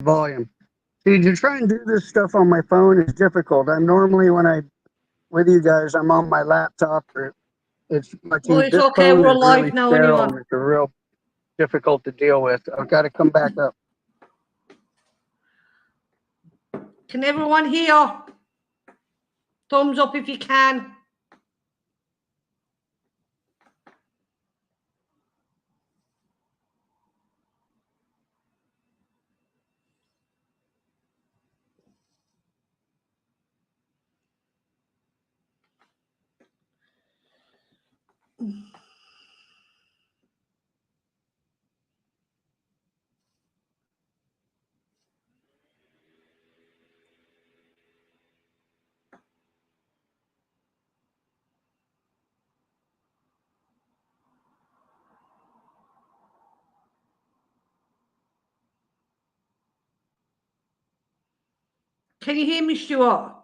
volume. See, to try and do this stuff on my phone is difficult. I'm normally when I with you guys, I'm on my laptop or it's much Well, easier. it's This okay. phone We're is really live now sterile anyway. and it's a real difficult to deal with. I've got to come back up. Can everyone hear? Thumbs up if you can. Can you hear me, Stuart?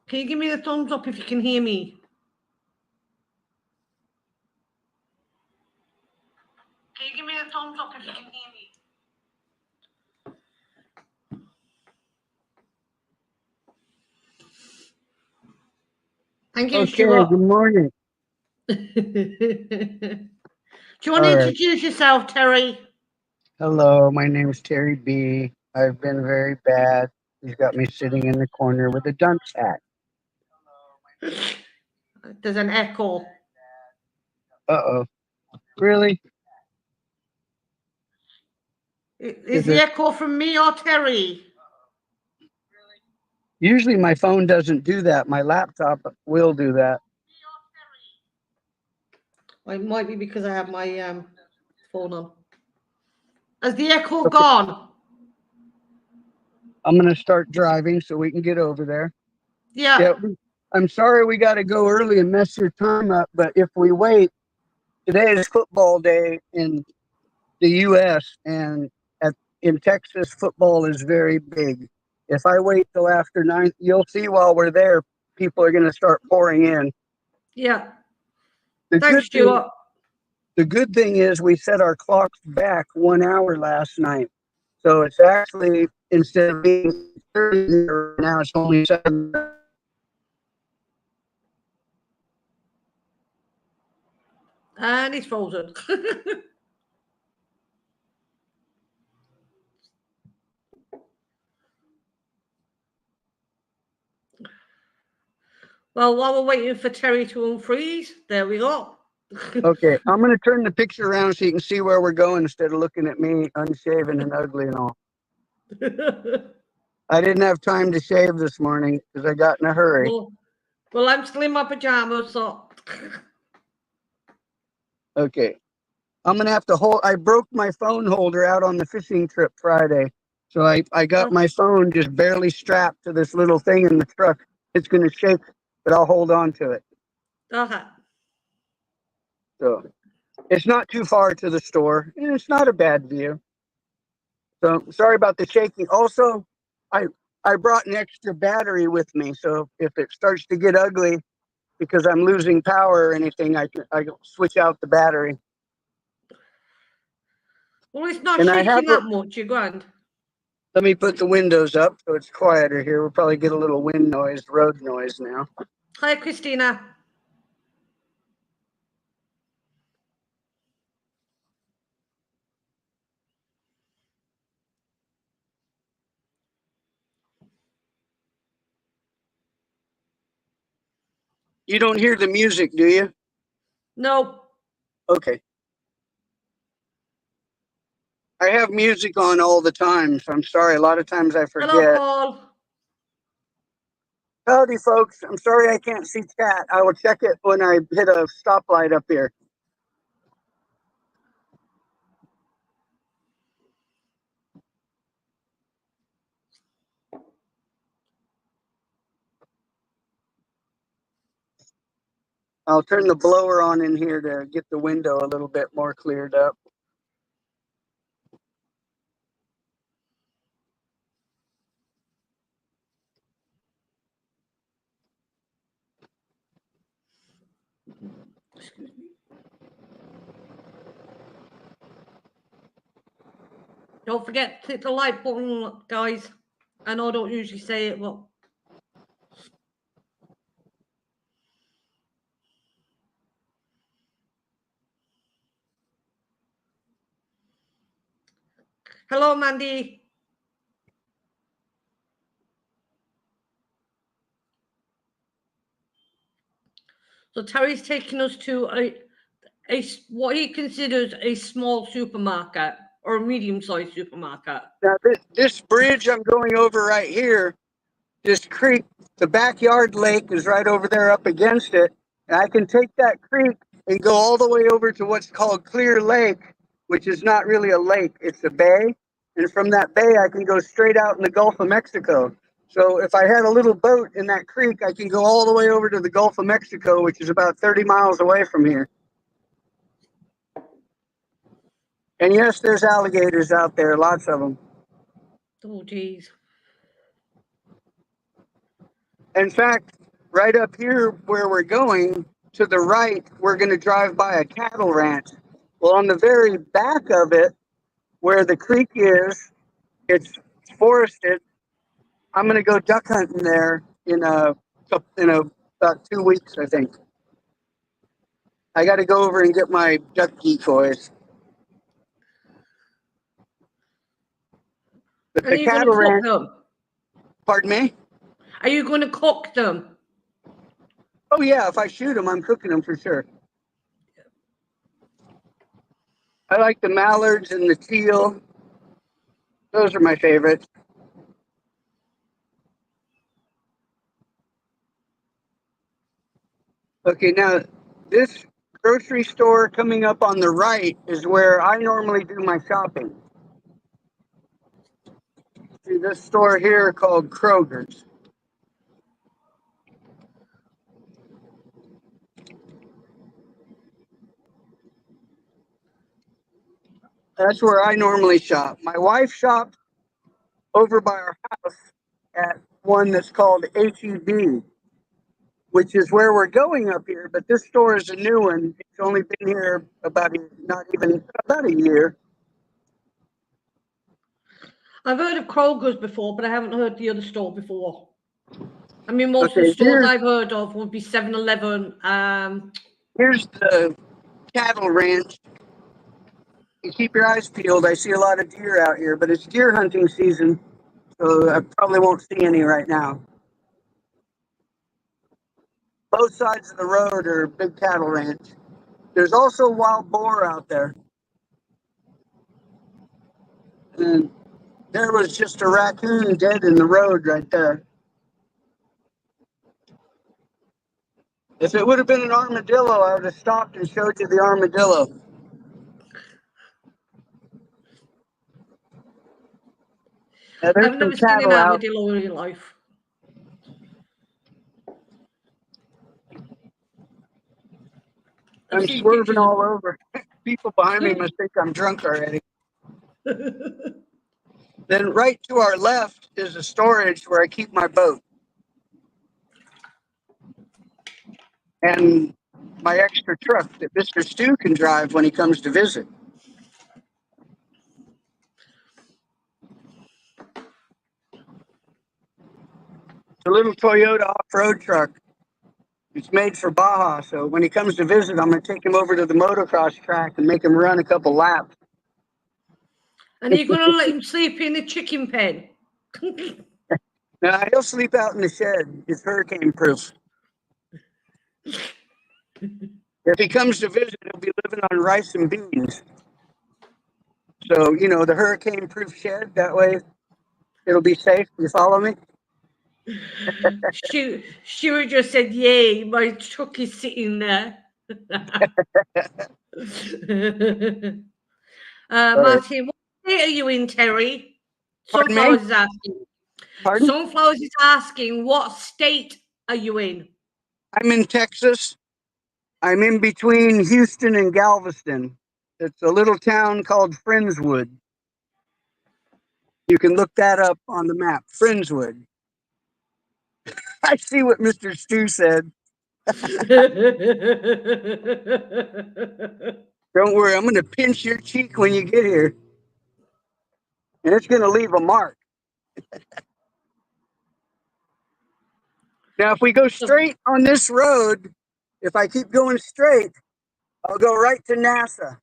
Can you give me the thumbs up if you can hear me? Can you give me the thumbs up if you can hear me? Thank you, Okay, Stuart. good morning. Do you want to All right. introduce yourself, Terry? Hello, my name's Terry B. I've been very bad. He's got me sitting in the corner with a dunce hat. There's an echo. Uh-oh. Really? Is the echo from me or Terry? Usually my phone doesn't do that. My laptop will do that. Well, it might be because I have my phone on. Has the echo Okay. gone? I'm going to start driving so we can get over there. Yeah. I'm sorry we got to go early and mess your time up, but if we wait, today is football day in the U.S. and in Texas, football is very big. If I wait till after 9, you'll see while we're there, people are going to start pouring in. Yeah. The Thanks, good thing, Stuart. the good thing is we set our clocks back 1 hour last night, so it's actually instead of being 30 now, it's only 7. And it's frozen. Well, while we're waiting for Terry to unfreeze, there we go. Okay, I'm going to turn the picture around so you can see where we're going instead of looking at me unshaven and ugly and all. I didn't have time to shave this morning because I got in a hurry. Well, I'm still in my pajamas, so. Okay. I'm going to have to hold. I broke my phone holder out on the fishing trip Friday. So I got my phone just barely strapped to this little thing in the truck. It's going to shake, but I'll hold on to it. Okay. So it's not too far to the store, and it's not a bad view. So sorry about the shaking. Also, I brought an extra battery with me, so if it starts to get ugly because I'm losing power or anything, I switch out the battery. Well, it's not And I have shaking that much, you're grand. Let me put the windows up so it's quieter here. We'll probably get a little wind noise, road noise now. Hi, Christina. You don't hear the music, do you? No. Okay. I have music on all the time, so I'm sorry. A lot of times I forget. Hello, Paul. Howdy, folks. I'm sorry I can't see chat. I will check it when I hit a stoplight up here. I'll turn the blower on in here to get the window a little bit more cleared up. Don't forget to click the like button, guys. I know I don't usually say it, but hello, Mandy. So Terry's taking us to a what he considers a small supermarket or a medium-sized supermarket. Now, this bridge I'm going over right here, this creek, the backyard lake is right over there up against it. And I can take that creek and go all the way over to what's called Clear Lake, which is not really a lake, it's a bay. And from that bay, I can go straight out in the Gulf of Mexico. So if I had a little boat in that creek, I can go all the way over to the Gulf of Mexico, which is about 30 miles away from here. And yes, there's alligators out there, lots of them. Oh, geez. In fact, right up here where we're going, to the right, we're going to drive by a cattle ranch. Well, on the very back of it, where the creek is, it's forested. I'm going to go duck hunting there in about 2 weeks, I think. I got to go over and get my duck decoys. But Are the you going to cattle cook ranch, them? pardon me? Are you going to cook them? Oh yeah, if I shoot them, I'm cooking them for sure. I like the mallards and the teal. Those are my favorites. Okay, now this grocery store coming up on the right is where I normally do my shopping. See this store here called Kroger's. That's where I normally shop. My wife shops over by our house at one that's called HEB, which is where we're going up here. But this store is a new one. It's only been here about a year. I've heard of Kroger's before, but I haven't heard the other store before. I mean, most of Okay, the stores I've heard of would be 7-Eleven. Here's the cattle ranch. You keep your eyes peeled. I see a lot of deer out here, but it's deer hunting season, so I probably won't see any right now. Both sides of the road are big cattle ranch. There's also wild boar out there. And there was just a raccoon dead in the road right there. If it would have been an armadillo, I would have stopped and showed you the armadillo. Now, there's I've some never seen an cattle out. armadillo in real life. I'm swerving all over. People behind me must think I'm drunk already. Then right to our left is a storage where I keep my boat. And my extra truck that Mr. Stu can drive when he comes to visit. It's a little Toyota off-road truck. It's made for Baja, so when he comes to visit, I'm going to take him over to the motocross track and make him run a couple laps. And you're going to let him sleep in the chicken pen? Now, he'll sleep out in the shed. It's hurricane-proof. If he comes to visit, he'll be living on rice and beans. So, you know, the hurricane-proof shed, that way it'll be safe. You follow me? Stuart just said, yay, my truck is sitting there. Martin, what state are you in, Terry? Sunflowers is asking. Pardon? Sunflowers is asking, what state are you in? I'm in Texas. I'm in between Houston and Galveston. It's a little town called Friendswood. You can look that up on the map, Friendswood. I see what Mr. Stu said. Don't worry, I'm going to pinch your cheek when you get here. and it's going to leave a mark. Now, if we go straight on this road, if I keep going straight, I'll go right to NASA.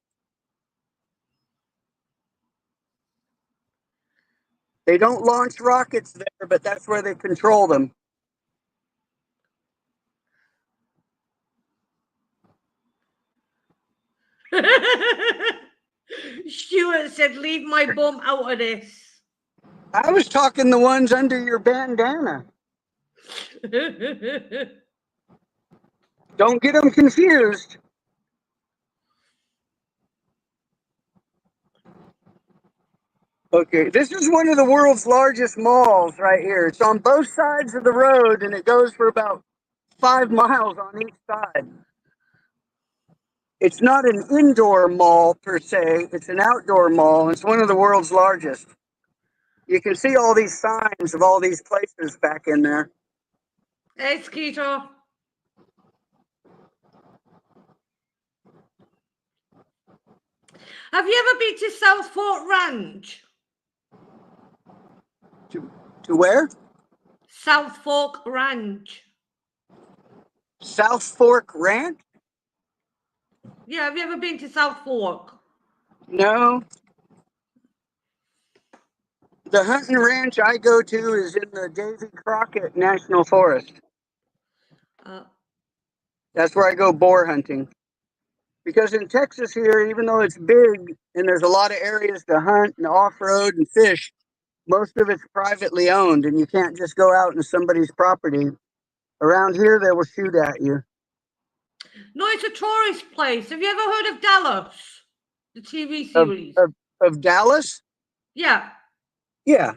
They don't launch rockets there, but that's where they control them. Stuart said, leave my bum out of this. I was talking the ones under your bandana. Don't get them confused. Okay, this is one of the world's largest malls right here. It's on both sides of the road, and it goes for about 5 miles on each side. It's not an indoor mall per se, it's an outdoor mall. It's one of the world's largest. You can see all these signs of all these places back in there. Hey, Skeeter. Have you ever been to South Fork Ranch? To where? South Fork Ranch. South Fork Ranch? Yeah, have you ever been to South Fork? No. The hunting ranch I go to is in the Davy Crockett National Forest. That's where I go boar hunting. Because in Texas here, even though it's big and there's a lot of areas to hunt and off-road and fish, most of it's privately owned and you can't just go out into somebody's property. Around here, they will shoot at you. No, it's a tourist place. Have you ever heard of Dallas? The TV series. Of Dallas? Yeah. Yeah.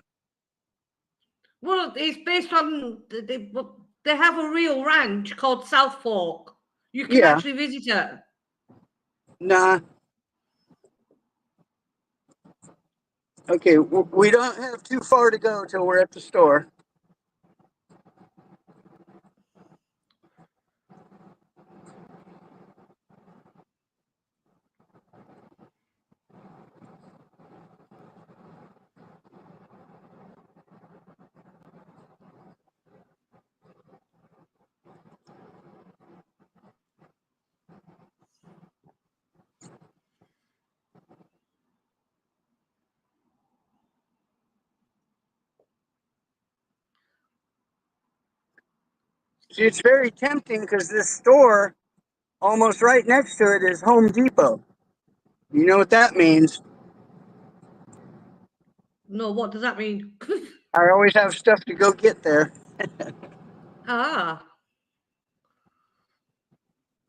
Well, it's based on, they have a real ranch called South Fork. You can actually visit it. Nah. Okay, we don't have too far to go till we're at the store. See, it's very tempting because this store, almost right next to it, is Home Depot. You know what that means? No, what does that mean? I always have stuff to go get there. Ah.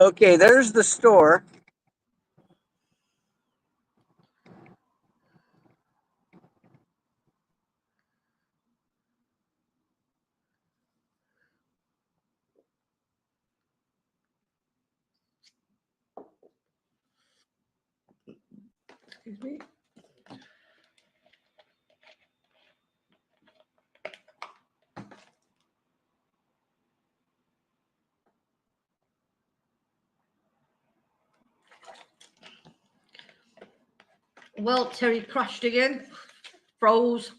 Okay, there's the store. Excuse me. Well, Terry crashed again. Froze.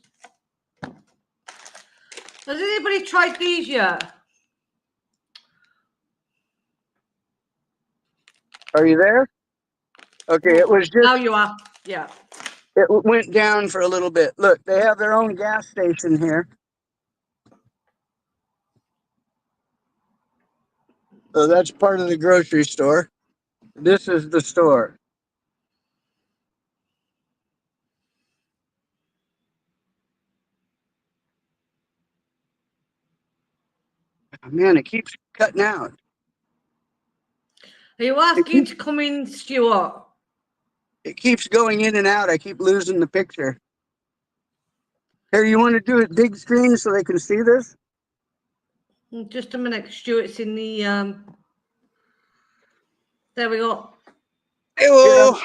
Has anybody tried these yet? Are you there? Okay, it was just... Now you are. Yeah. It went down for a little bit. Look, they have their own gas station here. So that's part of the grocery store. This is the store. Man, it keeps cutting out. Are you asking to come in, Stuart? It keeps going in and out. I keep losing the picture. Here, you want to do it big screen so they can see this? Just a minute, Stuart's in the there we go. Hello.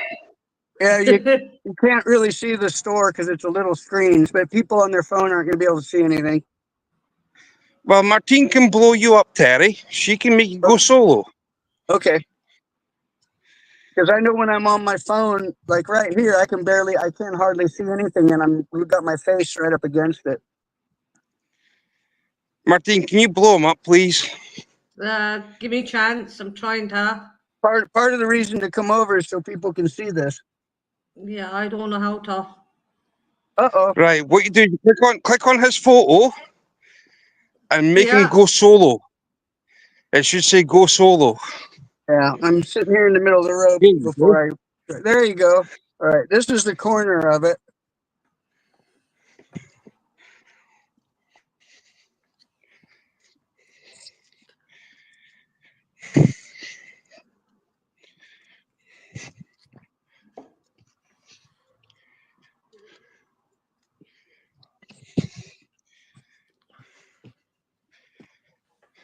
Yeah, you can't really see the store because it's a little screen, but people on their phone aren't going to be able to see anything. Well, Martine can blow you up, Terry. She can make you go solo. Okay. Because I know when I'm on my phone, like right here, I can't hardly see anything, and we've got my face right up against it. Martine, can you blow him up, please? Give me a chance. I'm trying to. Part of the reason to come over is so people can see this. Yeah, I don't know how to. Uh-oh. Right, what you do, you click on his photo and make him Yeah. go solo. It should say go solo. Yeah, I'm sitting here in the middle of the road There you before there you go. All right, this is the corner of it.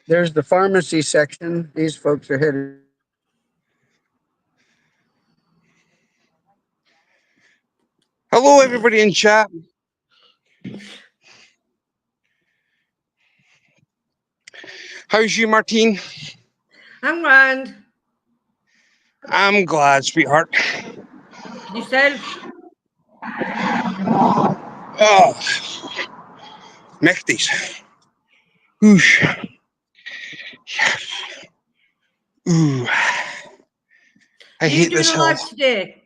There's the pharmacy section. These folks are headed. Hello, everybody in chat. How's you, Martine? I'm grand. I'm glad, sweetheart. Yourself? Oh, Mechties. Oosh. Ooh. I Are you hate doing this a hill. live today?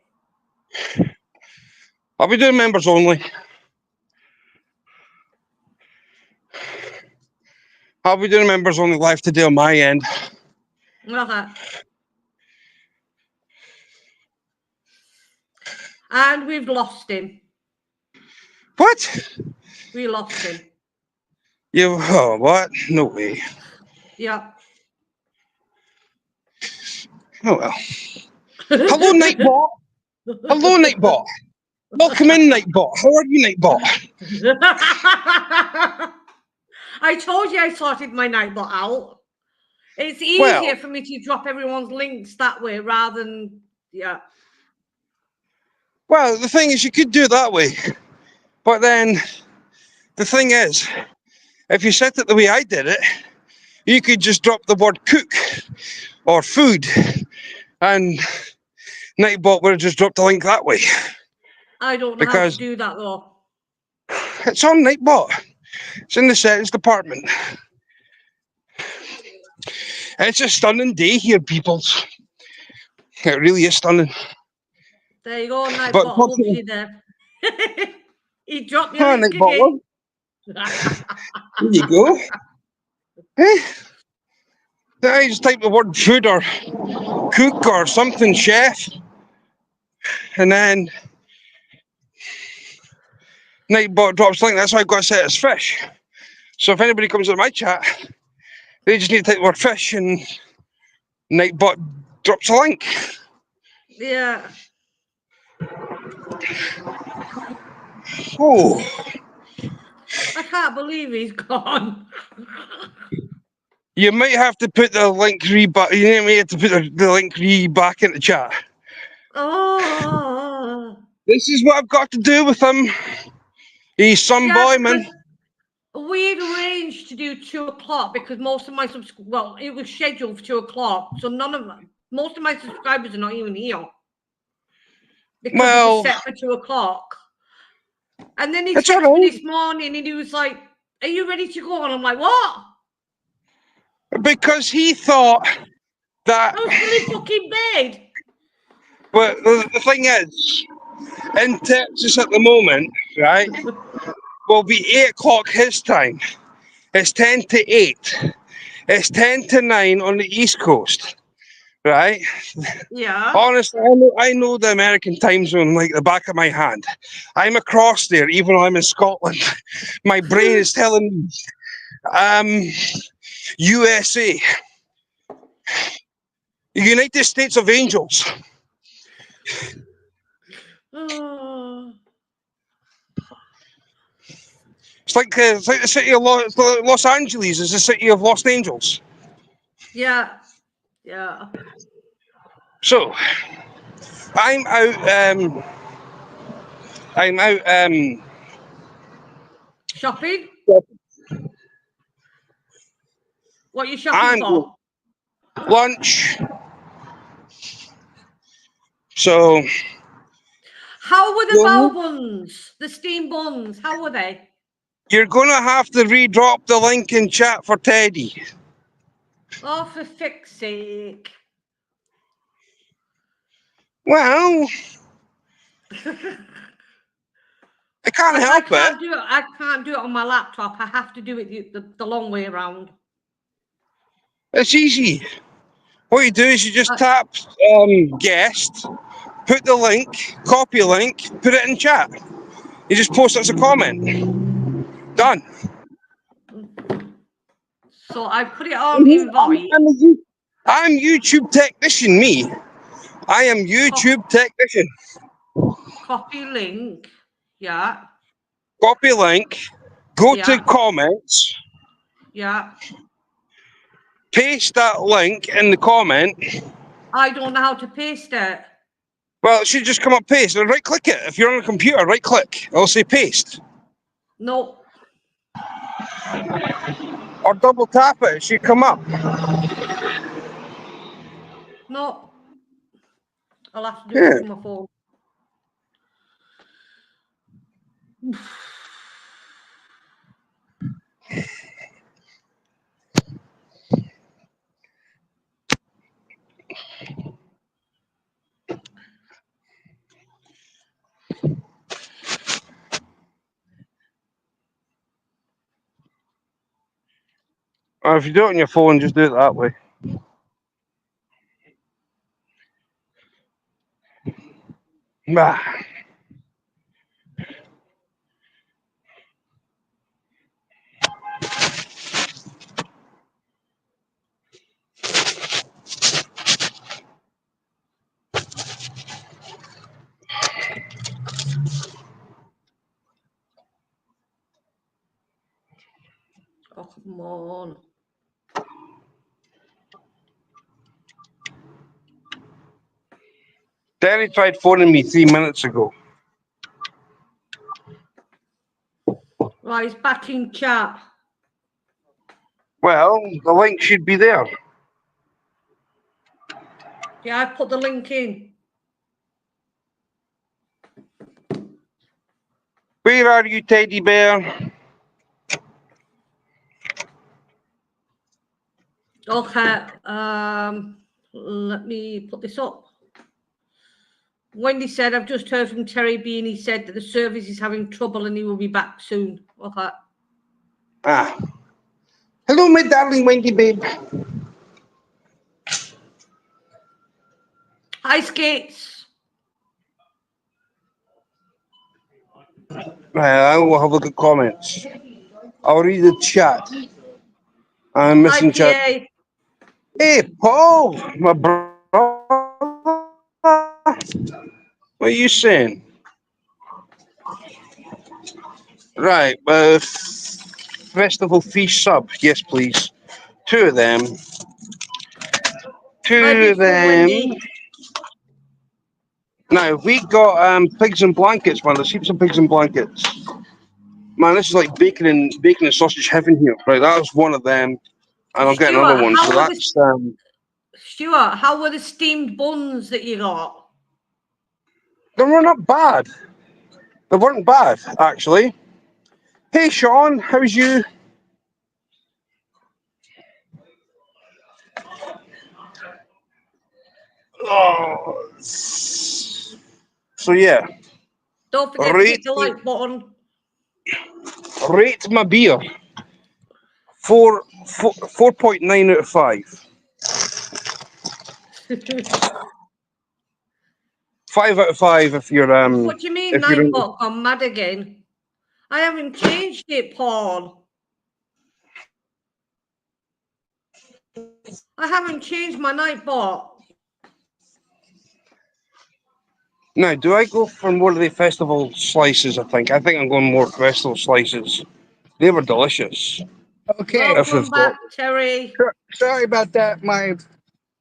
I'll be doing members only. I'll be doing members only live today on my end. Okay. And we've lost him. What? We lost him. Oh, what? No way. Yeah. Oh, well. Hello, Nightbot. Hello, Nightbot. Welcome in, Nightbot. How are you, Nightbot? I told you I sorted my Nightbot out. It's easier Well, for me to drop everyone's links that way rather than, yeah. well, the thing is, you could do it that way. But then, the thing is, if you set it the way I did it, you could just drop the word cook or food, and Nightbot would have just dropped a link that way. I don't know how to Because do that though. it's on Nightbot. It's in the settings department. It's a stunning day here, peoples. It really is stunning. There you go, But Nightbot loves you there. He dropped me a hi, link Nightbot. again. There you go. Eh? Then I just type the word food or cook or something, chef, and then Nightbot drops link. That's why I've got to set it as fish. So if anybody comes into my chat, they just need to type the word fish and Nightbot drops a link. Yeah. Oh, I can't believe he's gone. you might have to put the link back. You may have to put the link back in the chat. Oh. This is what I've got to do with him. He's some boy, man. We'd arranged to do 2 o'clock because most of my well, it was scheduled for 2 o'clock, so most of my subscribers are not even here because it was set for 2 o'clock. And then he texted me this morning and he was like, "Are you ready to go?" And I'm like, "What?" Because he thought that. I was still in fucking bed. But the thing is, in Texas at the moment, right, will be 8 o'clock his time. It's 10 to 8. It's 10 to 9 on the East Coast, right? Yeah. Honestly, I know the American time zone like the back of my hand. I'm across there, even though I'm in Scotland. My brain is telling me, USA, United States of Angels. Oh. It's like the city of Los Angeles is the city of Lost Angels. Yeah. Yeah. So, I'm out. Shopping? What are you shopping for? Lunch. So How were the Well- bao buns? The steamed buns, how were they? you're going to have to re-drop the link in chat for Teddy. Oh, for fuck's sake. Well, I can't help it. I can't do it on my laptop. I have to do it the long way around. It's easy. What you do is you just tap guest, put the link, copy a link, put it in chat. You just post it as a comment. Done. So I put it on invite. I'm YouTube technician, me. I am YouTube technician. Copy link. Yeah. Copy link, go to Yeah. comments, Yeah. paste that link in the comment. I don't know how to paste it. Well, it should just come up paste. Right click it. If you're on a computer, right click. It'll say paste. No. Or double tap it. It should come up. No. I'll have to do it from my phone. Or if you do it on your phone, just do it that way. Bah. Oh, come on. Danny tried phoning me 3 minutes ago. Right, it's back in chat. Well, the link should be there. Yeah, I put the link in. Where are you, teddy bear? Okay. Let me put this up. Wendy said, I've just heard from Terry B and he said that the service is having trouble and he will be back soon. Okay. Ah. Hello, my darling Wendy babe. Hi, Skates. Right, I will have a look at comments. I'll read the chat. I'm Hi, missing chat. PA. Hey, Paul, my brother. What are you saying? Right, festival feast sub. Yes, please. 2 of them. Hi, 2 of beautiful them. Wendy. Now, we got pigs and blankets, man. Let's keep some pigs and blankets. Man, this is like bacon and sausage heaven here. Right, that was one of them. And I'll get another one. So that's Stuart, how were the steamed buns that you got? they were not bad. They weren't bad, actually. Hey Sean, how's you? Oh. So yeah. Don't forget to hit the like button. Rate my beer. 4.9 out of 5. 5 out of 5 if you're What do you mean Nightbot gone mad again? I haven't changed it, Paul. I haven't changed my Nightbot. Now, do I go for more of the festival slices? I think I'm going more festival slices. They were delicious. Okay. Welcome back, Terry. Sorry about that. My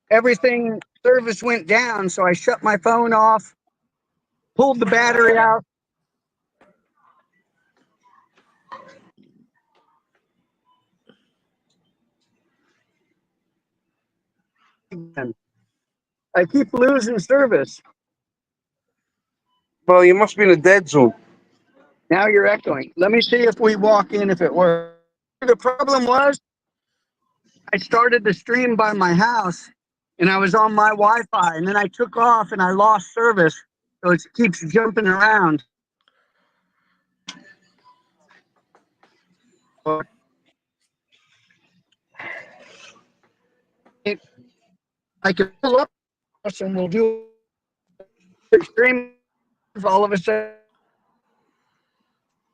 everything service went down, so I shut my phone off, pulled the battery out. I keep losing service. Well, you must be in a dead zone. Now you're echoing. Let me see if we walk in if it works. The problem was I started the stream by my house and I was on my Wi-Fi and then I took off and I lost service. So it keeps jumping around. I can pull up and we'll do the stream all of a sudden.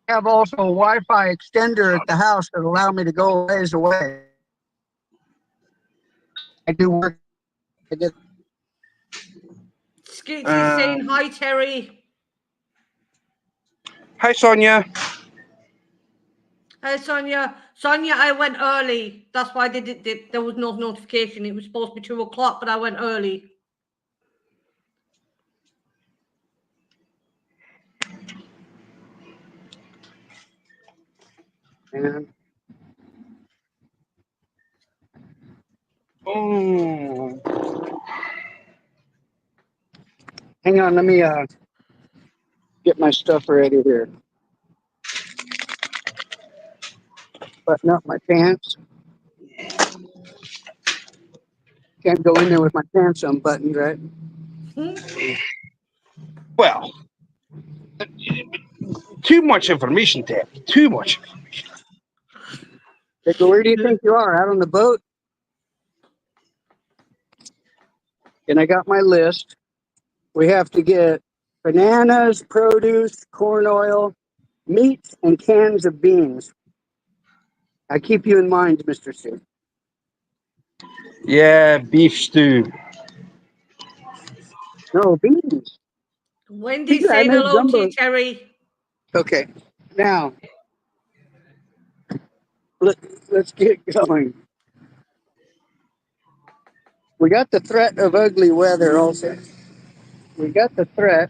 I have also a Wi-Fi extender at the house that allow me to go a ways away. I do work. I get Skitsy's saying hi, Terry. Hi, Sonia. Hey, Sonia. Sonia, I went early. That's why there was no notification. It was supposed to be 2 o'clock, but I went early. and Oh. hang on, let me get my stuff ready here. Button up my pants. Can't go in there with my pants unbuttoned, right? Well, too much information, Ted. Too much information. They go, where do you think you are? Out on the boat? And I got my list. We have to get bananas, produce, corn oil, meat, and cans of beans. I keep you in mind, Mr. Sue. Yeah, beef stew. No, beans. Wendy Yeah, I saying made hello to gumbo. you, Terry. Okay, now let's get going. We got the threat of ugly weather also. We got the threat.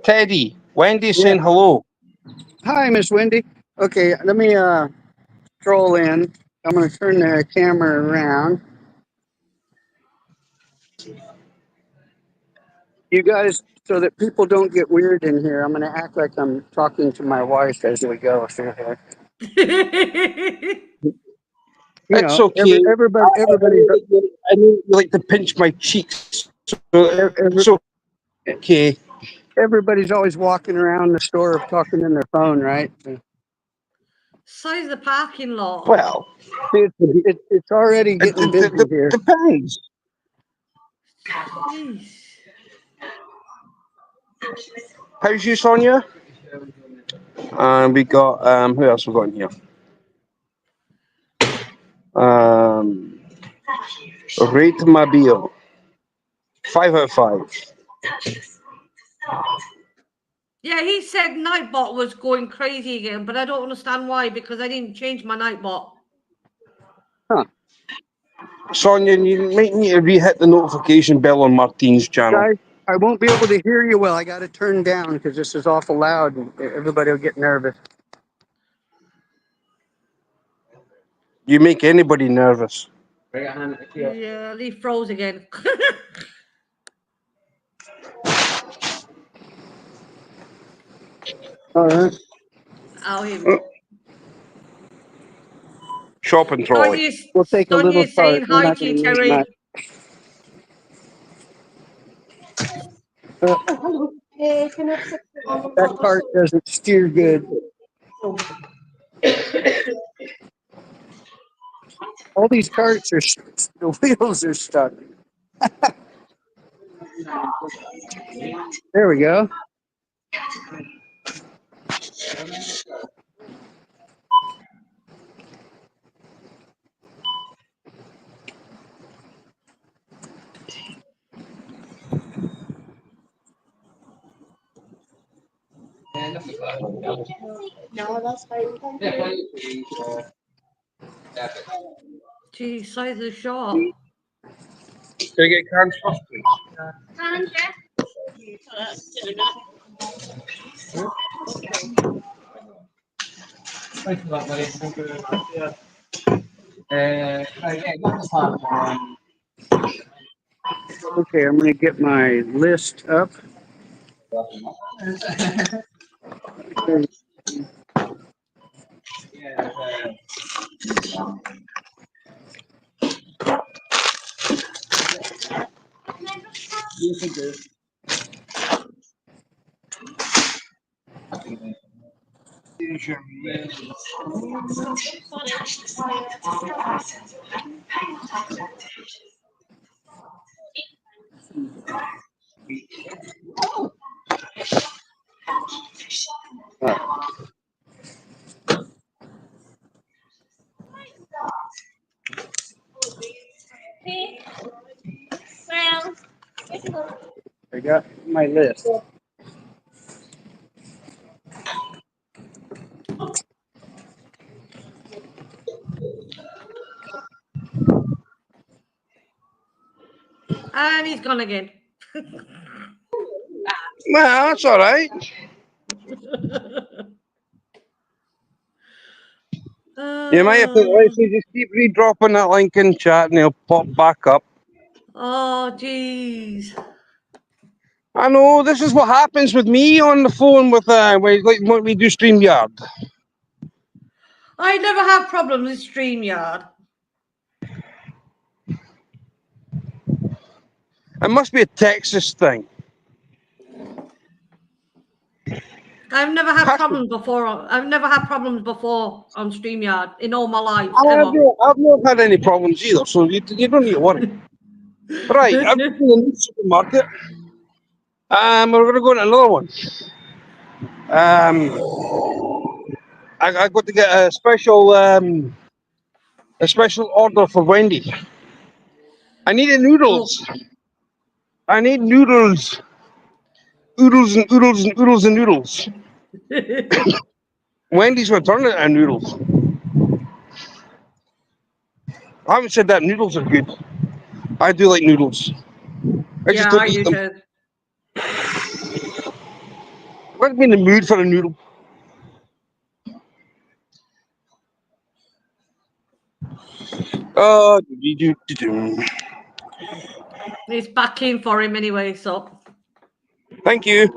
Teddy, Wendy's Yeah. saying hello. Hi, Miss Wendy. Okay, let me stroll in. I'm going to turn the camera around. You guys, so that people don't get weird in here, I'm going to act like I'm talking to my wife as we go through here. You It's know, okay. everybody's I know you like to pinch my cheeks. So it's okay. everybody's always walking around the store talking in their phone, right? Size the parking lot. Well, It's already getting busy here. Depends. Jeez. How's you, Sonia? We got who else we got in here? Rate Mobile. 5 out of 5. Yeah, he said Nightbot was going crazy again, but I don't understand why, because I didn't change my Nightbot. Sonia, you might need to re-hit the notification bell on Martine's channel. Guys, I won't be able to hear you well. I got to turn down because this is awful loud and everybody will get nervous. You make anybody nervous. Yeah, he froze again. All right. Oh, here we go. Shopping trolley. We'll take a little Sonia's saying part. We're hi not to you, going to use Terry. much. That cart doesn't steer good. All these carts are, the wheels are stuck. There we go. Gee, size of the shop. Can I get cans first, please? Thanks for that, buddy. Thank you very much. Yeah. Can I get a glass of Okay, I'm gonna get my list up. Okay. I got my list. And he's gone again. Well, that's all right. You might have to just keep redropping that link in chat and it'll pop back up. Oh, jeez. I know this is what happens with me on the phone with when we do StreamYard. I never have problems with StreamYard. It must be a Texas thing. I've never had Has to- problems before. I've never had problems before on StreamYard in all my life. I've not had any problems either, so you don't need to worry. Right, I'm in the supermarket. We're going to go to another one. I got to get a special order for Wendy. I need noodles. I need noodles. Oodles and oodles and oodles and noodles. Wendy's going to turn it into noodles. I haven't said that noodles are good. I do like noodles. I just don't eat them. too. I've been in the mood for a noodle. It's back in for him anyway, so. Thank you.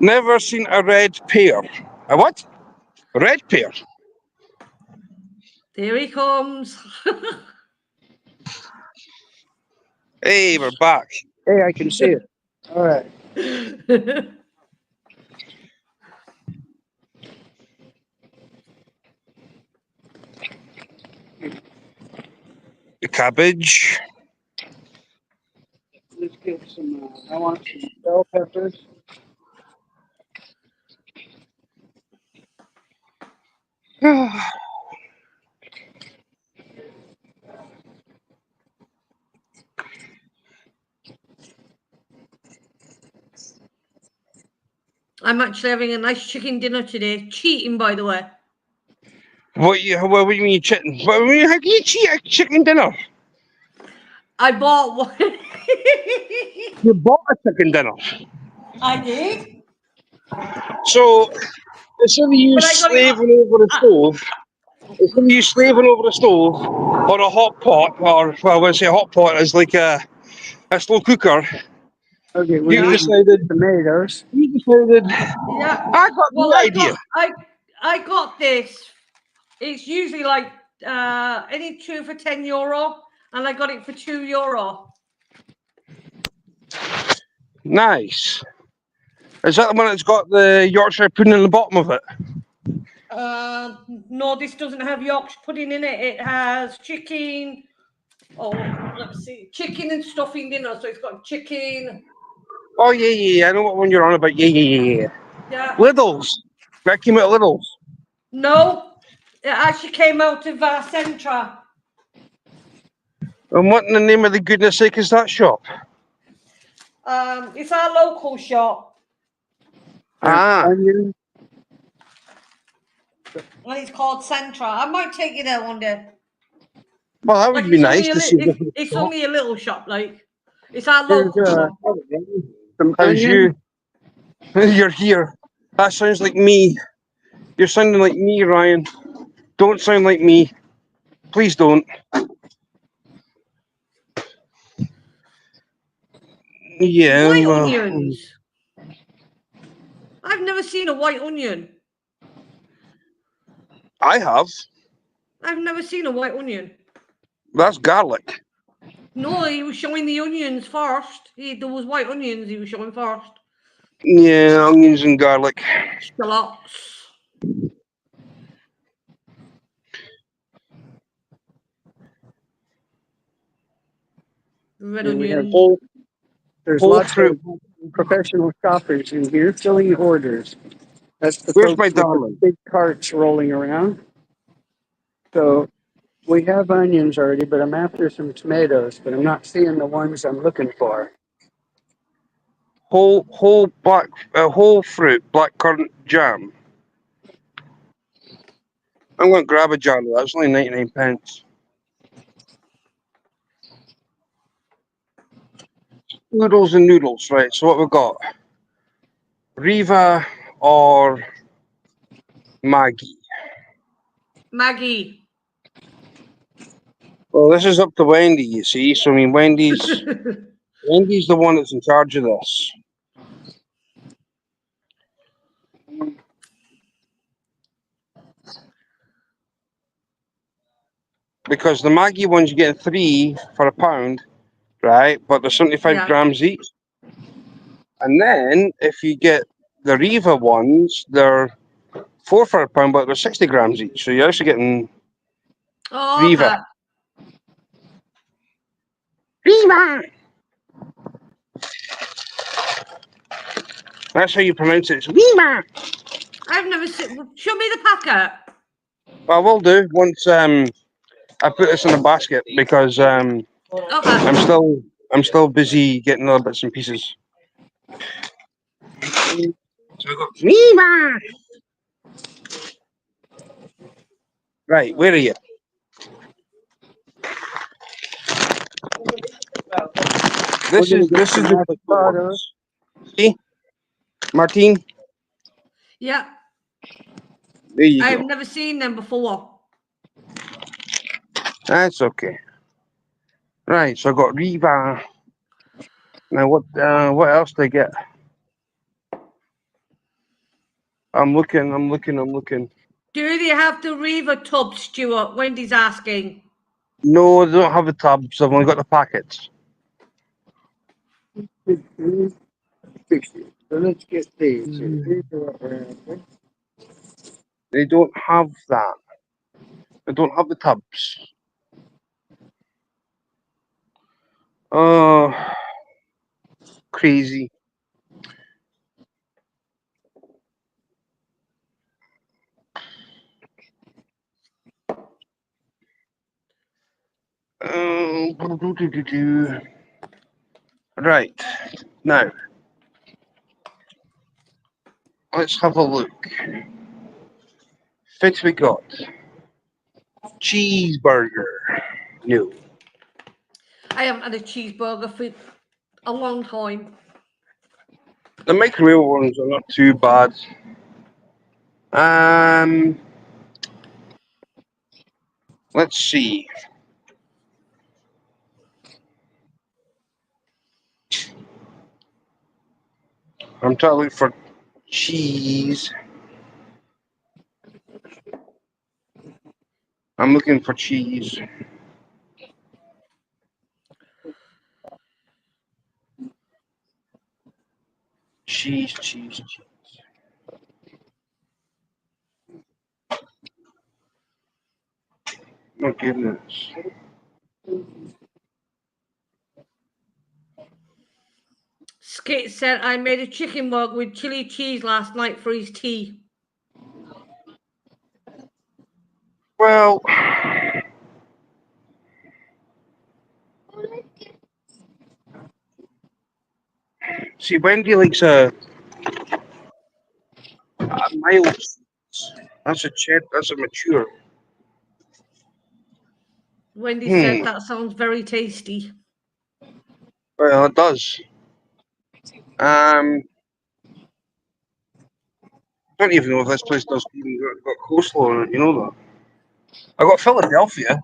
Never seen a red pear. A what? A red pear? Here he comes. Hey, we're back. Hey, I can see it. All right. The cabbage. Let's get some. I want some bell peppers. I'm actually having a nice chicken dinner today. Cheating, by the way. What do you mean chicken? How can you cheat a chicken dinner? I bought one. You bought a chicken dinner. I did. So instead of you But I got it- slaving over the stove, instead of you slaving over the stove or a hot pot, or well, when I say a hot pot is like a slow cooker. Okay, we You need decided. tomatoes. You decided. Yeah. I got Well, the idea. I got this. It's usually like any two for €10, and I got it for €2. Nice. Is that the one that's got the Yorkshire pudding in the bottom of it? No, this doesn't have Yorkshire pudding in it. It has chicken. Oh, let's see, chicken and stuffing dinner. So it's got chicken. Oh yeah. I know what one you're on about. Yeah. Yeah. Littles. That came out of Littles. No, it actually came out of Centra. And what in the name of the goodness sake is that shop? It's our local shop, Onions. and it's called Centra. I might take you there one day. Well, that would be nice to see. It's only a little shop, like it's our There's local shop. some How's onions. you? You're here. That sounds like me. You're sounding like me, Ryan. Don't sound like me. Please don't. Yeah, White well, onions. I've never seen a white onion. I have. I've never seen a white onion. That's garlic. No, he was showing the onions first. There was white onions he was showing first. Yeah, onions and garlic. Shallots. Red And we have onions. there's Whole lots fruit. of professional shoppers in here filling orders. That's the Where's folks my with the darling? big carts rolling around. So we have onions already, but I'm after some tomatoes, but I'm not seeing the ones I'm looking for. Whole fruit blackcurrant jam. I'm going to grab a jar of that. It's only 99 pence. Noodles and noodles, right? So what we got? Riva or Maggie? Maggie. Well, this is up to Wendy, you see. So I mean, Wendy's the one that's in charge of this. Because the Maggie ones you get 3 for £1, right? But they're 75 Yeah. grams each. And then if you get the Riva ones, they're 4 for £1, but they're 60 grams each. So you're actually getting Oh, Riva. okay. Riva! That's how you pronounce it. It's Riva! I've never seen. Show me the packet. Well, I will do once I put this in a basket because Okay. I'm still busy getting other bits and pieces. So I got Riva! Right, where are you? This We're is gonna get some the quick avocados. ones. See, Martine, Yeah. there you I've go. never seen them before. That's okay. Right, so I got Riva. Now what else do I get? I'm looking. Do they have the Riva tub, Stuart? Wendy's asking. No, they don't have the tubs. I've only got the packets. So let's get these. They don't have that. They don't have the tubs. Oh, crazy. Right, now, let's have a look. Fit we got. Cheeseburger. No. I haven't had a cheeseburger for a long time. The microwave ones are not too bad. Let's see. I'm trying to look for cheese. I'm looking for cheese. Cheese. Oh goodness. Skit said I made a chicken mug with chili cheese last night for his tea. Well, see, Wendy likes a mild. That's a cheddar. That's a mature. Wendy said that sounds very tasty. Well, it does. Don't even know if this place does even got coleslaw on it. You know that. I got Philadelphia.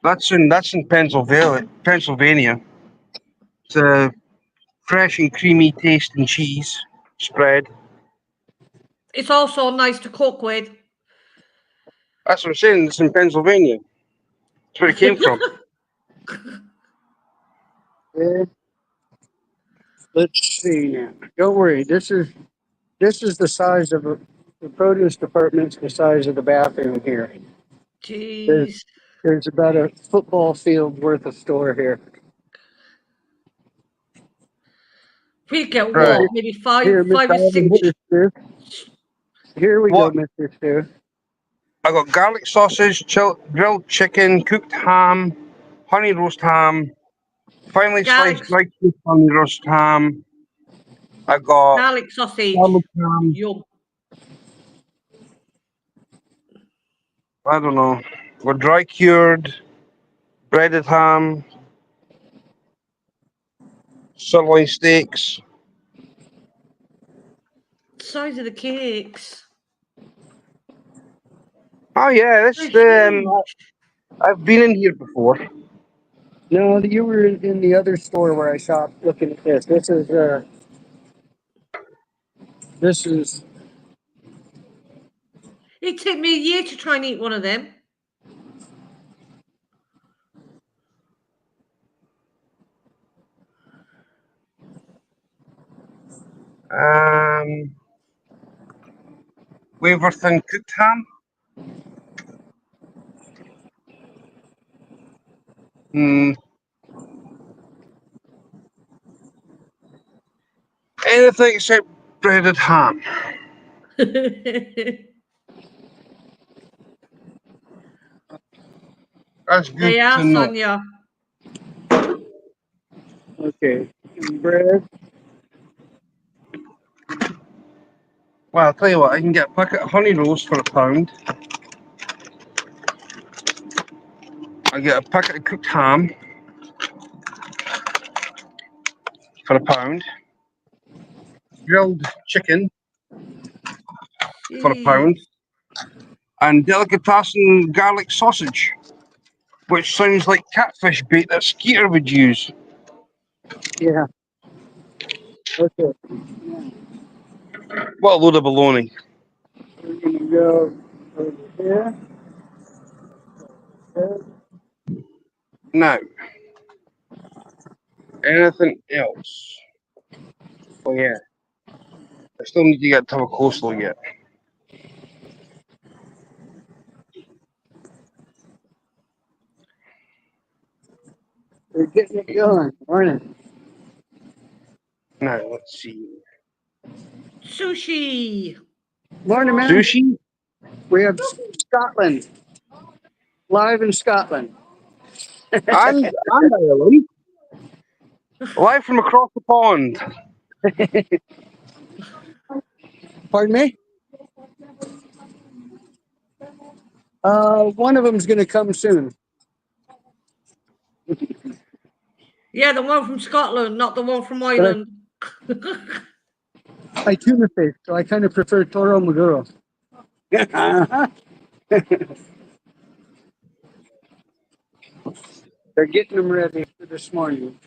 That's in Pennsylvania. Pennsylvania. It's fresh and creamy tasting cheese spread. It's also nice to cook with. That's what I'm saying. It's in Pennsylvania. That's where it came from. Yeah. Let's see now. Don't worry. This is the size of the produce department's the size of the bathroom here. Jeez. There's about a football field worth of store here. We get Right. what? Maybe Here, five or six. Mr. Stu. Here we What? go, Mr. Stu. I got garlic sausage, grilled chicken, cooked ham, honey roast ham, finely Garlic, sliced dry cooked honey roast ham. I got garlic sausage. salmon ham. Yum. I don't know. Got dry cured, breaded ham, sirloin steaks. Size of the cakes. Oh yeah, this They're huge. I've been in here before. No, you were in the other store where I shopped looking at this. This is It took me a year to try and eat one of them. Waverton cooked ham. Anything except breaded ham. That's good They are, to know. Sonia. okay. And bread. Well, I'll tell you what, I can get a packet of honey roast for £1. I get a packet of cooked ham for £1. Grilled chicken for £1. And delicatessen garlic sausage, which sounds like catfish bait that Skeeter would use. Yeah. Okay. What a load of baloney. We're gonna go over here. Now, anything else? Oh yeah, I still need to get to a coastal yet. We're getting it going. Morning. Now, let's see. Sushi. Morning, man. Sushi? We have Scotland. Live in Scotland. and Ireland. Live from across the pond. Pardon me? One of them's going to come soon. Yeah, the one from Scotland, not the one from Ireland. I tuna fish, so I kind of prefer Toro Maguro. They're getting them ready for this morning.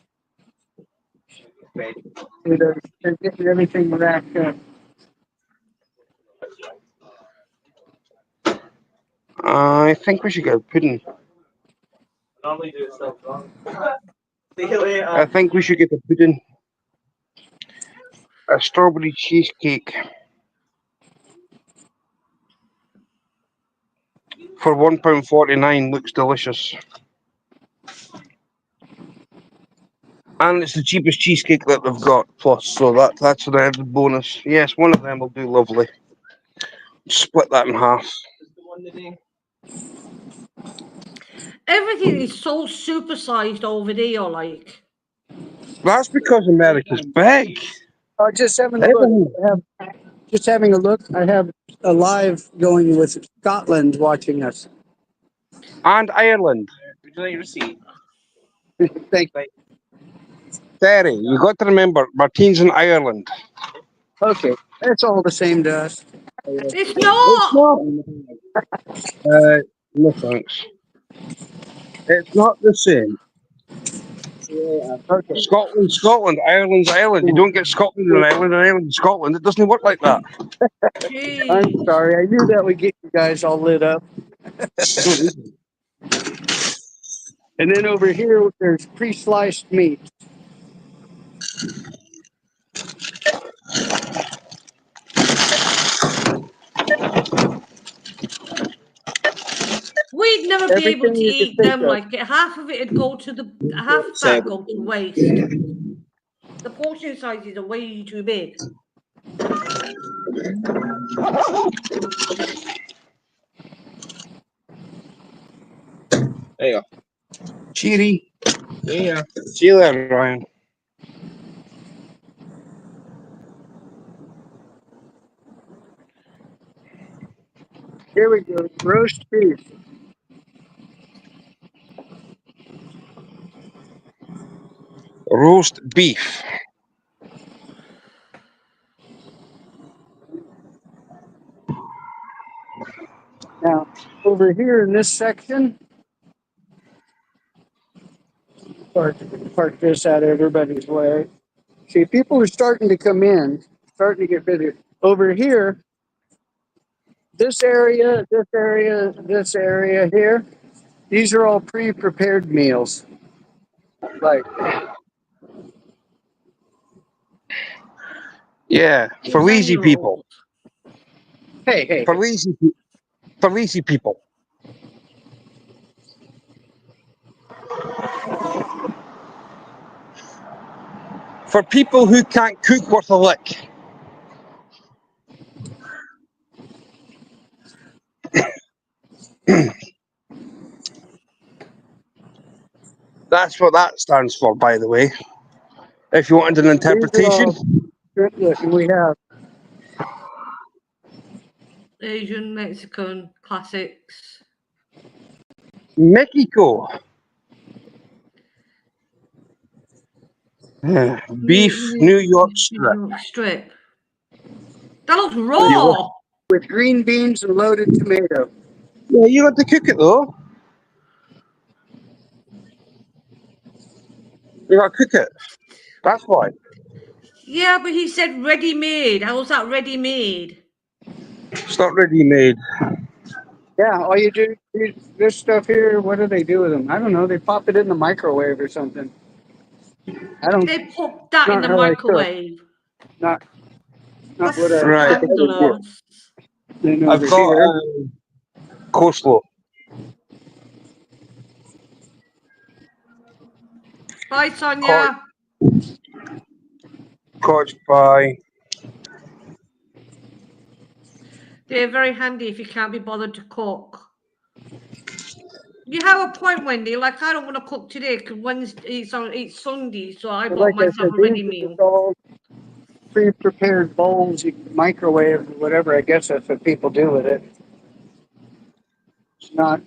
They're getting everything wrapped up. I think we should get a pudding. Normally do it self-wrong. See you later. I think we should get a pudding. A strawberry cheesecake for £1.49 looks delicious. And it's the cheapest cheesecake that they've got, plus, so that's an added bonus. Yes, one of them will do lovely. Split that in half. Everything is so supersized over there, like. That's because America's big. Just having a look. Just having a look. I have a live going with Scotland watching us. And Ireland. Would you like your receipt? Thank you. Terry, you got to remember, Martine's in Ireland. Okay, it's all the same to us. It's not. No thanks. It's not the same. Okay. Scotland, Ireland's Ireland. You don't get Scotland and Ireland and Ireland and Scotland. It doesn't work like that. I'm Jeez. sorry. I knew that would get you guys all lit up. And then over here, there's pre-sliced meat. We'd never be able Everything to you can eat think them. of. Like half of it'd go to the half that go to waste. The portion sizes are way too big. There you go. Cheery. Yeah. See you later, Ryan. Here we go. Roast beef. Roast beef. Now, over here in this section, park this out of everybody's way. See, people are starting to come in, starting to get busy. Over here, this area here, these are all pre-prepared meals. Like, Yeah, for lazy people. hey, For lazy people. For people who can't cook worth a lick. That's what that stands for, by the way. If you wanted an interpretation. Look, we have Asian, Mexican, classics. Mexico. Beef New York strip. New York strip. That looks raw. with green beans and loaded tomato. Yeah, you got to cook it though. You got to cook it. That's why. Yeah, but he said ready-made. How's that ready-made? It's not ready made. Yeah, all you do, this stuff here, what do they do with them? I don't know. They pop it in the microwave or something. I don't, They put that in not the how I cook. microwave. not That's what I Right. scandalous. then I've over got here. coleslaw. Bye, Sonia. Cottage pie. They're very handy if you can't be bothered to cook. You have a point, Wendy. Like, I don't want to cook today because Wednesday, it's Sunday, so I bought Like I myself said, a ready these are meal. just all pre-prepared bowls, you can microwave, whatever. I guess that's what people do with it. It's not.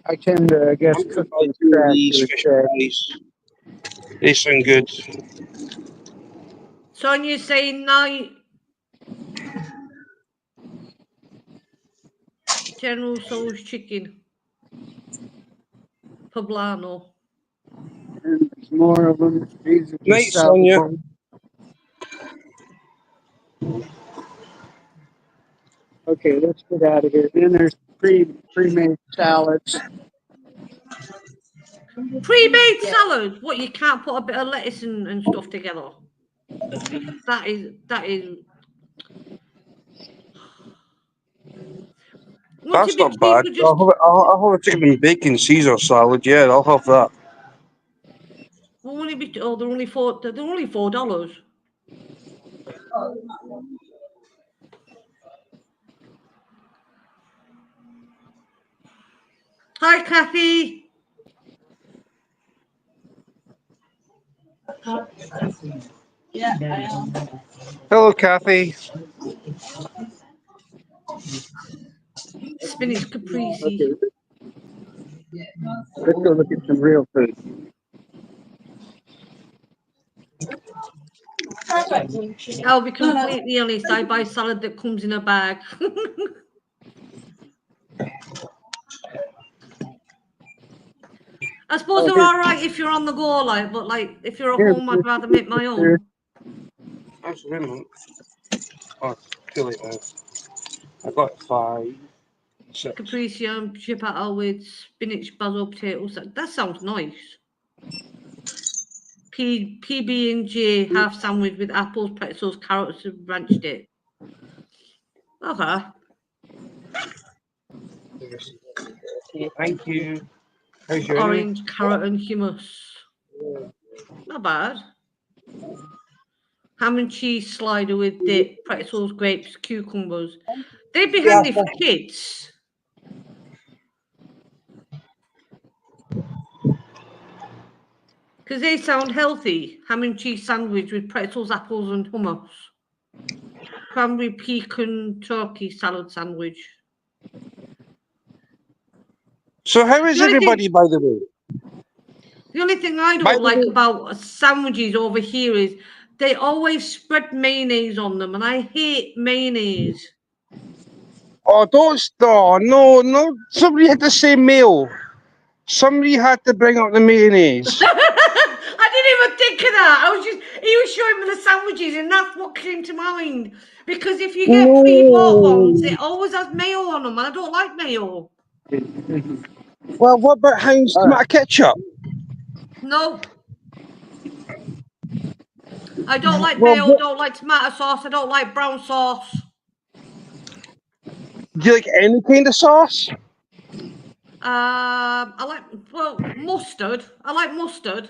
I tend to, I guess, cook from scratch. These fish pies. They sound good. Sonia's saying night. General Soul's chicken. Poblano. And there's more of them. These are just Night, Sonia. salad bowls. Okay, let's get out of here. Then there's pre-made salads. Pre-made salad. What, you can't put a bit of lettuce and stuff together? That is. That's not bad. I'll have a chicken and bacon Caesar salad. Yeah, I'll have that. They're only $4. Hi, Kathy. Yeah, I am. Hello, Kathy. Spinach caprese. Okay. Let's go look at some real food. I'll be completely honest. I buy salad that comes in a bag. I suppose they're all right if you're on the go, like, but like if you're at home, I'd rather make my own. Actually, wait a minute. Oh, too late now. I got 5, 6. Capricium, chipotle with spinach, basil, potatoes. That sounds nice. PB&J half sandwich with apples, pretzels, carrots, and ranch dip. Okay. Okay, thank you. How's your Orange, carrot, and hummus. Not bad. Ham and cheese slider with dip, pretzels, grapes, cucumbers. They'd be handy for kids. Because they sound healthy. Ham and cheese sandwich with pretzels, apples, and hummus. Cranberry pecan turkey salad sandwich. So how is The only everybody, by the way? The only thing I By don't the like way- about sandwiches over here is they always spread mayonnaise on them, and I hate mayonnaise. Oh, don't stop. No. Somebody had the same meal. Somebody had to bring up the mayonnaise. I didn't even think of that. He was showing me the sandwiches, and that's what came to mind. Because if you get pre-bought ones, it always has mayo on them, and I don't like mayo. Well, what about Heinz tomato ketchup? No. I don't like Well, mayo, don't like tomato sauce, I don't like brown sauce. do you like any kind of sauce? I like, well, mustard. I like mustard.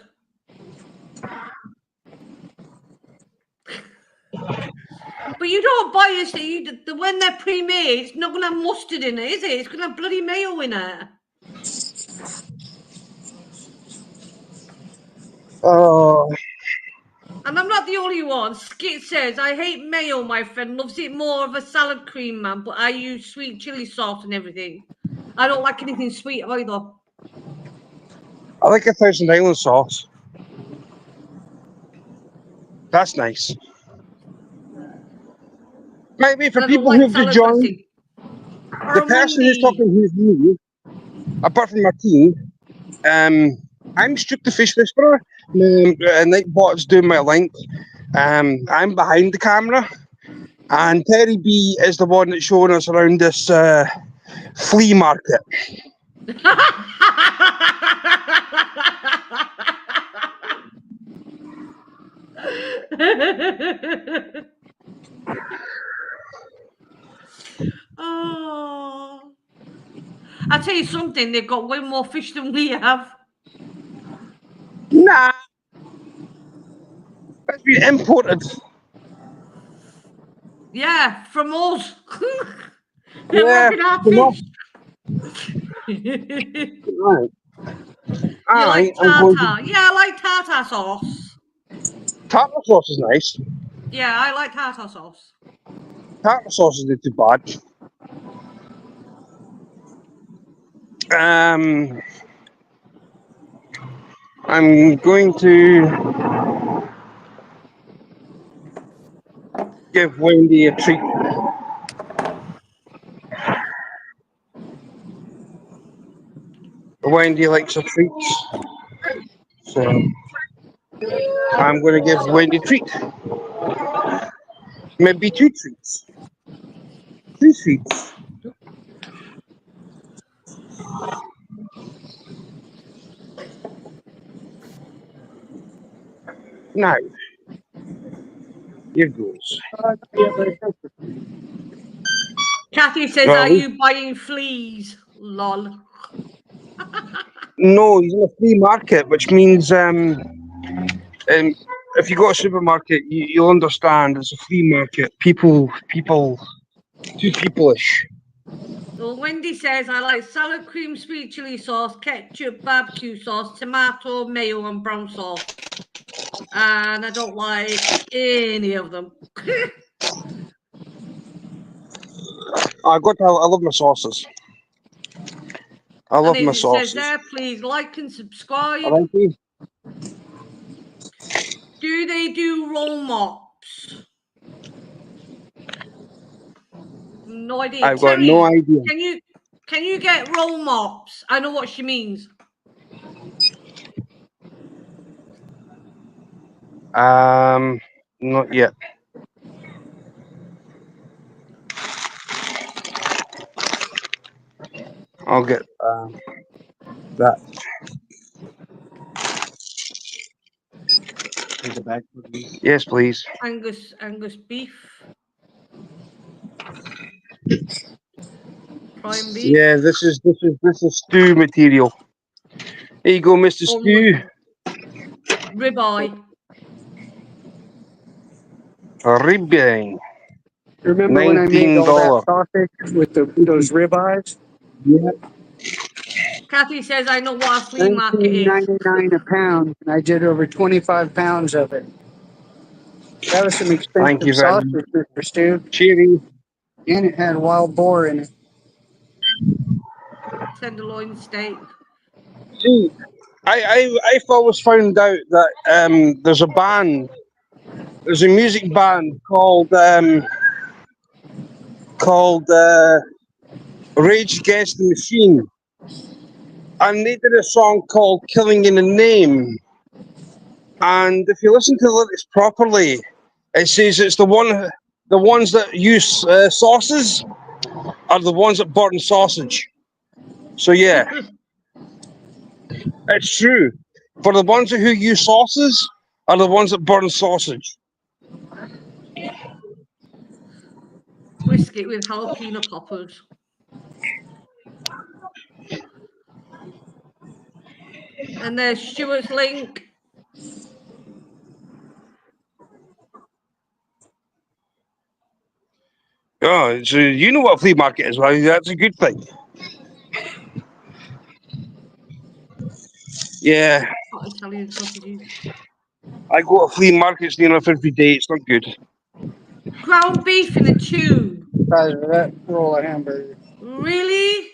But you don't buy it, when they're pre-made, it's not going to have mustard in it, is it? It's going to have bloody mayo in it. Oh, And I'm not the only one. Skit says, I hate mayo, my friend. Loves it more of a salad cream, man. But I use sweet chili sauce and everything. I don't like anything sweet either. I like a Thousand Island sauce. That's nice. Maybe for And I don't people like who've salad joined, dressing. the person who's talking who's me, apart from Martine, I'm Strict the Fish Whisperer. Nightbot's doing my link. I'm behind the camera, and Terry B is the one that's showing us around this flea market. Oh, I'll tell you something, they've got way more fish than we have. Nah, that's been imported. Yeah, from us. They're Yeah, robbing our from us. fish. Right. You like I'm going to. tartar? Yeah, I like tartar sauce. Tartar sauce is nice. Yeah, I like tartar sauce. Tartar sauce isn't too bad. I'm going to give Wendy a treat. Wendy likes her treats, so I'm going to give Wendy a treat. Maybe 2 treats. 3 treats. Now, here goes. Kathy says, Well, are you buying fleas? Lol. No, he's in a flea market, which means if you go to a supermarket, you'll understand it's a flea market. People, too people-ish. Well, Wendy says, I like salad cream, sweet chili sauce, ketchup, barbecue sauce, tomato, mayo, and brown sauce. And I don't like any of them. I love my sauces. I love And my as it says sauces. there, please like and subscribe. Thank you. Do they do roll mops? No idea. I've got Terry, no idea. Can you get roll mops? I know what she means. Not yet. I'll get that. Take it back, please. Yes, please. Angus beef. Prime beef. Yeah, this is stew material. There you go, Mr. Oh, Stew. Ribeye. Ribbing. Remember when I made all that $19. sausage with those ribeyes? Yeah. Kathy says, I know what a flea market is. $19.99 a pound, and I did over 25 pounds of it. That was some Thank you expensive very sausage, much. Mr. Stu, Cheery. and it had wild boar in it. Tenderloin steak. See, I've always found out that there's a music band called Rage Against the Machine, and they did a song called "Killing in a Name." And if you listen to the lyrics properly, it says it's the ones that use sauces are the ones that burn sausage. So yeah, it's true. For the ones who use sauces are the ones that burn sausage. Brisket with jalapeno poppers. And there's Stuart's link. Oh, so you know what a flea market is, right? That's a good thing. Yeah, Hot Italian sausages. I go to flea markets near enough every day. It's not good. Ground beef in a tube. Size of that roll of hamburger. Really?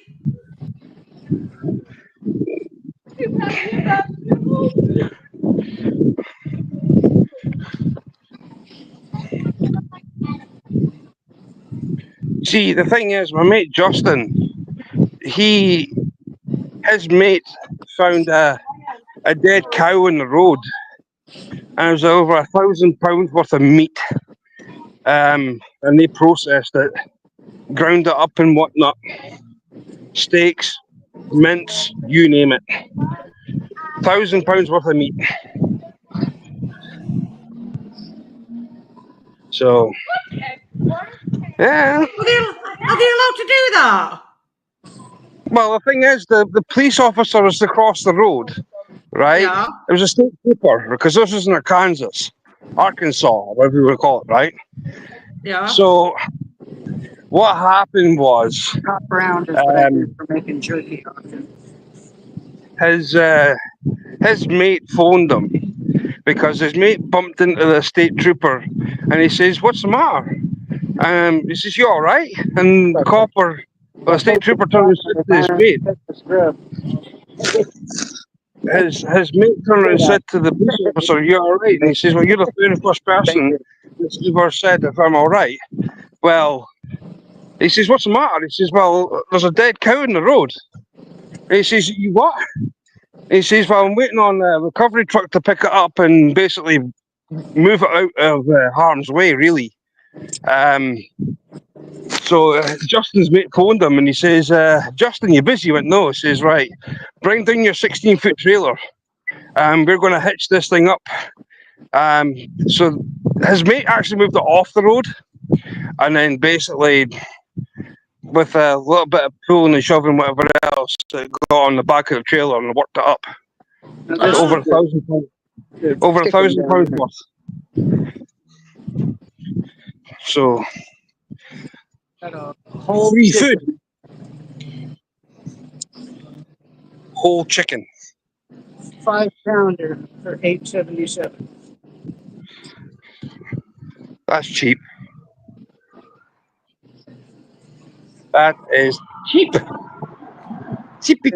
See, the thing is, my mate Justin, his mate found a dead cow in the road, and it was over £1,000 worth of meat. And they processed it, ground it up and whatnot, steaks, mince, you name it. £1,000 worth of meat. So, yeah. Are they allowed to do that? Well, the thing is, the police officer was across the road, right? Yeah. It was a state trooper, because this was in Arkansas, whatever you would call it, right? Yeah. So, what happened was Top round is what I do for making jerky on his mate phoned him because his mate bumped into the state trooper, and he says, "What's the matter?" He says, "You all right?" And the state trooper turned and said to his mate, his mate turned and said to the police officer, "You all right?" And he says, "Well, you're the very first person that's ever said if I'm all right." Well, he says, "What's the matter?" He says, "Well, there's a dead cow in the road." And he says, "You what?" And he says, "Well, I'm waiting on a recovery truck to pick it up and basically move it out of harm's way, really." So Justin's mate phoned him and he says, "Justin, you busy?" He went, "No." He says, "Right, bring down your 16-foot trailer. We're going to hitch this thing up." So his mate actually moved it off the road, and then basically, with a little bit of pulling and shoving, whatever else, it got on the back of the trailer and worked it up. It's over £1,000, over £1,000 worth. So whole free chicken. food, whole chicken. 5-pounder for $8.77. That's cheap. That is cheap. Cheapy.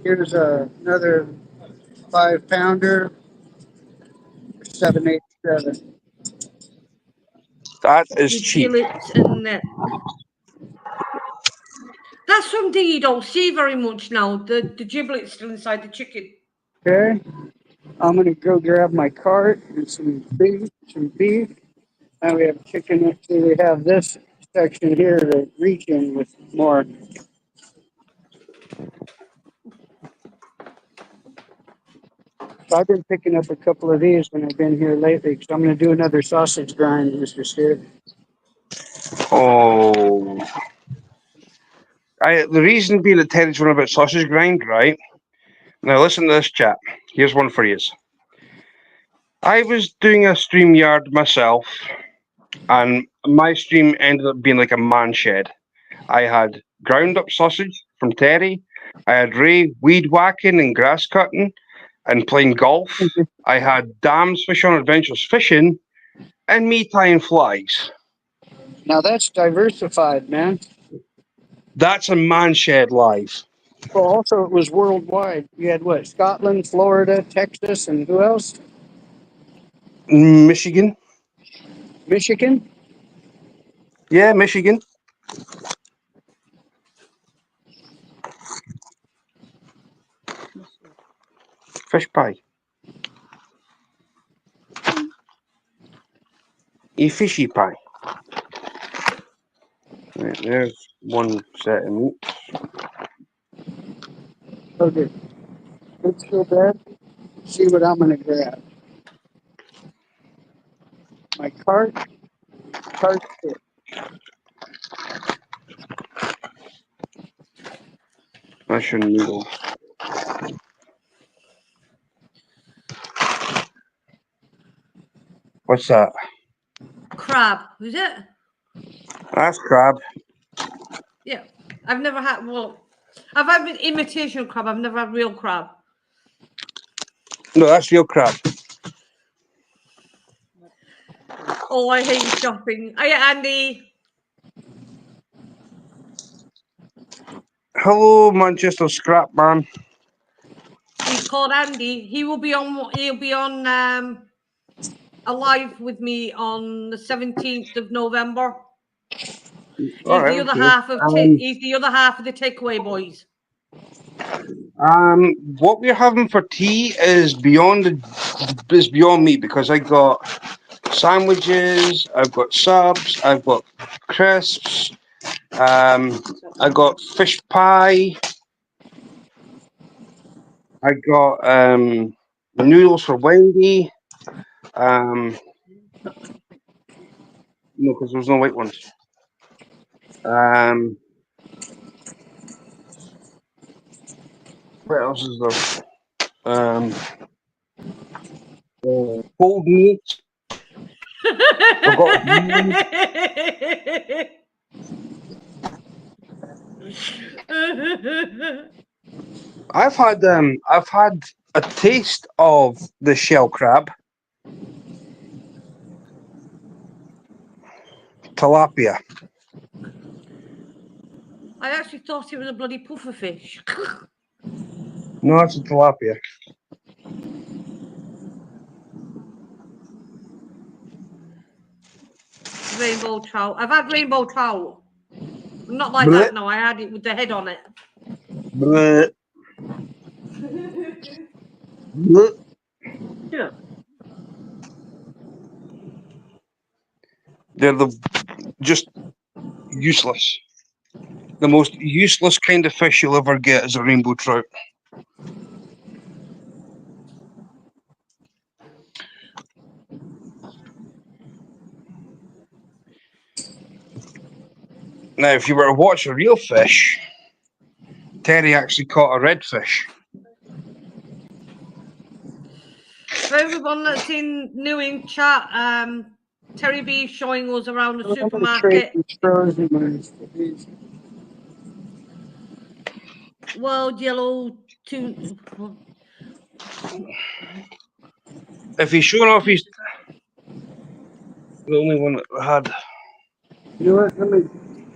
Here's another 5-pounder for $7.87. That is With cheap. fillets and neck. That's something you don't see very much now. The giblet's still inside the chicken. Okay. I'm gonna go grab my cart and some beef. And we have chicken. Actually, we have this section here to reach in with more. So I've been picking up a couple of these when I've been here lately. So I'm gonna do another sausage grind, Mr. Steer. Oh, the reason being that Terry's one about sausage grind, right? Now listen to this, chat. Here's one for you. I was doing a StreamYard myself, and my stream ended up being like a man shed. I had ground up sausage from Terry. I had Ray weed whacking and grass cutting and playing golf. I had Dams Fish on Adventures fishing, and me tying flies. Now that's diversified, man. That's a man shed life. Well, also it was worldwide. You had what? Scotland, Florida, Texas, and who else? Michigan. Michigan. Yeah, Michigan. Fish pie. A fishy pie. Right, there's one set of meat. Okay. Let's go back. See what I'm gonna grab. My cart. Fit. Mushroom noodles. What's that? Crab, is it? That's crab. Yeah. I've never had, well, I've had imitation crab. I've never had real crab. No, that's real crab. Oh, I hate shopping. Oh, yeah, Andy. Hello, Manchester Scrap Man. He's called Andy. He will be on. He'll be on a live with me on the 17th of November. He's All right, the other okay. half of. He's the other half of the Takeaway Boys. What we're having for tea is beyond me because I got sandwiches, I've got subs, I've got crisps, I got fish pie, I got noodles for Wendy. No, because there's no white ones. What else is there? Cold meat. I've got I've had a taste of the shell crab. Tilapia. I actually thought it was a bloody puffer fish. No, it's a tilapia. Rainbow trout. I've had rainbow trout. Not like Blech. that. No, I had it with the head on it. Blech. Blech. Yeah. They're just useless. The most useless kind of fish you'll ever get is a rainbow trout. Now, if you were to watch a real fish, Terry actually caught a redfish. For everyone that's new in chat, Terry B is showing us around the supermarket. World Yellow Tune. If he's showing off, he's the only one that had. You know what?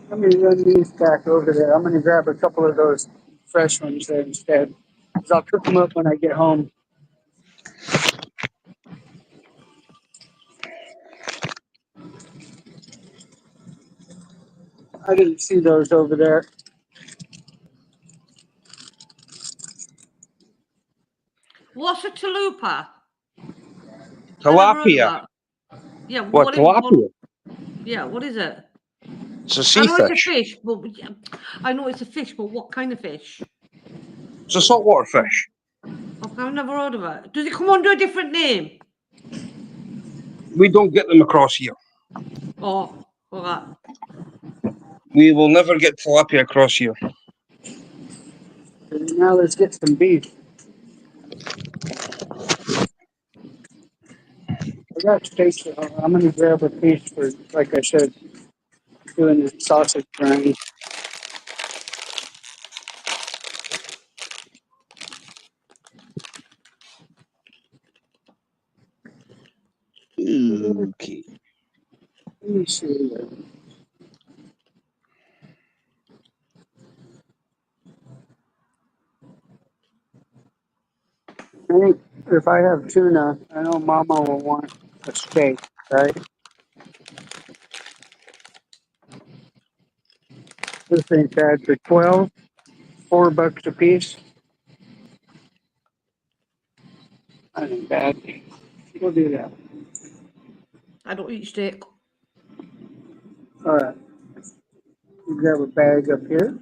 Let me run these back over there. I'm gonna grab a couple of those fresh ones there instead. Cause I'll cook them up when I get home. I didn't see those over there. What What's a chalupa? I never heard of Tilapia. that. Yeah, What, what is tilapia? yeah, what is it? It's a I sea know it's a fish. fish, but yeah, I know it's a fish, but what kind of fish? It's a saltwater fish. I've never heard of it. Does it come under a different name? We don't get them across here. Oh, all right. We will never get tilapia across here. Now let's get some beef. I got steak. I'm gonna grab a piece for, like I said, doing the sausage grindy. Okay. Let me see. I think if I have tuna, I know Mama will want a steak, right? This ain't bad for 12, $4 a piece. That ain't bad. We'll do that. I don't eat steak. All right. We grab a bag up here.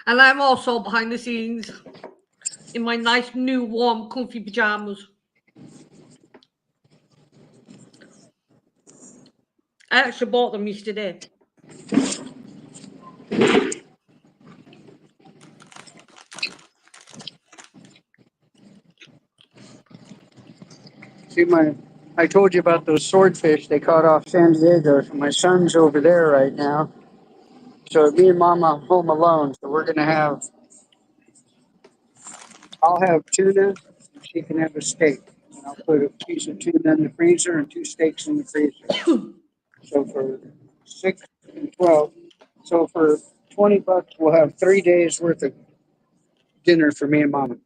And I'm also behind the scenes in my nice, new, warm, comfy pajamas. I actually bought them yesterday. See, I told you about those swordfish they caught off San Diego. So my son's over there right now. So me and Mama home alone. So we're gonna have. I'll have tuna. And she can have a steak. And I'll put a piece of tuna in the freezer and 2 steaks in the freezer. So for 6 and 12. So for $20, we'll have 3 days worth of dinner for me and Mama.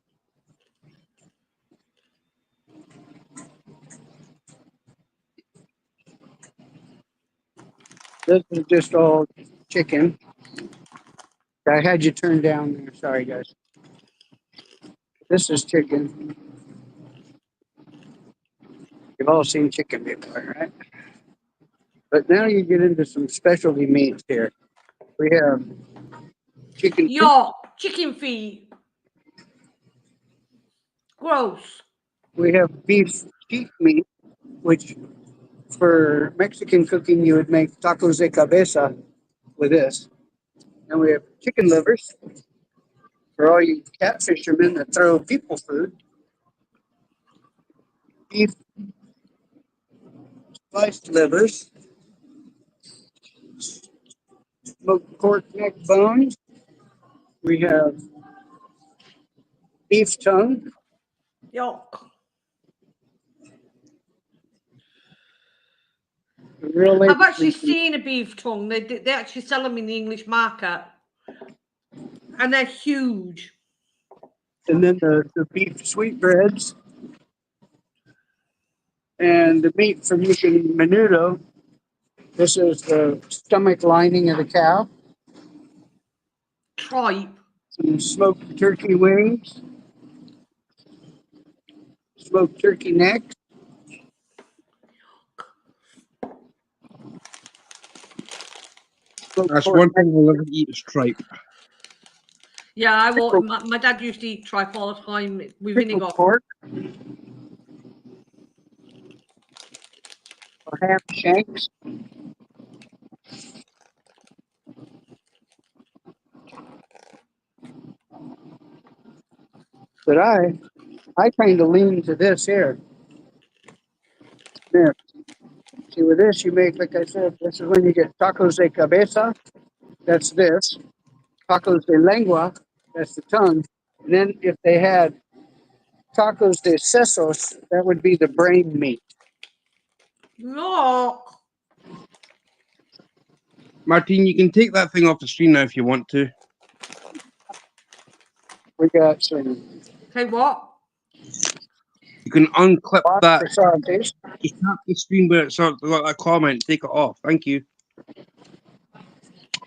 This is just all chicken. I had you turned down there. Sorry, guys. This is chicken. You've all seen chicken before, right? But now you get into some specialty meats here. We have chicken feet. Yo, chicken feet. Gross. We have beef cheek meat, which for Mexican cooking you would make tacos de cabeza with this. And we have chicken livers for all you catfishermen that throw people food. Beef sliced livers, smoked pork neck bones. We have beef tongue. Yuck. Real I've actually ladies. seen a beef tongue. They actually sell them in the English market. And they're huge. And then the beef sweetbreads. And the meat from Chicken Menudo. This is the stomach lining of the cow. Tripe. Some smoked turkey wings. Smoked turkey neck. Smoked That's pork one neck. thing we'll never eat is tripe. Yeah, I won't. My dad used to eat tripe all the time with vinegar. Pickled pork. Or ham shanks. But I kind of lean to this here. There. See, with this, you make, like I said, this is when you get tacos de cabeza. That's this. Tacos de lengua. That's the tongue. And then if they had tacos de sesos, that would be the brain meat. Yuck. Martine, you can take that thing off the screen now if you want to. We got some Say what? You can unclip that. lobster sautés. Just tap the screen where it's got that comment. Take it off. Thank you.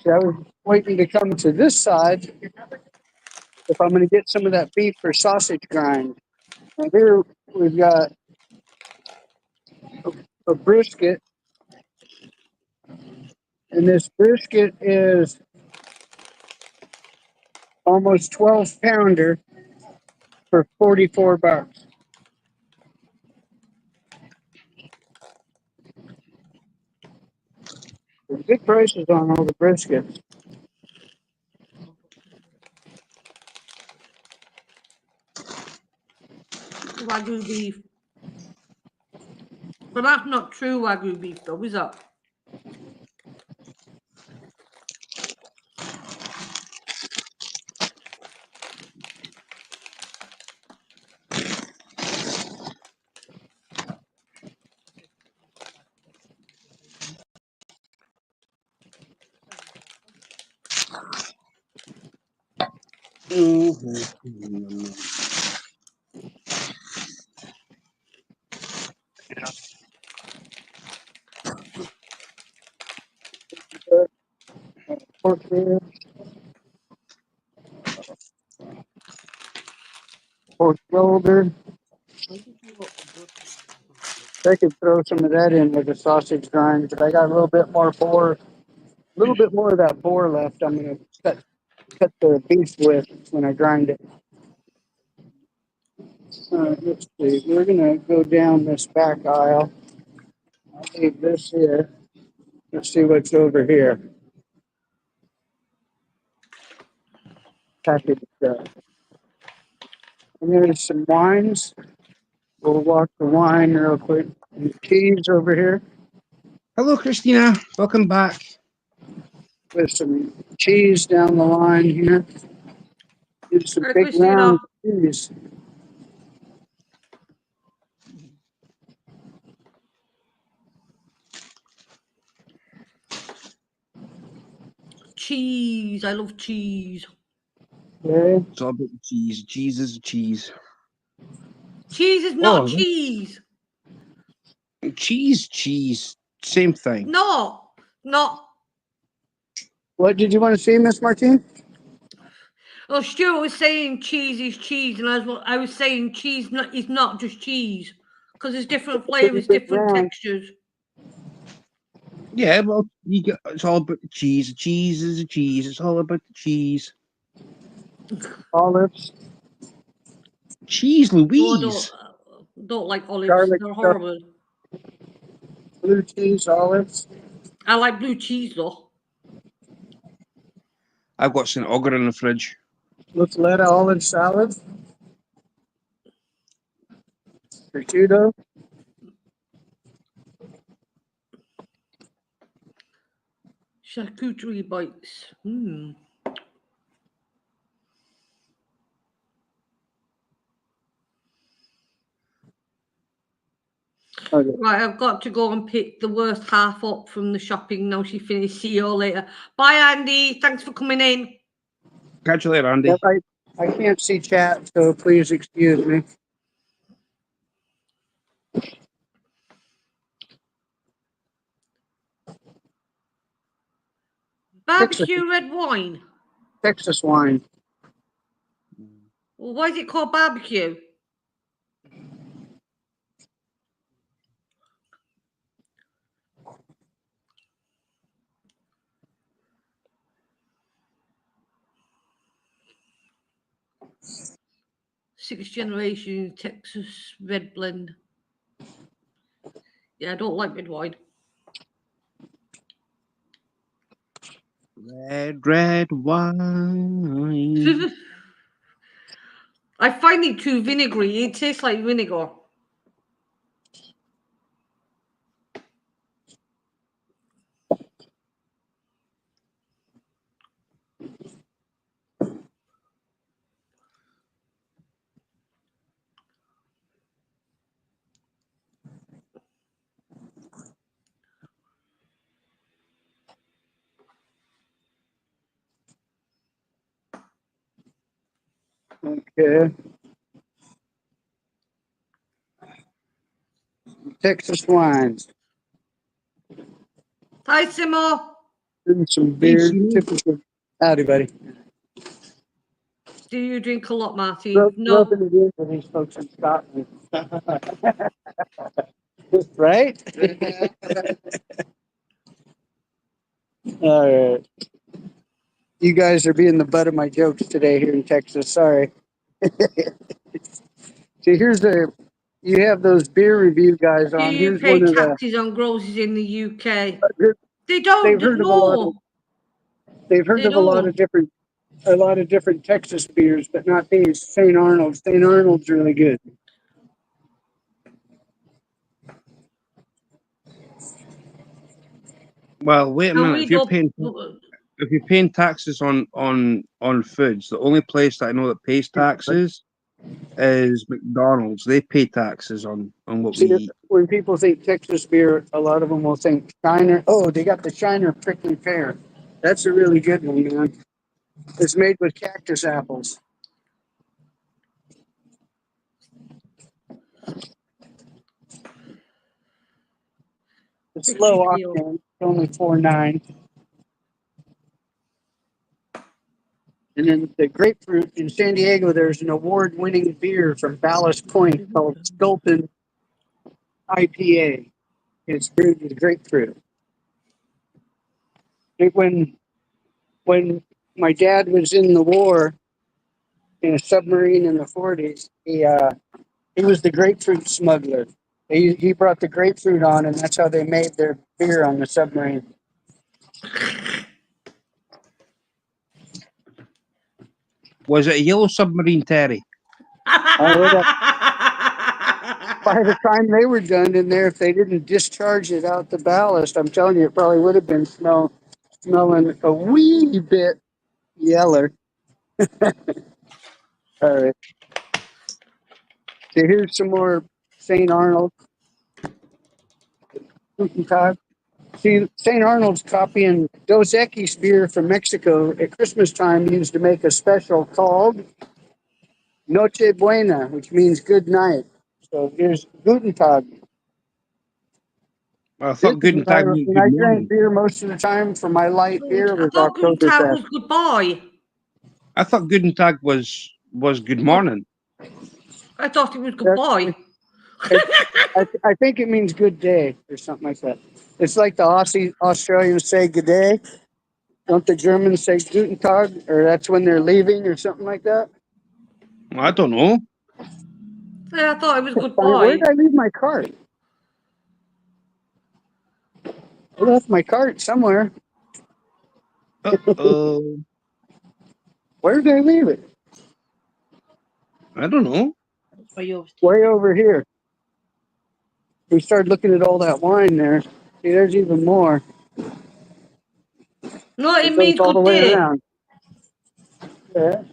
See, I was waiting to come to this side if I'm going to get some of that beef or sausage grind. Now here we've got a brisket, and this brisket is almost 12 pounder for $44. There's good prices on all the briskets. Wagyu beef. But that's not true Wagyu beef, though, is that? Pork ribs, pork shoulder. I could throw some of that in with the sausage grind, but I got a little bit more boar, a little bit more of that boar left. I'm gonna cut the beef with when I grind it. Let's see. We're gonna go down this back aisle. I'll leave this here. Let's see what's over here. Package stuff. And there's some wines. We'll walk the wine real quick. And cheese over here Hello, Christina. Welcome back. with some cheese down the line here. There's some Hey, big Christina. round cheese. Cheese. I love cheese. Okay. It's all about the cheese. Cheese is cheese. Cheese is not Oh, cheese. cheese. Same thing. No, not. What did you want to see, Miss Martine? Oh, Stuart was saying cheese is cheese, and I was saying cheese is not just cheese, because there's different Pretty flavors, big different round. textures. Yeah, well, it's all about the cheese. Cheese is a cheese. It's all about the cheese. Olives, Cheese, No, I Louise. don't like olives. garlic They're stuff, horrible. blue cheese, olives. I like blue cheese though. I've got St. Augur in the fridge. Mozzarella olive salad, prosciutto, Charcuterie bites. Mm. okay. Right, I've got to go and pick the worst half up from the shopping now. She finished. See you all later. Bye, Andy. Thanks for coming in. Catch you later, Andy. Yep, I can't see chat, so please excuse me. Barbecue red wine. Texas wine. Well, why is it called barbecue? Sixth generation Texas red blend. Yeah, I don't like red wine. Red wine. I find it too vinegary. It tastes like vinegar. Okay. Texas wines. Hi, Simo. And some Hey, beer. Simo. Typical. Howdy, buddy. Do you drink a lot, Martin? Rubbing No. it in for these folks in Scotland. Right? All right. You guys are being the butt of my jokes today here in Texas. Sorry. See, you have those beer review guys Do on. you Here's one pay of the, taxes on grocers in the UK? They don't. they've heard of a lot of, No, they've heard they of don't. a lot of different Texas beers, but not these. St. Arnold. St. Arnold's really good. Well, wait a And minute. we don't. If you're paying taxes on foods, the only place that I know that pays taxes is McDonald's. They pay taxes on what we See, eat. when people think Texas beer, a lot of them will think Shiner. Oh, they got the Shiner Prickly Pear. That's a really good one, man. It's made with cactus apples. It's low octane. It's only 4.9. And then the grapefruit in San Diego, there's an award-winning beer from Ballast Point called Sculpin IPA. It's brewed with grapefruit. When my dad was in the war in a submarine in the 40s, he was the grapefruit smuggler. He brought the grapefruit on, and that's how they made their beer on the submarine. Was it a yellow submarine, Terry? By the time they were done in there, if they didn't discharge it out the ballast, I'm telling you, it probably would have been smelling a wee bit yeller. All right. So here's some more St. Arnold. See, St. Arnold's copying Dos Equis beer from Mexico at Christmas time used to make a special called Noche Buena, which means good night. So here's Guten Tag. I thought good and tag meant When good I drank morning. beer most of the time for my light beer I was thought Guten Tag Oktoberfest. was goodbye. I thought good and tag was good morning. I thought it was That- goodbye. I think it means good day or something like that. It's like the Australians say good day. Don't the Germans say Guten Tag, or that's when they're leaving or something like that? I don't know. Yeah, I thought it was Where goodbye. did I leave my cart? I left my cart somewhere. Uh-oh. Where did I leave it? I don't know. Way over here. We started looking at all that wine there. See, there's even more. No, It it goes means all the good way day. around. Yeah.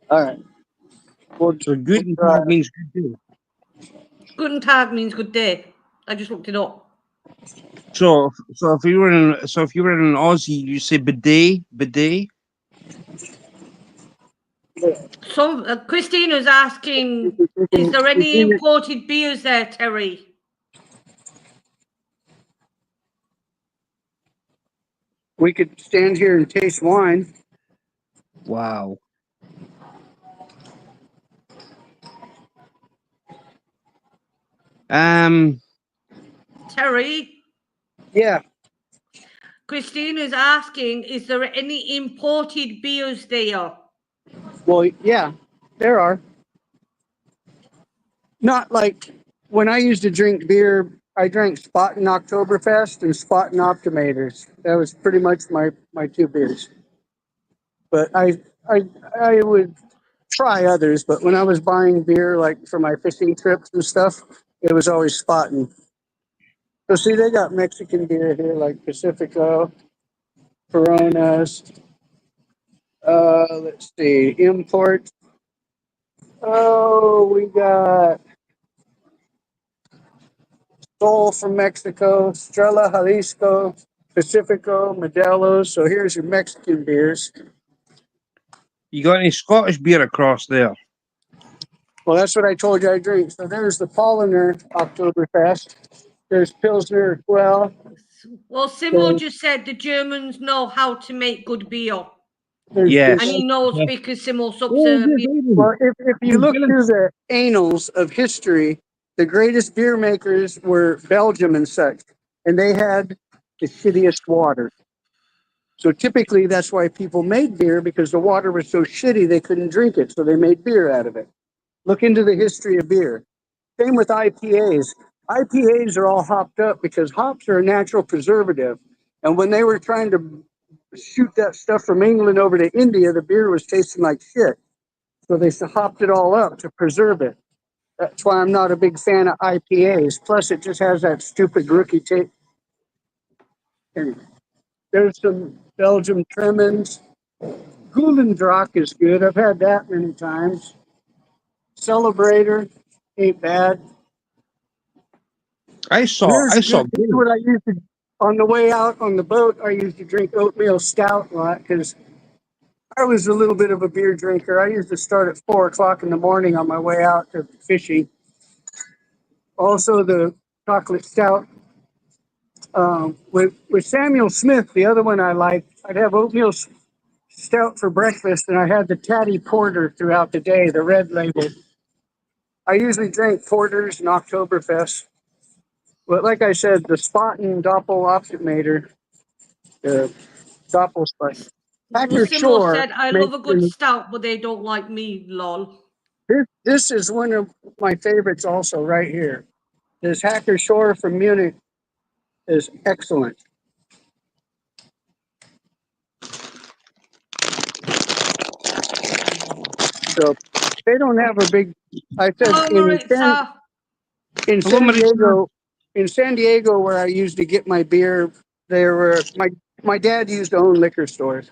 All right. So good and We'll tag means good day. Guten Tag means good day. I just looked it up. So if you were in an Aussie, you say bidet, bidet. So Christina's asking, is there any imported beers there, Terry? We could stand here and taste wine. Wow. Terry, Yeah. Christina's asking, is there any imported beers there? Well, yeah, there are. Not like when I used to drink beer, I drank Spaten Oktoberfest and Spaten Optimators. That was pretty much my two beers. But I would try others, but when I was buying beer like for my fishing trips and stuff, it was always Spaten. So see, they got Mexican beer here like Pacifico, Coronas. Let's see, import. Oh, we got Sol from Mexico, Estrella Jalisco, Pacifico, Modelo. So here's your Mexican beers. You got any Scottish beer across there? Well, that's what I told you I drink. So there's the Polliner Oktoberfest. There's Pilsner as well. Well, Simo So just said the Germans know how to make good beer. there's Yes. And he knows Yeah. because Simo subs Oh, yes, beer. I do. Well, if you look through the annals of history, the greatest beer makers were Belgium and such, and they had the shittiest water. So typically, that's why people made beer because the water was so shitty they couldn't drink it, so they made beer out of it. Look into the history of beer. Same with IPAs. IPAs are all hopped up because hops are a natural preservative, and when they were trying to shoot that stuff from England over to India, the beer was tasting like shit. So they hopped it all up to preserve it. That's why I'm not a big fan of IPAs. Plus, it just has that stupid rookie taste. And there's some Belgium Tremens. Gulendrock is good. I've had that many times. Celebrator ain't bad. I saw Beer's good. You know beer. what I used to, on the way out on the boat, I used to drink oatmeal stout a lot because I was a little bit of a beer drinker. I used to start at 4 o'clock in the morning on my way out to fishing. Also, the chocolate stout. With Samuel Smith, the other one I liked, I'd have oatmeal stout for breakfast, and I had the Tatty Porter throughout the day, the red label. I usually drank porters and Oktoberfest. But like I said, the Spaten Doppel Optimator, the Doppelspike. Well, Hacker Simo Shore said, I love makes a good stout, but they don't like me, lol. this is one of my favorites also right here. This Hacker Shore from Munich is excellent. So they don't have a big. I said Hello, Maritza. in Hello, San Marisa. Diego, where I used to get my beer, there were my dad used to own liquor stores,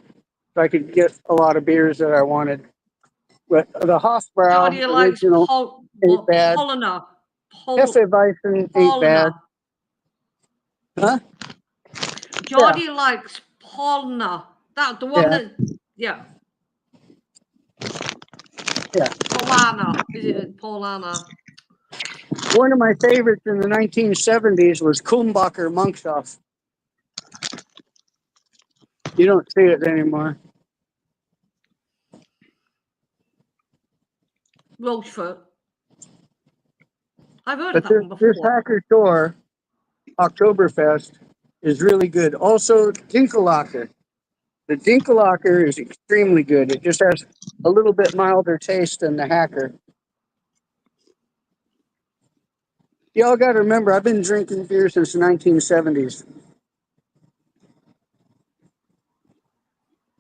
so I could get a lot of beers that I wanted. But the Hofbrau Claudia likes original ain't bad. Polina. Hefeweizen ain't bad. Polina. Huh? Jordy likes Polna. That the one Yeah, that, yeah, yeah. Polana. Is it Polana? One of my favorites in the 1970s was Kumbacher Monkshof. You don't see it anymore. Rochefort. I've heard of But that one this before. Hacker Shore Oktoberfest is really good. Also, Dinkelhacker. The Dinkelhacker is extremely good. It just has a little bit milder taste than the Hacker. Y'all got to remember, I've been drinking beer since the 1970s.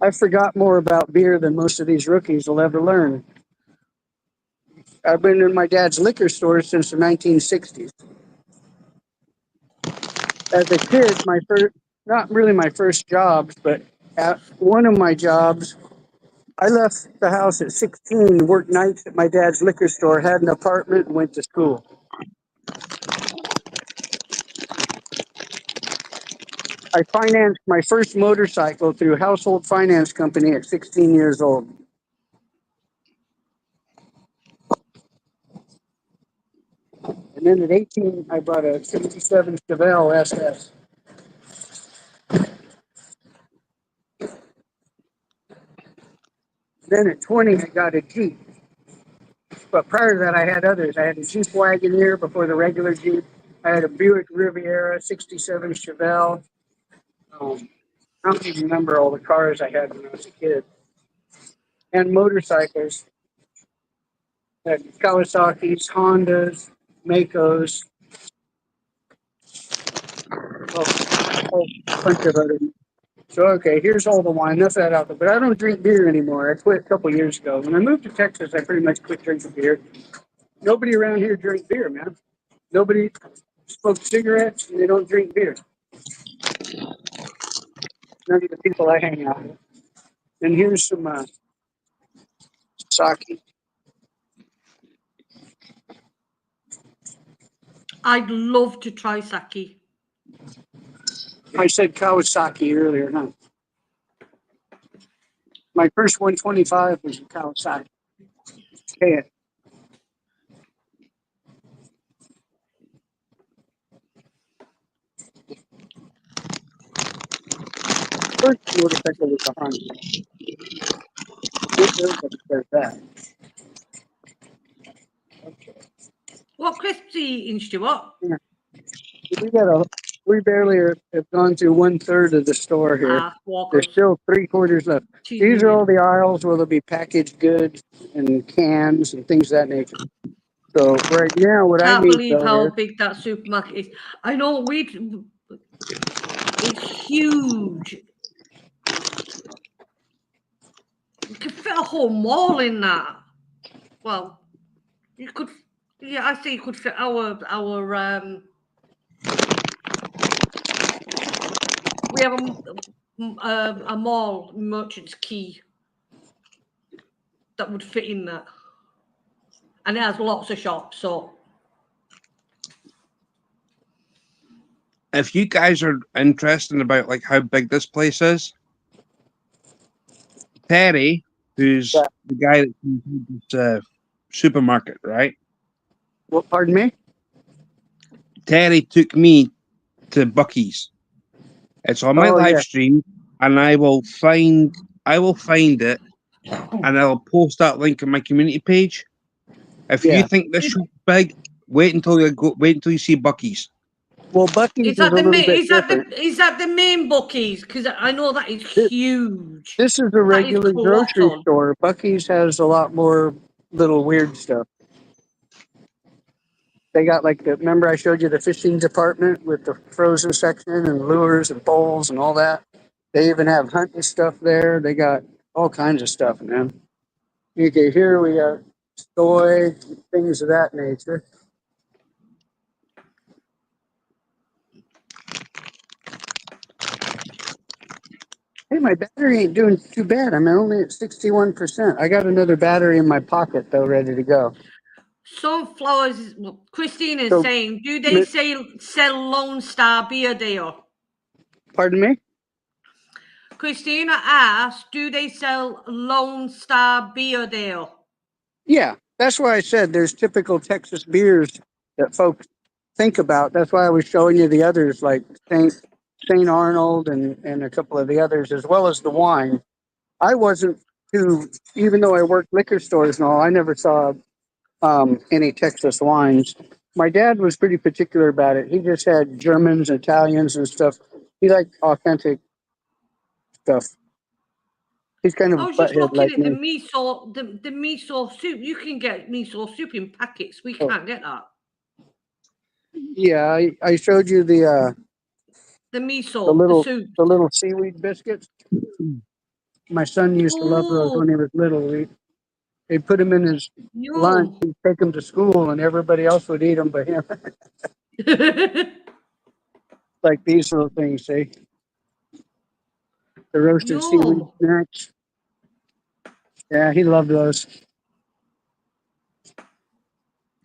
I forgot more about beer than most of these rookies will ever learn. I've been in my dad's liquor store since the 1960s. As a kid, my first, not really my first jobs, but at one of my jobs, I left the house at 16, worked nights at my dad's liquor store, had an apartment, and went to school. I financed my first motorcycle through Household Finance Company at 16 years old. And then at 18, I bought a 67 Chevelle SS. Then at 20, I got a Jeep. But prior to that, I had others. I had a Jeep Wagoneer before the regular Jeep. I had a Buick Riviera, 67 Chevelle. I don't even remember all the cars I had when I was a kid. And motorcycles. Had Kawasaki's, Hondas, Makos, a whole bunch of other. So, okay, here's all the wine. Enough of that out there. But I don't drink beer anymore. I quit a couple years ago. When I moved to Texas, I pretty much quit drinking beer. Nobody around here drinks beer, man. Nobody smokes cigarettes and they don't drink beer. None of the people I hang out with. And here's some sake. I'd love to try sake. I said Kawasaki earlier, huh? My first 125 was in Kawasaki. Hey, first motorcycle was a Honda. Everybody says that. What crisps are you eating, Stuart? We barely have gone through 1/3 of the store here. Ah, There's Walkers. still 3/4 left. Cheese These are Union. all the aisles where there'll be packaged goods and cans and things of that nature. So right now, what I Can't need believe though how is, big that supermarket is. I know it's huge. You could fit a whole mall in that. Well, you could. Yeah, I say you could fit our. We have a mall, Merchant's Quay, that would fit in that, and it has lots of shops. So If you guys are interested about like how big this place is, Terry, who's yeah. the guy that owns this supermarket, right? Well, pardon me? Terry took me to Bucky's. It's on my Oh, live yeah. stream, and I will find it, and I'll post that link on my community page. If you Yeah. think this shop's big, wait until you see Bucky's. Well, Bucky's is is that a the little main? bit different. Is that the main Bucky's? Because I know that is This, huge. this is a That is regular grocery colossal. store. Bucky's has a lot more little weird stuff. They got like remember I showed you the fishing department with the frozen section and lures and poles and all that? They even have hunting stuff there. They got all kinds of stuff, man. Okay, here we got soy, things of that nature. Hey, my battery ain't doing too bad. I'm only at 61%. I got another battery in my pocket though, ready to go. Sunflowers. Well, Christine is So, saying, do they sell Lone Star beer there? pardon me? Christina asked, do they sell Lone Star beer there? Yeah, that's why I said there's typical Texas beers that folks think about. That's why I was showing you the others like Saint Arnold and a couple of the others, as well as the wine. I wasn't too, even though I worked liquor stores and all, I never saw any Texas wines. My dad was pretty particular about it. He just had Germans, Italians, and stuff. He liked authentic stuff. He's kind of I a was just butthead looking like at the me. miso, the miso soup. You can get miso soup in packets. We Oh. can't get that. Yeah, I showed you The the miso, the little soup. the little seaweed biscuits. My son used to love those Oh, when he was little. He'd put them in his lunch. no. He'd take them to school, and everybody else would eat them but him. Like these little things, see? The roasted seaweed No. snacks. Yeah, he loved those.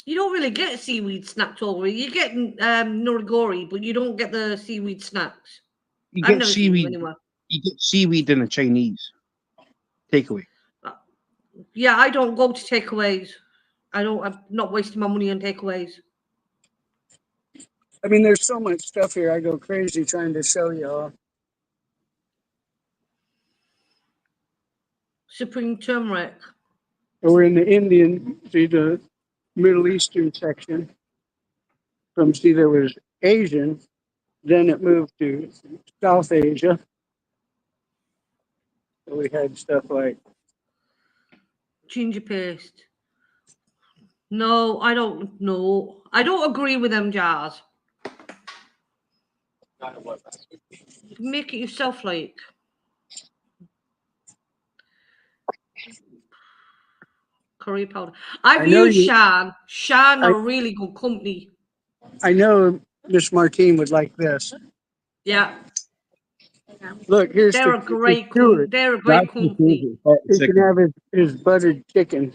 You don't really get seaweed snacks over here. You get norigori, but you don't get the seaweed snacks. You I've get never seen them seaweed. anywhere. You get seaweed in a Chinese takeaway. Yeah, I don't go to takeaways. I'm not wasting my money on takeaways. I mean, there's so much stuff here. I go crazy trying to show you all. Supreme turmeric. We're in the Indian, see the Middle Eastern section. From see, there was Asian, then it moved to South Asia. So we had stuff like Ginger paste. No, I don't know. I don't agree with them jars. Make it yourself, like. Curry powder. I've I know used you. Shan. Shan I, are really good company. I know Miss Martine would like this. Yeah, Look, here's they're a the great Stewart. they're a That's great my company. favorite part of He can chicken. have his buttered chicken.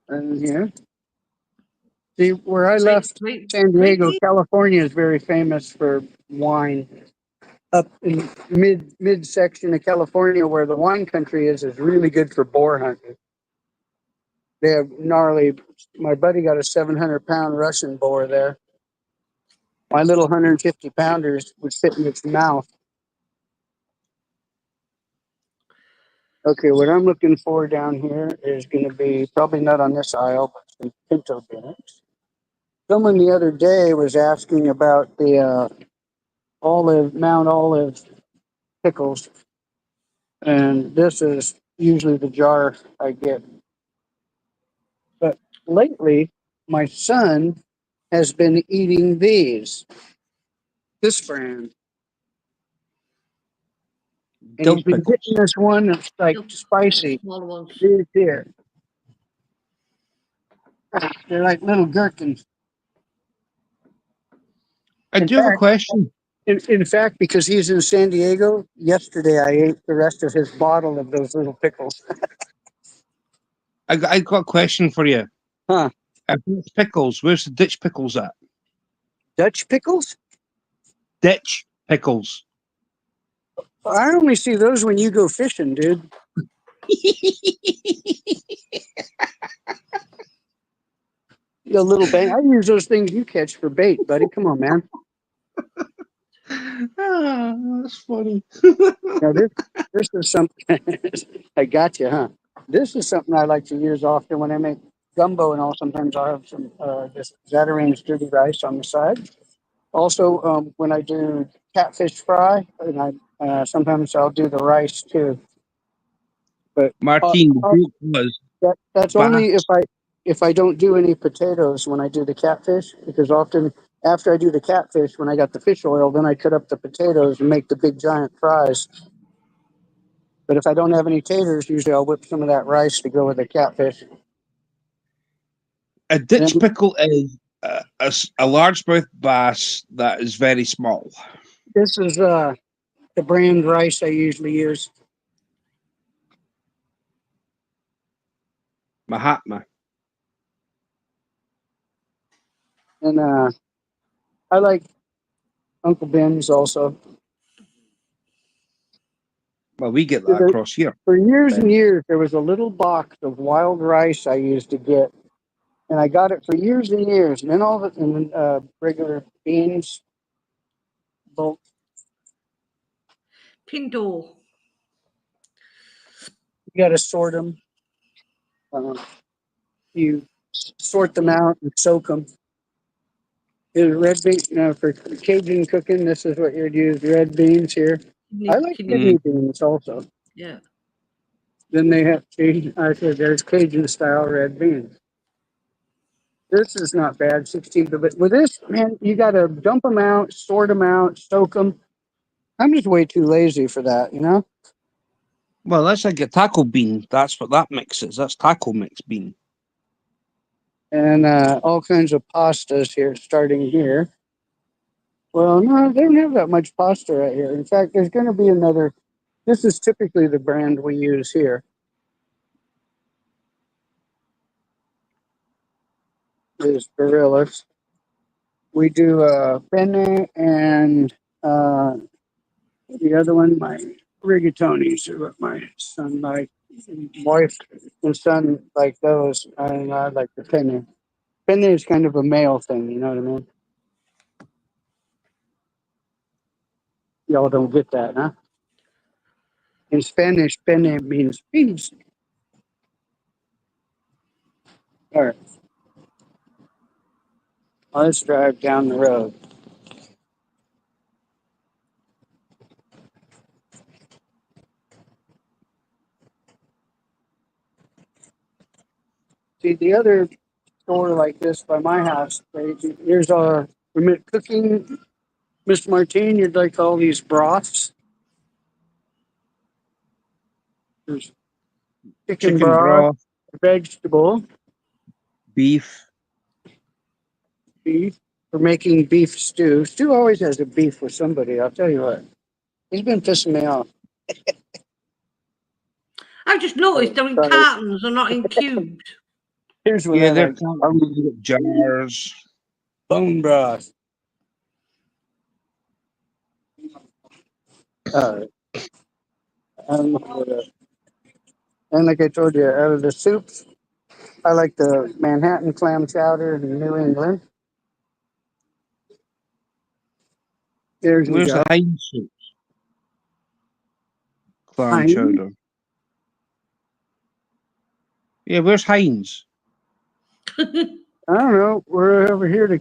And here, see where I left, Great San Diego, tea. California is very famous for wine. up in mid section of California where the wine country is really good for boar hunting. They have gnarly. My buddy got a 700-pound Russian boar there. My little 150-pounders would fit in its mouth. Okay, what I'm looking for down here is going to be probably not on this aisle, but some pinto beans. Someone the other day was asking about the Mount Olive pickles, and this is usually the jar I get. But lately, my son has been eating this brand. And Dill he's been pickles. getting this one that's like Dill- spicy. Smaller ones. These here. They're like little gherkins. I In do have a fact, question. in fact, because he's in San Diego, yesterday I ate the rest of his bottle of those little pickles. I got a question for you. Huh. Ditch pickles. Where's the ditch pickles at? Dutch pickles? Ditch pickles. I only see those when you go fishing, dude. You little bang. I use those things you catch for bait, buddy. Come on, man. Ah, that's funny. Now this is something. I got you, huh? This is something I like to use often when I make gumbo and all. Sometimes I'll have some this Zatarain's dirty rice on the side. Also, when I do catfish fry, and I sometimes I'll do the rice too. But Martine, the uh, joke was that's bass. only if I don't do any potatoes when I do the catfish, because often after I do the catfish, when I got the fish oil, then I cut up the potatoes and make the big giant fries. But if I don't have any taters, usually I'll whip some of that rice to go with the catfish. A ditch And pickle is a largemouth bass that is very small. this is the brand rice I usually use. Mahatma. And I like Uncle Ben's also. Well, we get that across here. For years and Ben. years, there was a little box of wild rice I used to get, and I got it for years and years. And then all of it, and then regular beans, bulk. Pinto. You got to sort them. You sort them out and soak them. Is red bean for Cajun cooking? This is what you'd use. Red beans here. I like kidney beans also. Yeah. Then they have, I said there's Cajun style red beans. This is not bad, 16. But with this, man, you got to dump them out, sort them out, soak them. I'm just way too lazy for that, you know? Well, that's like a taco bean. That's what that mix is. That's taco mix bean. And all kinds of pastas here, starting here. Well, no, they don't have that much pasta right here. In fact, there's going to be another. This is typically the brand we use here. Is Barillas. We do penne and the other one, my rigatonis are what my son like. Wife and son like those, and I like the penne. Penne is kind of a male thing, you know what I mean? Y'all don't get that, huh? In Spanish, penne means penis. All right. Let's drive down the road. See, the other store like this by my house, here's our cooking. Mr. Martine, you'd like all these broths? There's chicken broth, broth, vegetable, beef. beef. For making beef stew. Stew always has a beef with somebody, I'll tell you what. He's been pissing me off. I've just noticed they're in Sorry. cartons and not in cubes. Here's what Yeah, I they're like. jars. Bone broth. Uh, and, and like I told you, out of the soups, I like the Manhattan clam chowder in New England. There's you Where's the go. Heinz soup? Clam Heinz? chowder. Yeah, where's Heinz? I don't know. We're over here to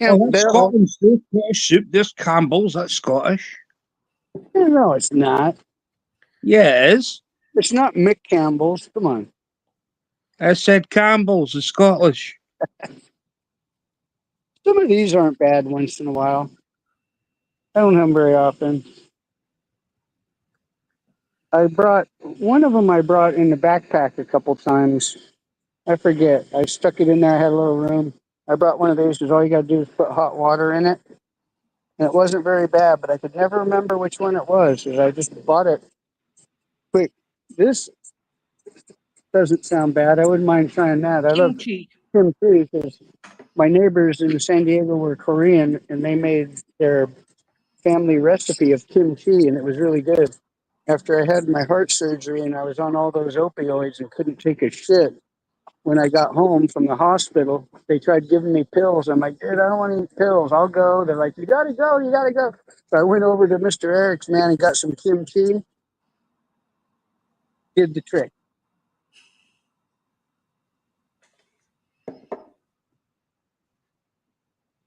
Oh, Camp that's Bell. Scotland soup. Scottish soup. There's Campbell's. That's Scottish. No, it's not. Yeah, it is. It's not Mick Campbell's. Come on. I said Campbell's is Scottish. Some of these aren't bad once in a while. I don't have them very often. I brought one of them. I brought in the backpack a couple times. I forget. I stuck it in there. I had a little room. I brought one of these because all you got to do is put hot water in it. And it wasn't very bad, but I could never remember which one it was because I just bought it quick. This doesn't sound bad. I wouldn't mind trying that. I love Kimchi. kimchi because my neighbors in San Diego were Korean and they made their family recipe of kimchi and it was really good. After I had my heart surgery and I was on all those opioids and couldn't take a shit, when I got home from the hospital, they tried giving me pills. I'm like, dude, I don't want to eat pills. I'll go. They're like, you gotta go, you gotta go. So I went over to Mr. Eric's, man, and got some kimchi. Did the trick.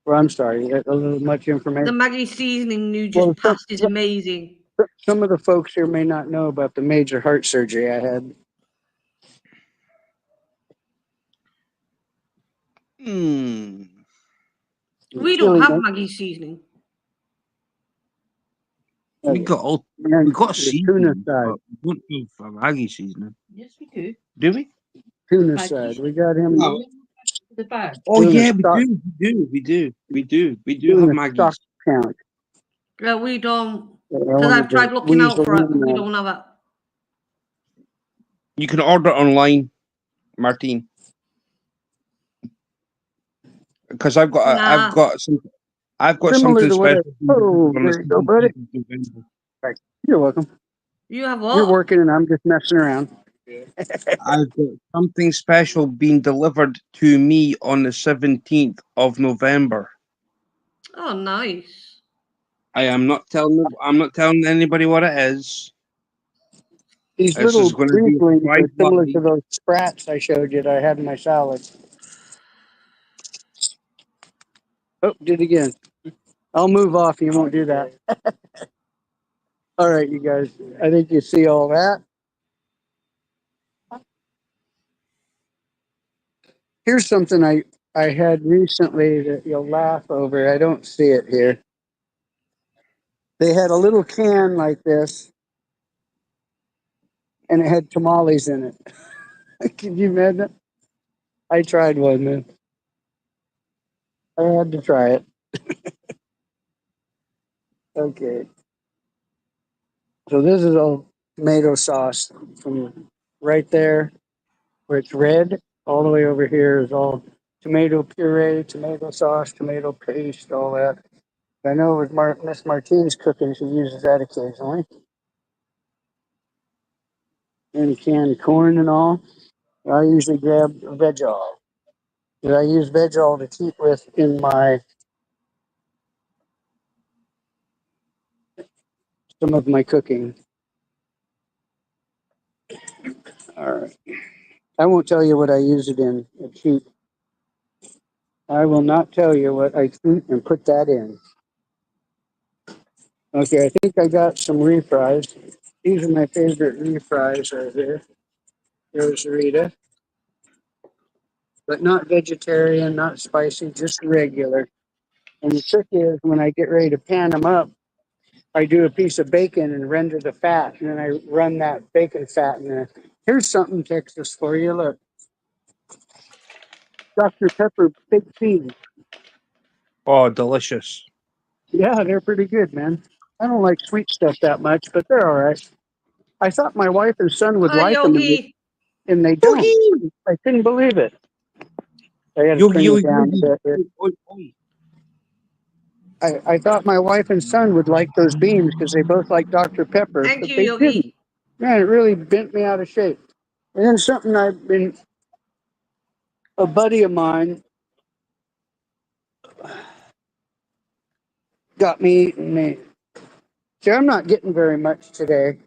Well, I'm sorry, a little much The information. Maggie seasoning you Well, just passed is amazing. some of the folks here may not know about the major heart surgery I had. Hmm. We don't have Maggie seasoning. We got all. And We got the tuna seasoning, side. but we don't have a Maggie seasoning. Yes, we do. Do we? Tuna Maggi. side. We got him No. The bag. Oh doing a yeah, we stock, do. We do doing have a stock Maggie's. count. We don't. I Because wanted I've tried to looking out weasel for it, in but we there. don't have it. You can order it online, Martine. Because I've got Nah. Similar something to what I. special Oh, on the there you go, buddy. 17th of November. Right. You're welcome. You have You're what? working and I'm just messing around. I've got something special being delivered to me on the 17th of November. Oh, nice. I'm not telling anybody what it is. These This is little going to be a dinklings surprise are similar party. to those sprats I showed you that I had in my salad. Oh, did it again. I'll move off. You won't do that. All right, you guys. I think you see all that. Here's something I had recently that you'll laugh over. I don't see it here. They had a little can like this, and it had tamales in it. Can you imagine? I tried one, man. I had to try it. Okay. So this is all tomato sauce from right there where it's red, all the way over here is all tomato puree, tomato sauce, tomato paste, all that. I know with Miss Martine's cooking, she uses that occasionally. And canned corn and all. I usually grab veg all. I use veg all to keep with in my some of my cooking. All right. I won't tell you what I use it in. A cheat. I will not tell you what I eat and put that in. Okay, I think I got some refries. These are my favorite refries right here. There's Rita, but not vegetarian, not spicy, just regular. And the trick is when I get ready to pan them up, I do a piece of bacon and render the fat, and then I run that bacon fat in there. Here's something, Texas, for you. Look, Dr. Pepper Big Beans. Oh, delicious. Yeah, they're pretty good, man. I don't like sweet stuff that much, but they're all right. I thought my wife and son would Hi, like them, Yogi. and they don't. Yogi! I couldn't believe it. I got to Yogi, turn you yogi, down a yogi. bit here. Oi, oi. I thought my wife and son would like those beans because they both like Dr. Pepper, Thank but you, they Yogi. didn't. Man, it really bent me out of shape. And then something I've been, a buddy of mine got me eating me. See, I'm not getting very much today.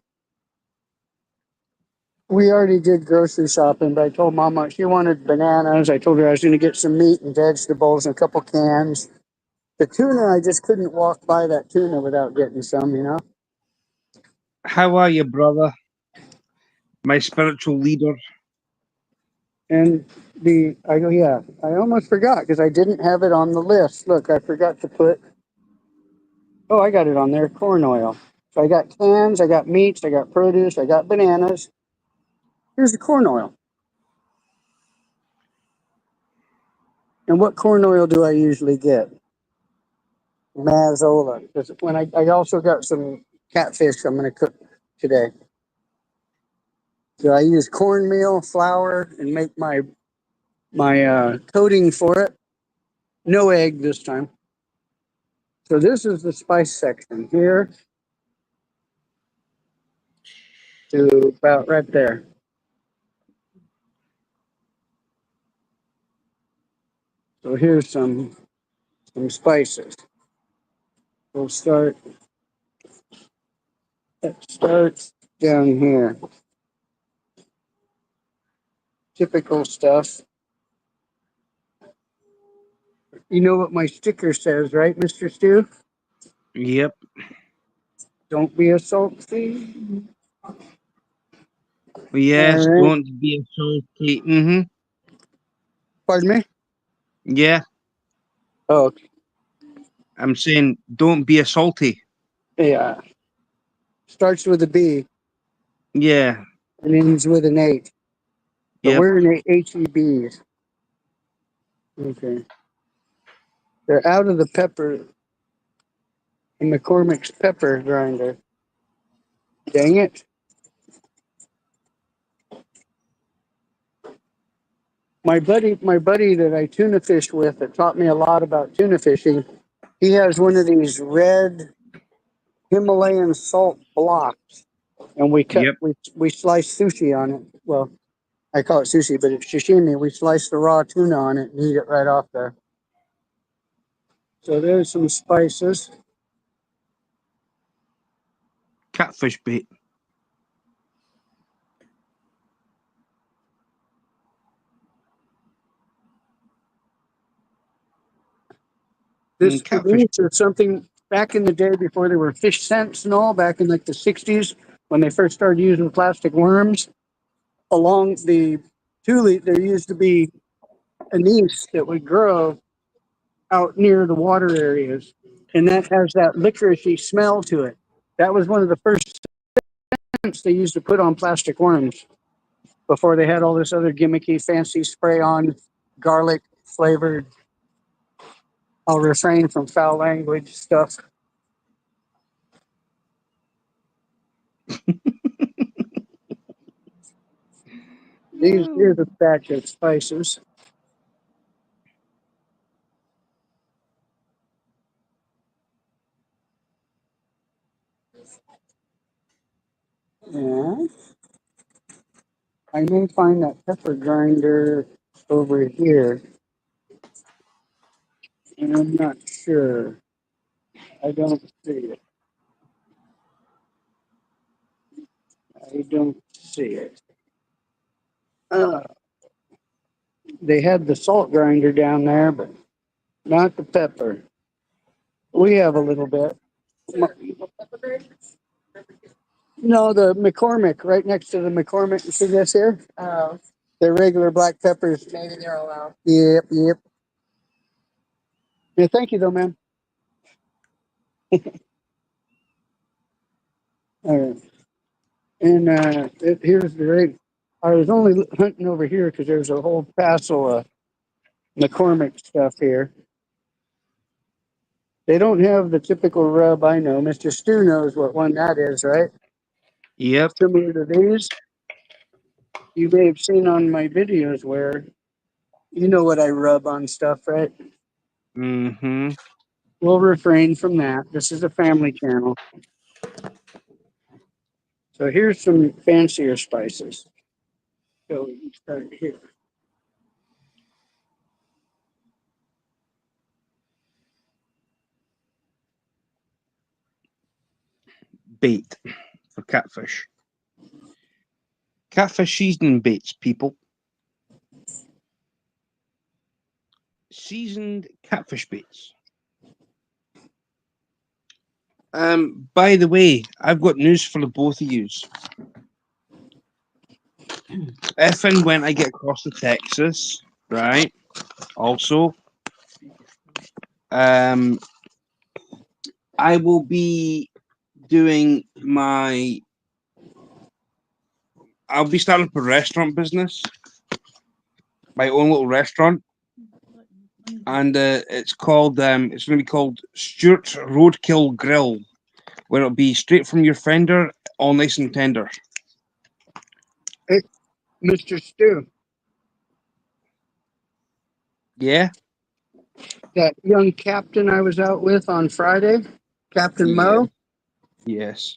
We already did grocery shopping, but I told Mama she wanted bananas. I told her I was going to get some meat and vegetables and a couple cans. The tuna, I just couldn't walk by that tuna without getting some, you know? How are you, brother? My spiritual leader. And I go, yeah, I almost forgot because I didn't have it on the list. Look, I forgot to put, oh, I got it on there, corn oil. So I got cans, I got meats, I got produce, I got bananas. Here's the corn oil. And what corn oil do I usually get? Mazola. When I also got some catfish I'm going to cook today. So I use cornmeal, flour, and make my coating for it. No egg this time. So this is the spice section here to about right there. So here's some spices. We'll start. It starts down here. Typical stuff. You know what my sticker says, right, Mr. Stu? Yep. Don't be a salty. All Yes, right. don't be salty. Mm-hmm. Pardon me? Yeah, Oh, I'm saying don't be a salty. yeah. Starts with a B Yeah. and ends with an H. But Yep. we're in HEBs. Okay. They're out of the pepper, the McCormick's pepper grinder. Dang it. My buddy that I tuna fish with that taught me a lot about tuna fishing, he has one of these red Himalayan salt blocks. And Yep. we slice sushi on it. Well, I call it sushi, but it's sashimi. We slice the raw tuna on it and eat it right off there. So there's some spices. Catfish bait. This Catfish. is something back in the day before there were fish scents and all, back in like the 60s when they first started using plastic worms. Along the Tule, there used to be anise that would grow out near the water areas, and that has that licoricey smell to it. That was one of the first scents they used to put on plastic worms before they had all this other gimmicky, fancy spray on garlic flavored. I'll refrain from foul language stuff. Here's a batch of spices. Yeah. I may find that pepper grinder over here, and I'm not sure. I don't see it. I don't see it. Uh, they had the salt grinder down there, but not the pepper. We have a little bit. No, the McCormick, right next to the McCormick. You see this here? Oh. They're regular black peppers. Maybe they're allowed. Yep, yep. Yeah, thank you though, man. All right. And here's the rate. I was only hunting over here because there's a whole passel of McCormick stuff here. They don't have the typical rub I know. Mr. Stu knows what one that is, right? Yep. Similar to these. You may have seen on my videos where you know what I rub on stuff, right? Mm-hmm. We'll refrain from that. This is a family channel. So here's some fancier spices. So we can start here. Bait for catfish. Catfish seasoning baits, people. Seasoned catfish baits. By the way, I've got news for the both of yous. If and when I get across to Texas, right? Also, I will be doing my. I'll be starting up a restaurant business, my own little restaurant, and it's called. It's going to be called Stuart's Roadkill Grill, where it'll be straight from your fender, all nice and tender. Mr. Stu, Yeah. that young captain I was out with on Friday, Captain Yeah. Mo, Yes.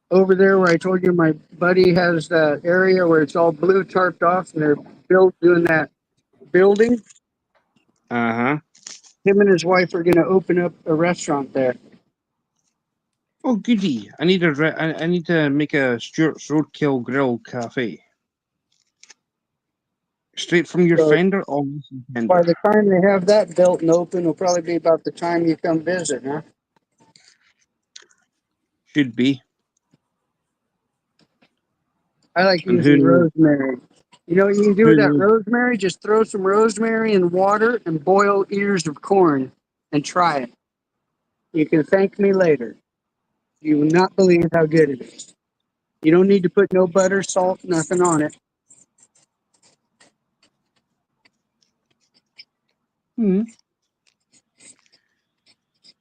over there where I told you my buddy has that area where it's all blue tarped off and they're doing that building. Uh-huh. Him and his wife are going to open up a restaurant there. Oh, goody. I need I need to make a Stuart's Roadkill Grill cafe. Straight from your So- fender, all nice and tender. By the time they have that built and open, it'll probably be about the time you come visit, huh? Should be. I like And who using knows? rosemary. You know what you can do Who with that knows? rosemary? Just throw some rosemary in water and boil ears of corn and try it. You can thank me later. You will not believe how good it is. You don't need to put no butter, salt, nothing on it.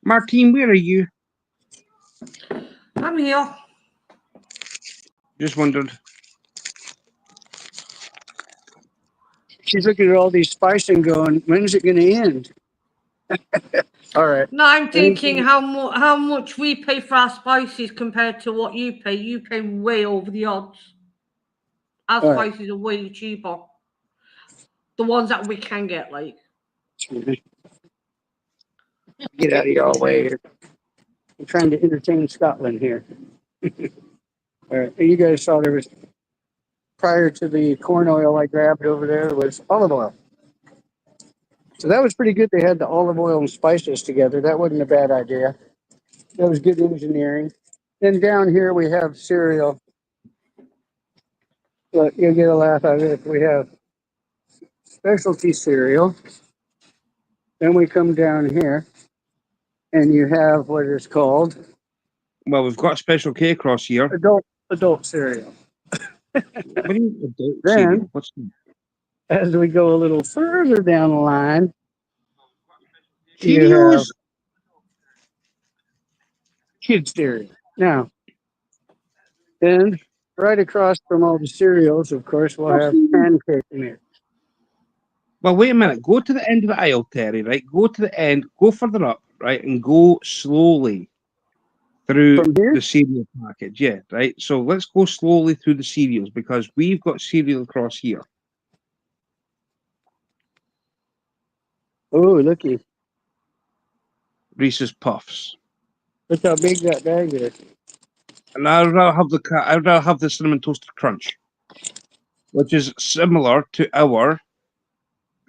Martine, where are you? I'm here. Just wondered. She's looking at all these spicing going, when's it going to end? All right. No, I'm thinking Anything- how much we pay for our spices compared to what you pay. You pay way over the odds. Our All right. spices are way cheaper. The ones that we can get, like. Get out of your way here. I'm trying to entertain Scotland here. All right. You guys saw there was, prior to the corn oil I grabbed over there, was olive oil. So that was pretty good. They had the olive oil and spices together. That wasn't a bad idea. That was good engineering. Then down here we have cereal. Look, you'll get a laugh out of it. We have specialty cereal. Then we come down here and you have what is called Well, we've got Special K across here. adult cereal. What do you mean adult Then- cereal? What's As we go a little further down the line, you have Cheerios? kids cereal. Now, then right across from all the cereals, of course, we'll have pancake mix. Well, wait a minute. Go to the end of the aisle, Terry, right? Go to the end, go further up, right? And go slowly through From here? the cereal package. Yeah, right? So let's go slowly through the cereals because we've got cereal across here. Oh, looky. Reese's Puffs. Look how big that bag is. And I'd rather have the Cinnamon Toasted Crunch, which is similar to our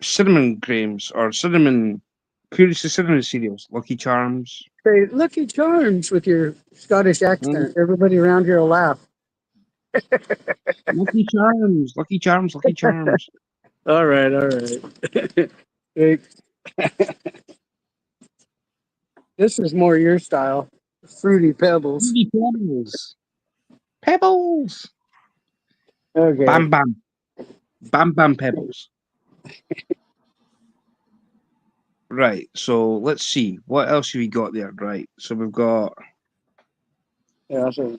cinnamon creams or curiously cinnamon cereals, Lucky Charms. Say, Lucky Charms with your Scottish accent. Everybody around here will laugh. Lucky Charms, Lucky Charms, Lucky Charms. All right, all right. Hey. This is more your style. Fruity Pebbles. Fruity Pebbles. Pebbles. Okay. Bam Bam. Bam Bam Pebbles. Right, so let's see. What else have we got there? Right, so we've got... Yeah, so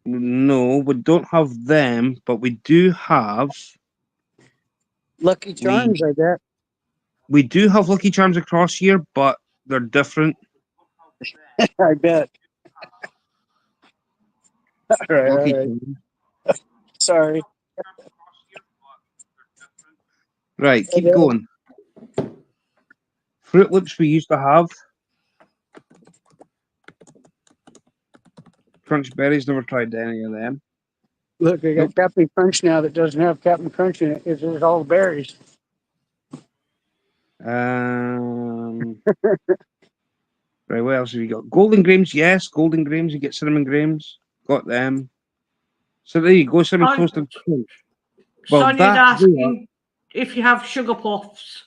No, we don't have them, but we do have... Lucky Charms, I bet. We do have Lucky Charms across here, but they're different. I bet. All right, all Lucky right. Charms. Sorry. Right, keep Okay. going. Fruit Loops we used to have. Crunch Berries, never tried any of them. Look, I got Nope. Captain Crunch now that doesn't have Captain Crunch in it. It's just all berries. Right, what else have you got? Golden Grahams, yes. Golden Grahams, you get cinnamon grahams. Got them. So there you go, cinnamon Son- toasted crunch. Well, Sonia's that asking if you have sugar puffs.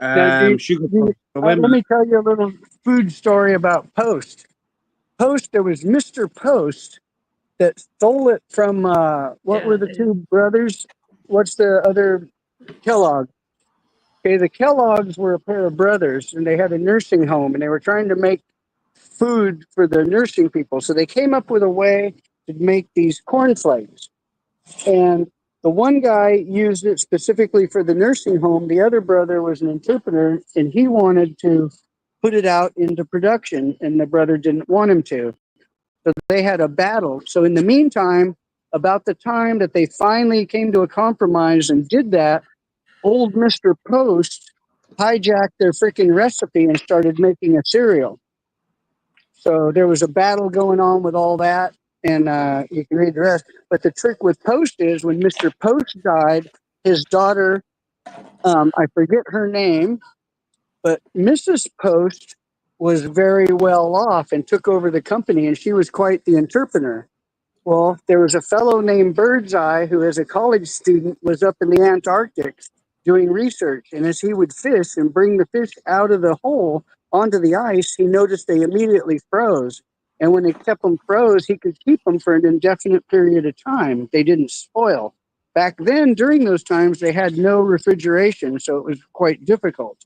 Now, sugar puff. So wait a let minute. me tell you a little food story about Post. Post, there was Mr. Post that stole it from, what were the two brothers? What's the other? Kellogg. Okay, the Kellogg's were a pair of brothers, and they had a nursing home, and they were trying to make food for the nursing people. So they came up with a way to make these cornflakes. And the one guy used it specifically for the nursing home. The other brother was an interpreter, and he wanted to put it out into production, and the brother didn't want him to. So they had a battle. So in the meantime, about the time that they finally came to a compromise and did that, old Mr. Post hijacked their freaking recipe and started making a cereal. So there was a battle going on with all that, and you can read the rest. But the trick with Post is when Mr. Post died, his daughter, I forget her name, but Mrs. Post was very well off and took over the company, and she was quite the entrepreneur. Well, there was a fellow named Birdseye who, as a college student, was up in the Antarctic doing research. And as he would fish and bring the fish out of the hole onto the ice, he noticed they immediately froze. And when they kept them froze, he could keep them for an indefinite period of time. They didn't spoil. Back then, during those times, they had no refrigeration, so it was quite difficult.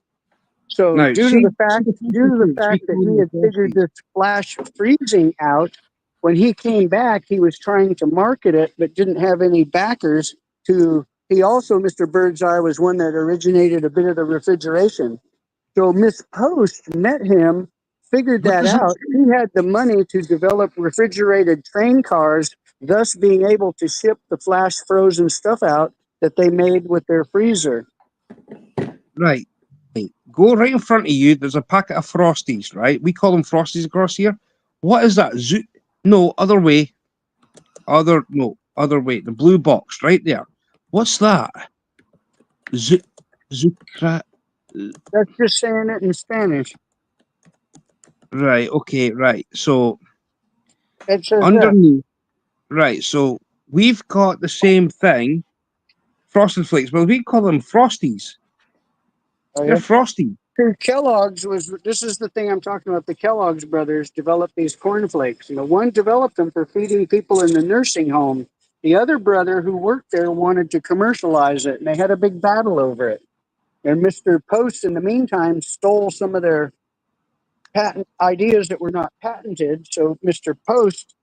So Now, due to the fact that he had figured this. this flash freezing out, when he came back, he was trying to market it, but didn't have any backers to. He also, Mr. Birdseye, was one that originated a bit of the refrigeration. So Miss Post met him, figured What that does it out. He had the money to develop refrigerated train cars, thus being able to ship the flash frozen stuff out that they made with their freezer. Right. Go right in front of you. There's a packet of Frosties, right? We call them Frosties across here. What is that? No, other way. Other way. The blue box right there. What's that? Zucra. That's just saying it in Spanish. Right. Okay. Right. So It says that. underneath. Right. So we've got the same thing. Frosted Flakes, but we call them Frosties. Oh, They're yeah. frosty. Kellogg's this is the thing I'm talking about. The Kellogg's brothers developed these cornflakes. One developed them for feeding people in the nursing home. The other brother who worked there wanted to commercialize it, and they had a big battle over it. And Mr. Post, in the meantime, stole some of their patent ideas that were not patented. So Mr. Post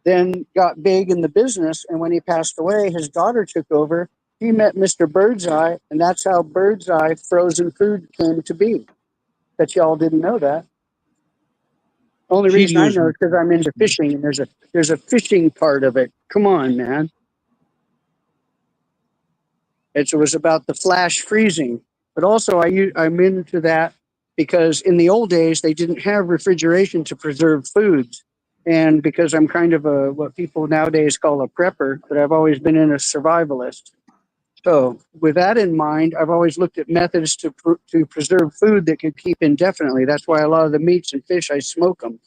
then got big in the business, and when he passed away, his daughter took over. He met Mr. Birdseye, and that's how Birdseye frozen food came to be. Bet y'all didn't know that. Only reason I know is because I'm into fishing, and there's a fishing part of it. Come on, man. It was about the flash freezing, but also I'm into that because in the old days they didn't have refrigeration to preserve foods, and because I'm kind of a what people nowadays call a prepper, but I've always been in a survivalist. So with that in mind, I've always looked at methods to preserve food that could keep indefinitely. That's why a lot of the meats and fish, I smoke them.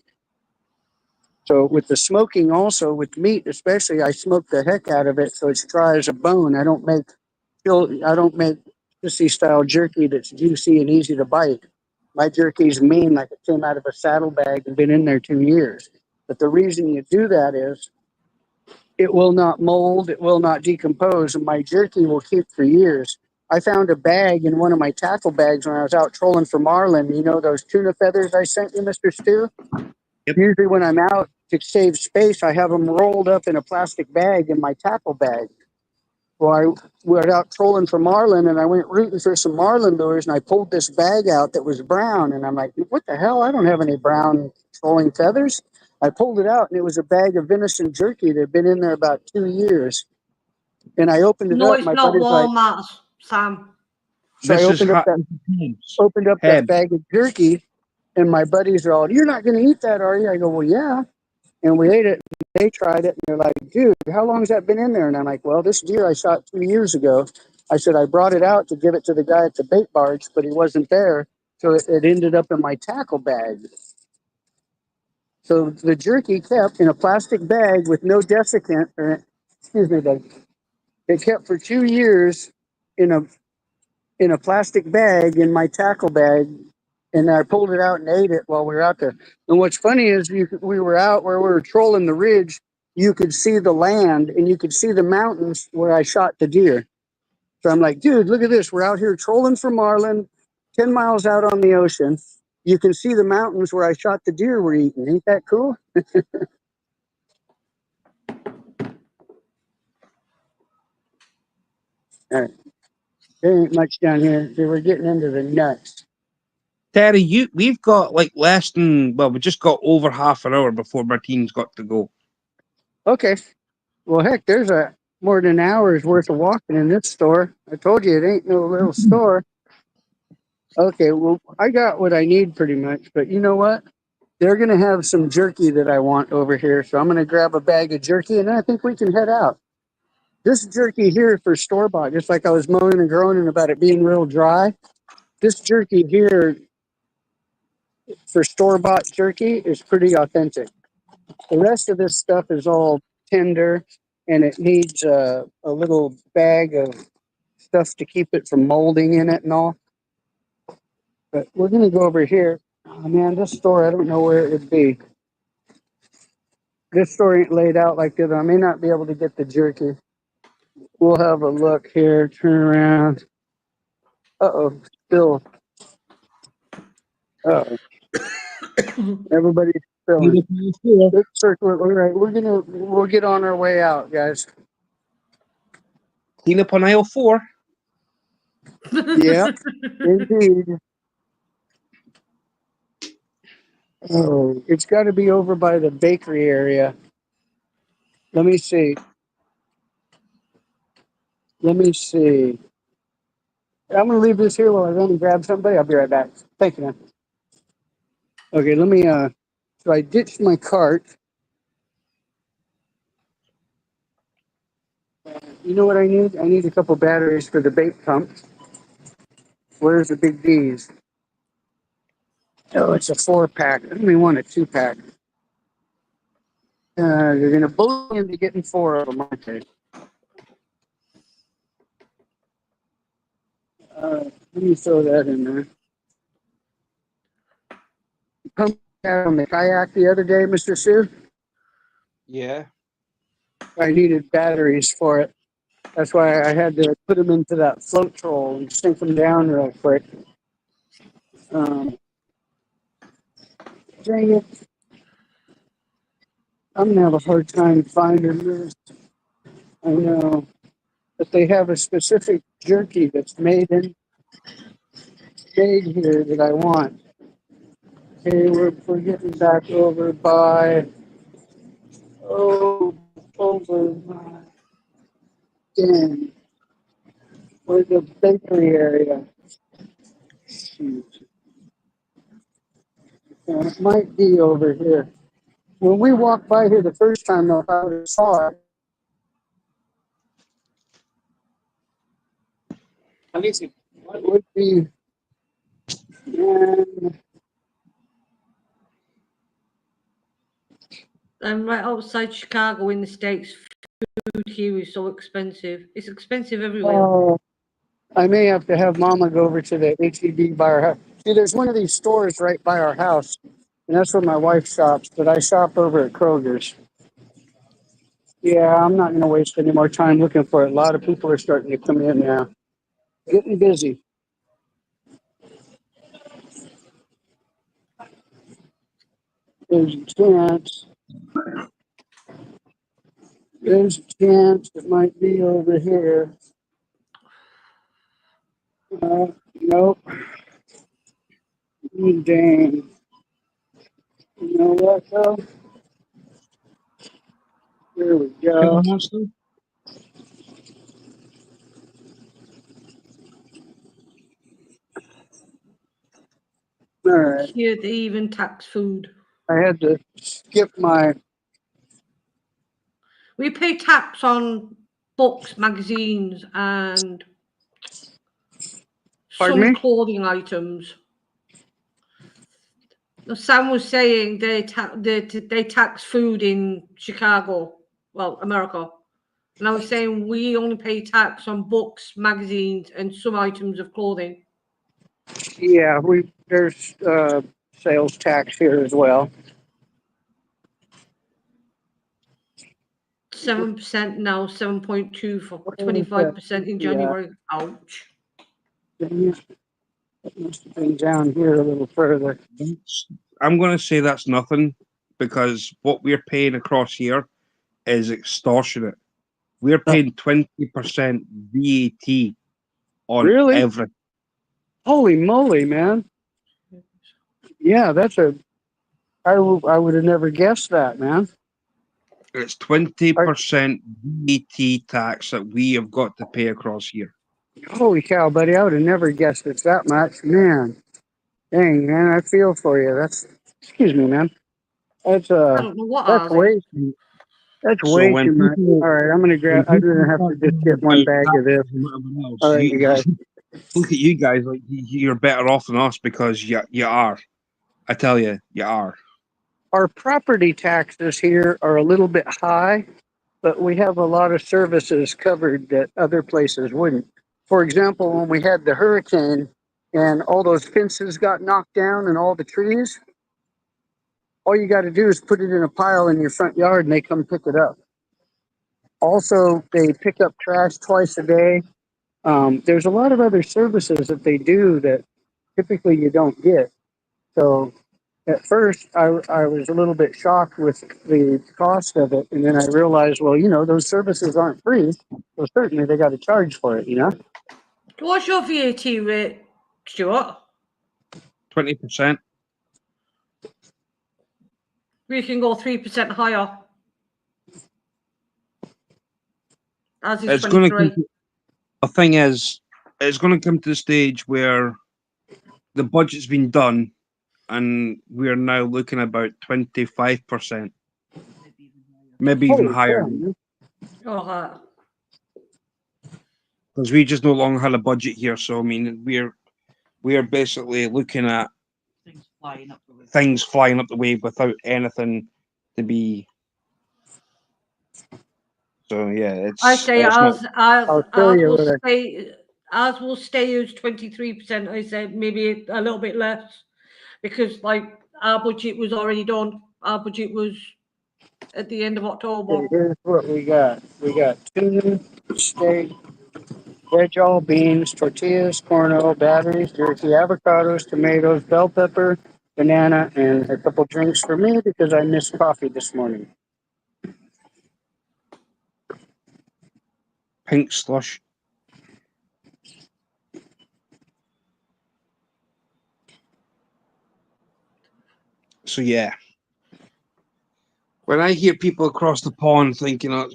So with the smoking also, with meat especially, I smoke the heck out of it so it's dry as a bone. I don't make sissy style jerky that's juicy and easy to bite. My jerky's mean, like it came out of a saddlebag and been in there 2 years. But the reason you do that is it will not mold, it will not decompose, and my jerky will keep for years. I found a bag in one of my tackle bags when I was out trolling for marlin. You know those tuna feathers I sent you, Mr. Stu? Yep. Usually when I'm out to save space, I have them rolled up in a plastic bag in my tackle bag. Well, we were out trolling for marlin, and I went rooting for some marlin lures, and I pulled this bag out that was brown, and I'm like, "What the hell? I don't have any brown trolling feathers." I pulled it out, and it was a bag of venison jerky that had been in there about 2 years. And I opened it No, up. it's My not buddy's like, Walmart, Sam. so I This is opened up that Heb. bag of jerky, and my buddies are all, "You're not going to eat that, are you?" I go, "Well, yeah." And we ate it. They tried it, and they're like, "Dude, how long has that been in there?" And I'm like, "Well, this deer I shot 2 years ago." I said, "I brought it out to give it to the guy at the bait barge, but he wasn't there. So it ended up in my tackle bag." So the jerky kept in a plastic bag with no desiccant, or excuse me, buddy. It kept for 2 years in a plastic bag in my tackle bag, and I pulled it out and ate it while we were out there. And what's funny is we were out where we were trolling the ridge. You could see the land and you could see the mountains where I shot the deer. So I'm like, "Dude, look at this. We're out here trolling for marlin, 10 miles out on the ocean. You can see the mountains where I shot the deer we're eating. Ain't that cool?" All right. There ain't much down here. So we're getting into the nuts. Terry, we've got like less than, well, we just got over half an hour before Martine's got to go. Okay. Well, heck, there's a more than an hour's worth of walking in this store. I told you it ain't no little store. Okay, well, I got what I need pretty much, but you know what? They're gonna have some jerky that I want over here, so I'm gonna grab a bag of jerky, and then I think we can head out. This jerky here for store bought, just like I was moaning and groaning about it being real dry. This jerky here for store bought jerky is pretty authentic. The rest of this stuff is all tender, and it needs a little bag of stuff to keep it from molding in it and all. But we're gonna go over here. Oh man, this store, I don't know where it would be. This store ain't laid out like this. I may not be able to get the jerky. We'll have a look here. Turn around. Uh-oh, still. Uh-oh. Everybody's spilling. Let's circle it. All right, we'll get on our way out, guys. Clean up on aisle 4. Yep, indeed. Oh, it's got to be over by the bakery area. Let me see. Let me see. I'm gonna leave this here while I run and grab somebody. I'll be right back. Thank you, man. Okay, let me so I ditched my cart. You know what I need? I need a couple batteries for the bait pump. Where's the big D's? Oh, it's a 4-pack. I only want a 2-pack. You're gonna bully me into getting 4 of them, aren't they? Let me throw that in there. Pumped out on the kayak the other day, Mr. Sue. Yeah. I needed batteries for it. That's why I had to put them into that float troll and sink them down real quick. Um, Dang it. I'm gonna have a hard time finding this. I know. But they have a specific jerky that's made here that I want. Okay, we're getting back over by over by again. Where's the bakery area? Shoot. It might be over here. When we walked by here the first time, though, I would have saw it. It would be. um, I'm right outside Chicago in the States. Food here is so expensive. It's expensive everywhere. I may have to have Mama go over to the HEB by our house. See, there's one of these stores right by our house, and that's where my wife shops. But I shop over at Kroger's. Yeah, I'm not going to waste any more time looking for it. A lot of people are starting to come in now. Getting busy. There's a chance. There's a chance it might be over here. Nope. Dang. You know what though? Here we go. All right. Here they even tax food. I had to skip my. We pay tax on books, magazines, and Pardon some me? clothing items. Sam was saying they tax food in Chicago, well, America. And I was saying we only pay tax on books, magazines, and some items of clothing. Yeah, there's sales tax here as well. 7% now, 7.2 for What is 25% in that? January. Ouch. It must have been down here a little further. I'm going to say that's nothing because what we're paying across here is extortionate. We're paying 20% VAT on Really? everything. Holy moly, man! Yeah, I would have never guessed that, man. It's 20% VAT tax that we have got to pay across here. Holy cow, buddy! I would have never guessed it's that much, man. Dang, man, I feel for you. Excuse me, man. That's I don't know what are they. that's So way when too much. people, All right, I'm gonna when grab. I'm people gonna have start to just talking get one about bag of this. taxes and whatever else, All right, you guys. look at you guys like you're better off than us because you are. I tell you, you are. Our property taxes here are a little bit high, but we have a lot of services covered that other places wouldn't. For example, when we had the hurricane and all those fences got knocked down and all the trees, all you got to do is put it in a pile in your front yard and they come pick it up. Also, they pick up trash twice a day. There's a lot of other services that they do that typically you don't get. So at first, I was a little bit shocked with the cost of it. And then I realized, well, those services aren't free. So certainly they got to charge for it, What's your VAT rate, Stuart? 20%. We can go 3% higher. As is It's going to 23. come. The thing is, it's going to come to the stage where the budget's been done, and we're now looking about 25%, maybe even Holy higher, cow, man. Oh, because we just no longer had a budget here. So I mean, we're basically looking at Things flying up the way. things flying up the way without anything to be. So yeah, I say it's not. I'll show you what ours will stay as 23%. I said maybe a little bit less because like our budget was already done. Our budget was at the end of October. here's what we got. We got tuna, steak, veg all beans, tortillas, corn oil, batteries, jerky, avocados, tomatoes, bell pepper, banana, and a couple drinks for me because I missed coffee this morning. Pink slush. So yeah, when I hear people across the pond thinking oh,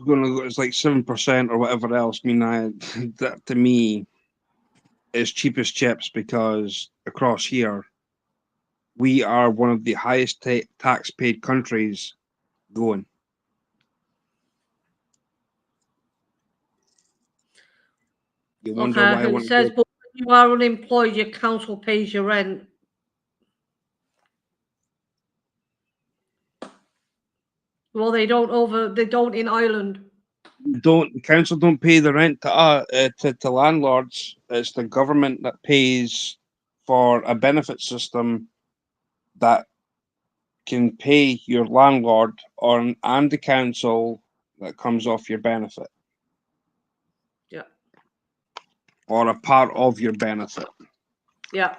it's like 7% or whatever else, I mean, that to me is cheap as chips because across here we are one of the highest tax paid countries going. You wonder why I Okay, it want to says, go. but when you are unemployed, your council pays your rent. Well, they don't in Ireland. The council don't pay the rent to landlords. It's the government that pays for a benefit system that can pay your landlord and the council that comes off your benefit. Yeah. Or a part of your benefit. Yeah.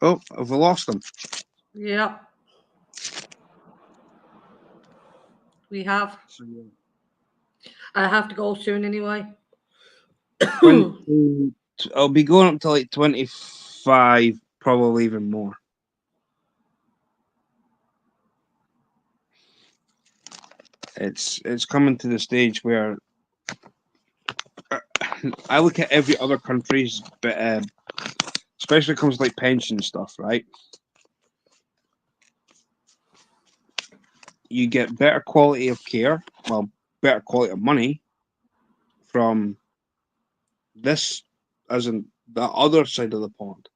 Oh, have we lost them? Yeah. We have. So, yeah. I have to go soon anyway. 20, I'll be going up to like 25, probably even more. It's coming to the stage where I look at every other country's, especially when it comes to like pension stuff, right? You get better quality of care, well, better quality of money from this, as in the other side of the pond,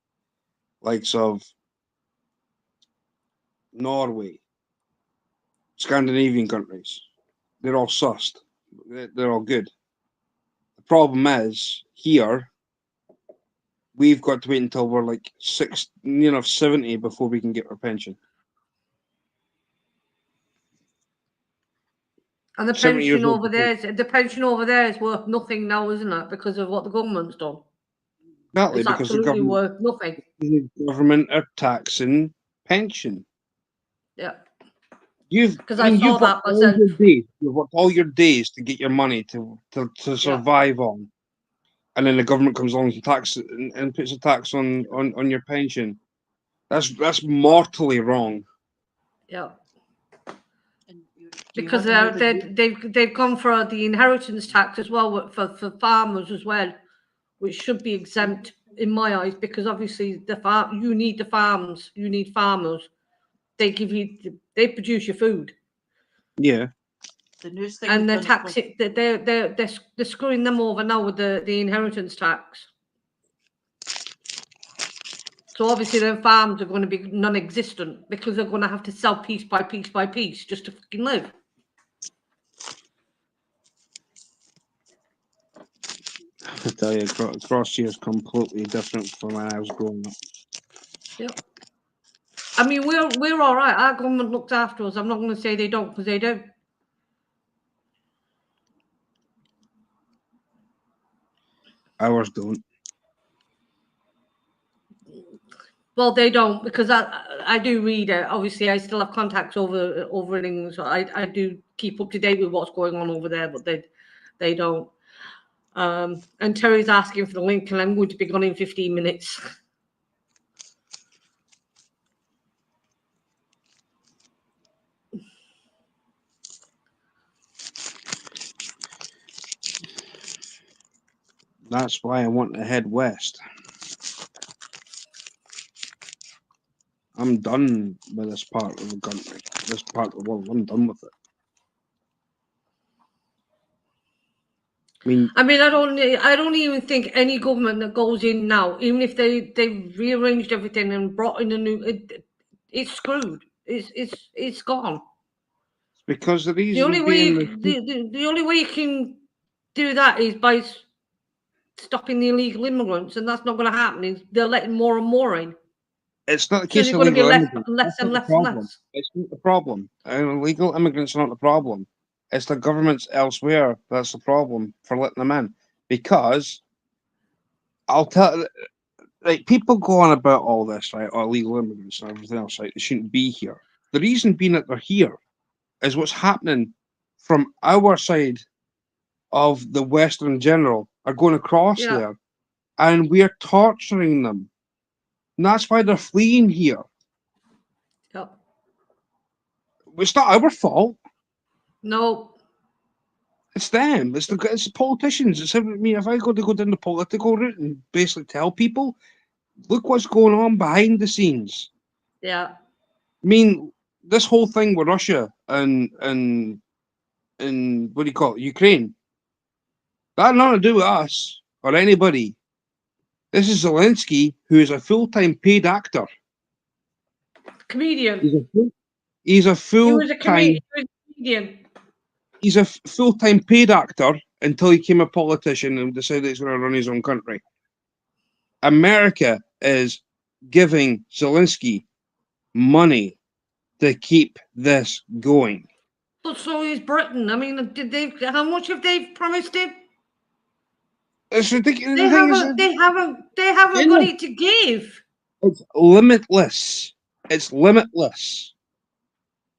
likes of Norway, Scandinavian countries. They're all sussed. They're all good. The problem is here, we've got to wait until we're like 70 before we can get our pension. And the 70 years pension old over there is worth nothing now, isn't it? Because of what the government's done. Exactly, It's because absolutely worth nothing. the government are taxing pension. Yeah. You've Because I saw you've that worked all myself. your days. You've worked all your days to get your money to survive on, and then the government comes along and tax it and puts a tax on your pension. That's mortally wrong. Yeah. And you Because have to know that they've gone for the inheritance tax as well for farmers as well, which should be exempt in my eyes, because obviously you need the farms, you need farmers. They produce your food, the news thing and they've they're done taxing. They're screwing them over now with the inheritance tax. So obviously their farms are going to be non-existent because they're going to have to sell piece by piece by piece just to fucking live. I tell you, across here is completely different from when I was growing up. Yep. I mean, we're all right. Our government looks after us. I'm not going to say they don't, because they do. Ours don't. Well, they don't, because I do read it. Obviously, I still have contacts over in England, so I do keep up to date with what's going on over there, but they don't. And Terry's asking for the link, and I'm going to be gone in 15 minutes. That's why I want to head west. I'm done with this part of the country, this part of the world. I'm done with it. I mean, I don't even think any government that goes in now, even if they rearranged everything and brought in a new, it's screwed. It's gone. Because the The reason only way being, the only way you can do that is by stopping the illegal immigrants, and that's not going to happen. They're letting more and more in. it's not the So case they're of going to be illegal less immigrants. That's and not the less and problem. less. It's not the problem. Illegal immigrants are not the problem. It's the governments elsewhere that's the problem for letting them in. Because I'll tell, like, people go on about all this, right? Or illegal immigrants and everything else, right? They shouldn't be here. The reason being that they're here is what's happening from our side of the Western general are going across Yeah. there, and we're torturing them. And that's why they're fleeing here. Yep. It's not our fault. No. It's them. It's the politicians. It's me. If I go down the political route and basically tell people, look what's going on behind the scenes. Yeah. I mean, this whole thing with Russia and what do you call it, Ukraine, that had nothing to do with us or anybody. This is Zelensky, who is a full-time paid actor. Comedian. He's a He was a full-time. comedian. He's a full-time paid actor until he became a politician and decided he's going to run his own country. America is giving Zelensky money to keep this going. But so is Britain. I mean, how much have they promised him? It's ridiculous. They haven't got it to give. It's limitless. It's limitless.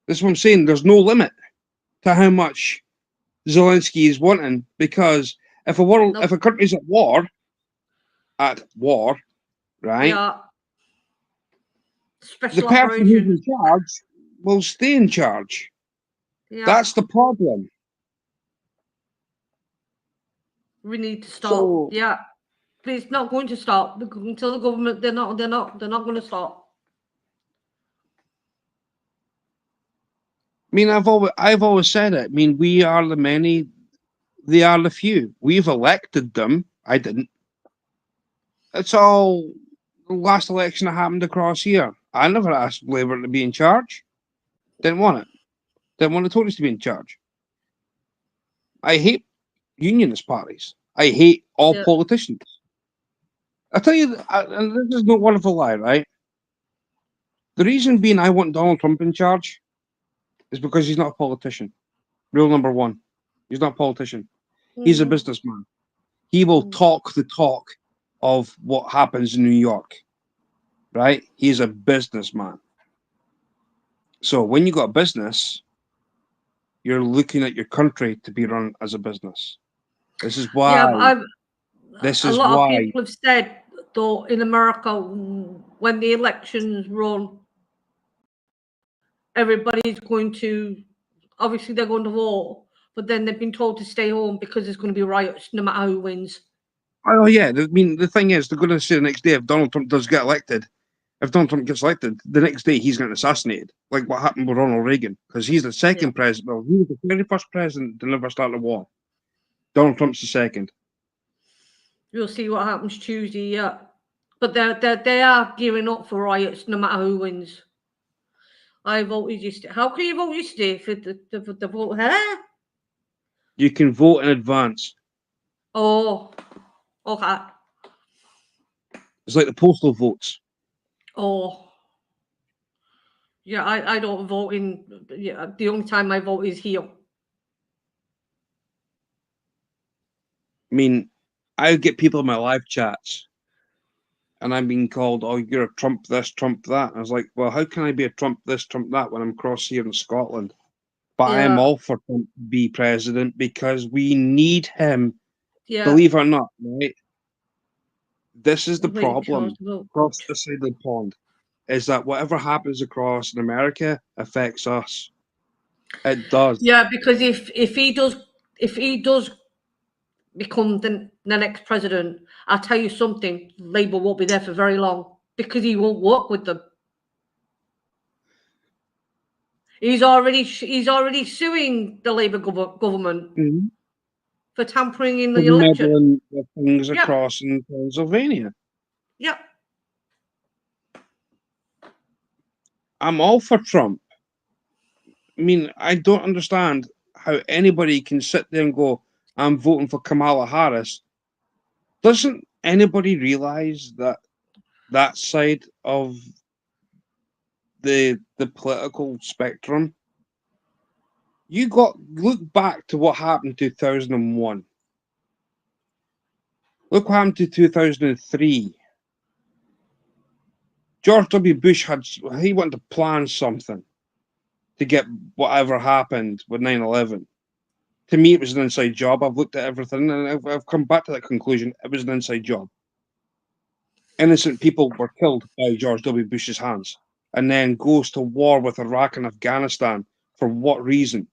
That's what I'm saying. There's no limit to how much Zelensky is wanting, because if Nope. if a country's at war, right? Yeah. The Special person who's in operations. charge will stay in charge. Yeah. That's the problem. We need to stop. So, Yeah. But it's not going to stop until the government. They're not going to stop. I mean, I've always said it. I mean, we are the many, they are the few. We've elected them. I didn't. It's all the last election that happened across here. I never asked Labour to be in charge. Didn't want it. Didn't want the Tories to be in charge. I hate unionist parties. I hate all Yeah. politicians. I tell you, and this is no wonderful lie, right? The reason being I want Donald Trump in charge is because he's not a politician. Rule number one, he's not a politician. He's a Mhm. businessman. He will talk the talk of what happens in New York, right? He's a businessman. So when you got a business, you're looking at your country to be run as a business. This is why. Yeah, but This a is lot of why. people have said, though, in America, when the elections run, everybody's going to, obviously they're going to vote, but then they've been told to stay home because there's going to be riots no matter who wins. Oh yeah, I mean the thing is, they're going to say the next day if Donald Trump does get elected, if Donald Trump gets elected, the next day he's getting assassinated, like what happened with Ronald Reagan, because he's the second president. Well, he was the very first president to never start a war. Donald Trump's the second. We'll see what happens Tuesday, yeah. But they are gearing up for riots no matter who wins. I voted yesterday. How can you vote yesterday for the vote? Huh? You can vote in advance. Oh, okay. It's like the postal votes. Oh, yeah. I don't vote in. Yeah, the only time I vote is here. I mean, I get people in my live chats, and I'm being called, "Oh, you're a Trump this, Trump that." And I was like, "Well, how can I be a Trump this, Trump that when I'm across here in Scotland?" But I am Yeah. all for Trump to be president because we need him. Yeah. Believe it or not, right? This is the Waiting for problem us to vote. across the side of the pond, is that whatever happens across in America affects us. It does. Yeah, because if he does become the next president, I'll tell you something, Labour won't be there for very long because he won't work with them. He's already suing the Labour government Mhm. for tampering in For the election. meddling with things Yeah. across in Pennsylvania. Yeah. I'm all for Trump. I mean, I don't understand how anybody can sit there and go, I'm voting for Kamala Harris. Doesn't anybody realize that that side of the political spectrum, look back to what happened in 2001. Look what happened in 2003. George W. Bush he wanted to plan something to get whatever happened with 9/11. To me, it was an inside job. I've looked at everything and I've come back to that conclusion. It was an inside job. Innocent people were killed by George W. Bush's hands, and then goes to war with Iraq and Afghanistan. For what reason?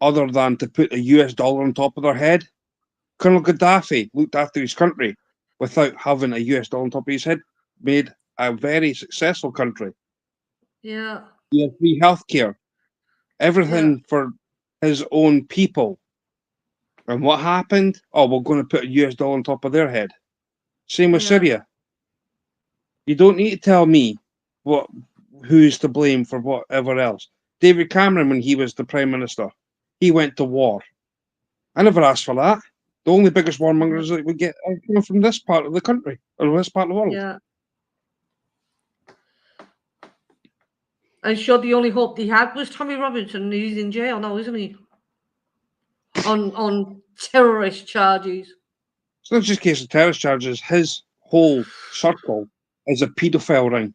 Other than to put a US dollar on top of their head? Colonel Gaddafi looked after his country without having a US dollar on top of his head, made a very successful country. Yeah. He had free healthcare, everything for his own people. And what happened? Oh, we're going to put a US dollar on top of their head. Same with Syria. You don't need to tell me who's to blame for whatever else. David Cameron, when he was the Prime Minister, he went to war. I never asked for that. The only biggest warmongers that we get are coming from this part of the country, or this part of the world. Yeah. I'm sure the only hope he had was Tommy Robinson. He's in jail now, isn't he? On terrorist charges. It's not just a case of terrorist charges. His whole circle is a paedophile ring.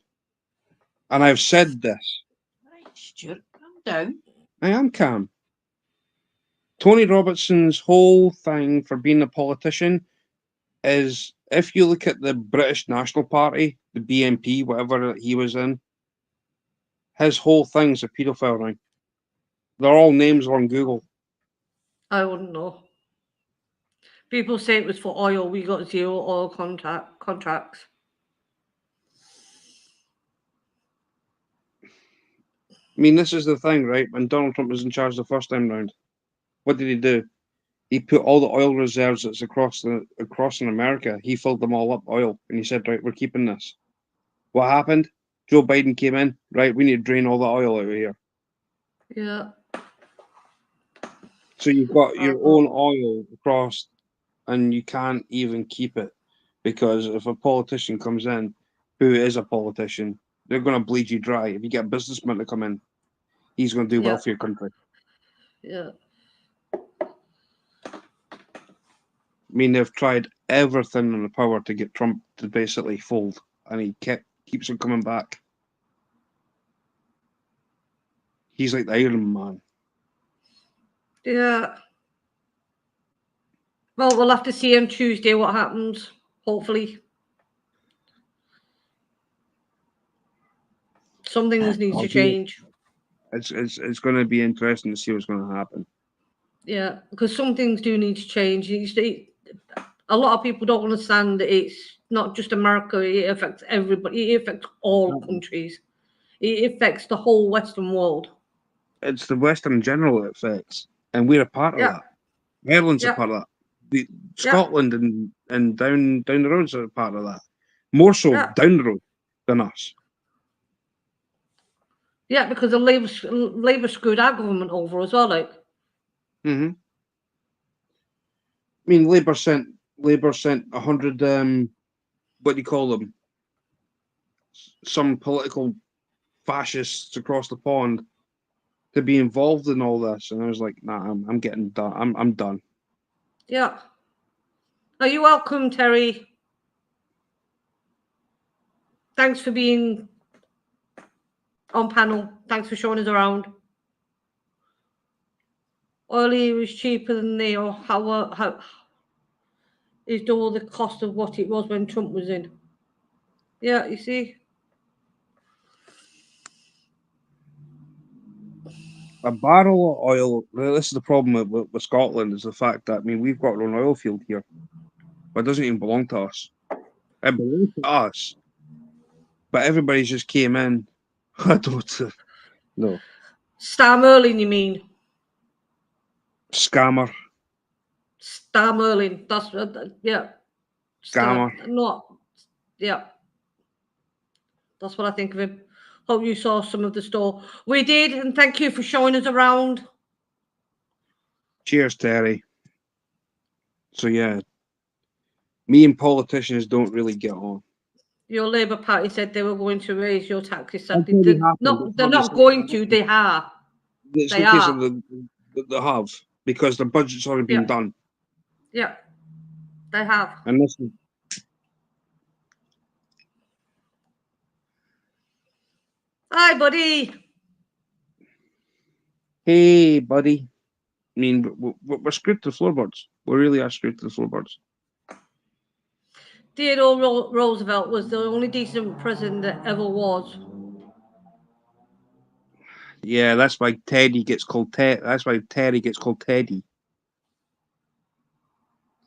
And I've said this. Right, Stuart, calm down. I am calm. Tony Robertson's whole thing for being a politician is, if you look at the British National Party, the BNP, whatever he was in, his whole thing's a paedophile ring. They're all names on Google. I wouldn't know. People say it was for oil. We got 0 oil contracts. I mean, this is the thing, right? When Donald Trump was in charge the first time round, what did he do? He put all the oil reserves that's across in America. He filled them all up oil, and he said, "Right, we're keeping this." What happened? Joe Biden came in. Right, we need to drain all the oil out of here. Yeah. So you've got your Uh-huh. own oil across, and you can't even keep it because if a politician comes in, who is a politician, they're going to bleed you dry. If you get a businessman to come in, he's going to do well Yeah. for your country. Yeah. I mean, they've tried everything in the power to get Trump to basically fold, and he keeps on coming back. He's like the Iron Man. Yeah. Well, we'll have to see on Tuesday what happens. Hopefully. Some things need to change. It's going to be interesting to see what's going to happen. Yeah, because some things do need to change. A lot of people don't understand that it's not just America, it affects everybody, it affects all countries. It affects the whole Western world. It's the Western in general it affects, and we're a part of Yeah. that. Ireland's a Yeah. part of that. Scotland and down the roads are a part of that. More so Yeah. down the road than us. Yeah, because the Labour screwed our government over as well, like. Mm-hmm. I mean, Labour sent 100 what do you call them? Some political fascists across the pond to be involved in all this, and I was like, nah, I'm getting done. I'm done. Yeah. Are you welcome, Terry? Thanks for being on panel. Thanks for showing us around. Oil here is cheaper than they, or how is double the cost of what it was when Trump was in. Yeah, you see. A barrel of oil. This is the problem with Scotland, is the fact that, I mean, we've got our own oil field here, but it doesn't even belong to us. It belongs to us, but everybody's just came in. I don't no Star Merlin, you mean? scammer. Star Merlin. That's yeah. Scammer. Yeah. That's what I think of him. Hope you saw some of the store. We did, and thank you for showing us around. Cheers, Terry. So yeah, me and politicians don't really get on. Your Labour Party said they were going to raise your taxes. That's already happened. They're not going to. They are. It's They the case are. of they have, because the budget's already been done. Yeah, they have. And this is, Hi, buddy. hey, buddy. I mean, we're screwed to the floorboards. We really are screwed to the floorboards. Theodore Roosevelt was the only decent president that ever was. Yeah, that's why Teddy gets called Ted. That's why Terry gets called Teddy.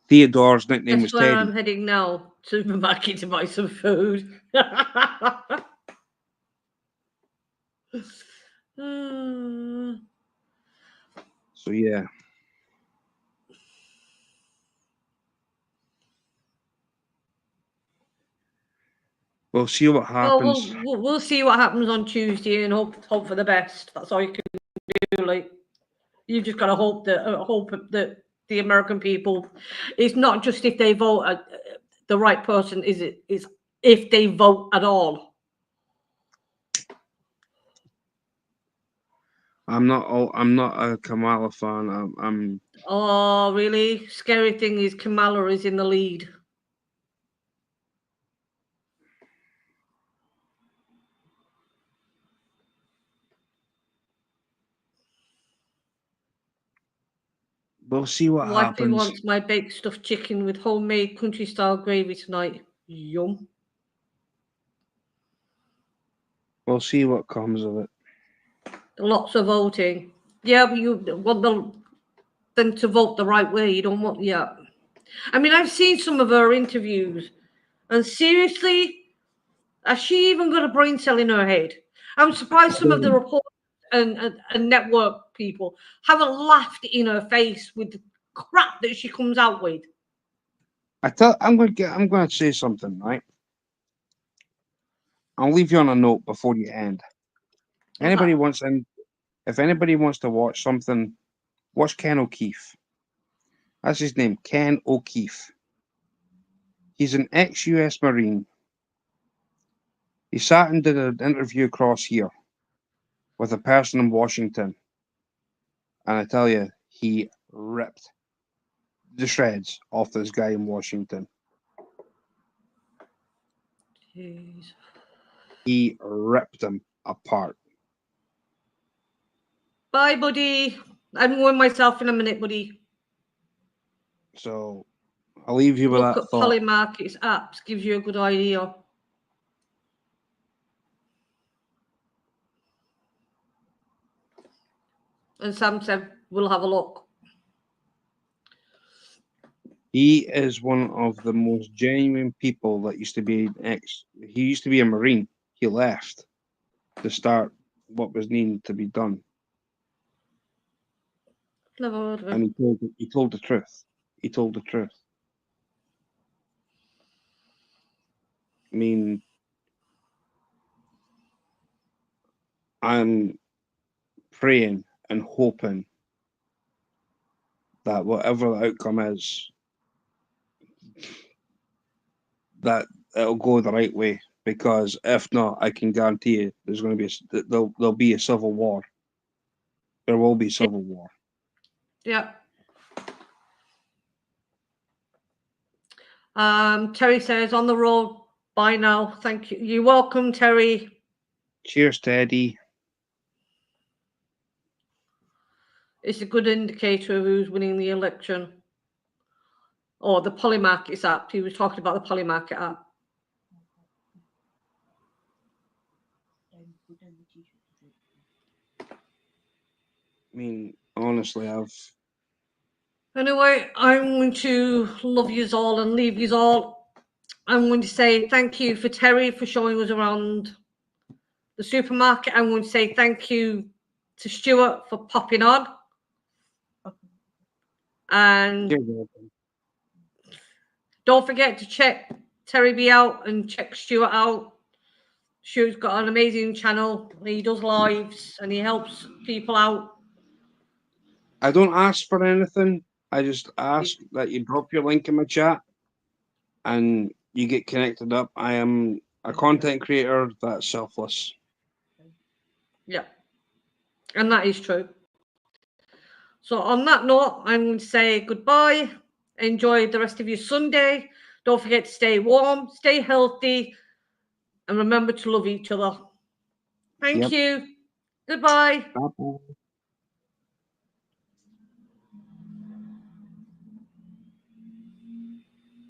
Theodore's nickname was Guess where Teddy. I'm heading now? Supermarket to buy some food. So yeah. We'll see what happens. Well, we'll see what happens on Tuesday and hope for the best. That's all you can do. Like, you just gotta hope that the American people, it's not just if they vote the right person, is if they vote at all. I'm not a Kamala fan. I'm Oh, really? Scary thing is Kamala is in the lead. We'll see what Wifey happens. wants my baked stuffed chicken with homemade country style gravy tonight. Yum. We'll see what comes of it. Lots of voting. Yeah, but you want them to vote the right way. You don't want, yeah. I mean, I've seen some of her interviews, and seriously, has she even got a brain cell in her head? I'm surprised some of the reporters and network people haven't laughed in her face with the crap that she comes out with. I'm going to say something, right? I'll leave you on a note before you end. Anybody wants in, if anybody wants to watch something, watch Ken O'Keefe. That's his name, Ken O'Keefe. He's an ex-US Marine. He sat and did an interview across here with a person in Washington. And I tell you, he ripped the shreds off this guy in Washington. Jeez. He ripped him apart. Bye, buddy. I'm going myself in a minute, buddy. So I'll leave you with Look that at thought. Polymarket's apps, gives you a good idea. And Sam said, we'll have a look. He is one of the most genuine people that used to be he used to be a Marine. He left to start what was needing to be done. Never heard of him. And he told the truth. He told the truth. I mean, I'm praying and hoping that whatever the outcome is, that it'll go the right way. Because if not, I can guarantee you, there's going to be there'll be a civil war. There will be civil war. Yeah. Terry says, on the road. Bye now. Thank you. You're welcome, Terry. Cheers, Teddy. It's a good indicator of who's winning the election. Or the Polymarket app. He was talking about the Polymarket app. I mean, honestly, Anyway, I'm going to love yous all and leave yous all. I'm going to say thank you for Terry for showing us around the supermarket. I'm going to say thank you to Stuart for popping on. And don't forget to check Terry B out and check Stuart out. Stuart's got an amazing channel. He does lives and he helps people out. I don't ask for anything. I just ask that you drop your link in my chat and you get connected up. I am a content creator that's selfless. Yeah. And that is true. So on that note, I'm going to say goodbye. Enjoy the rest of your Sunday. Don't forget to stay warm, stay healthy, and remember to love each other. Thank you. Goodbye. Bye-bye.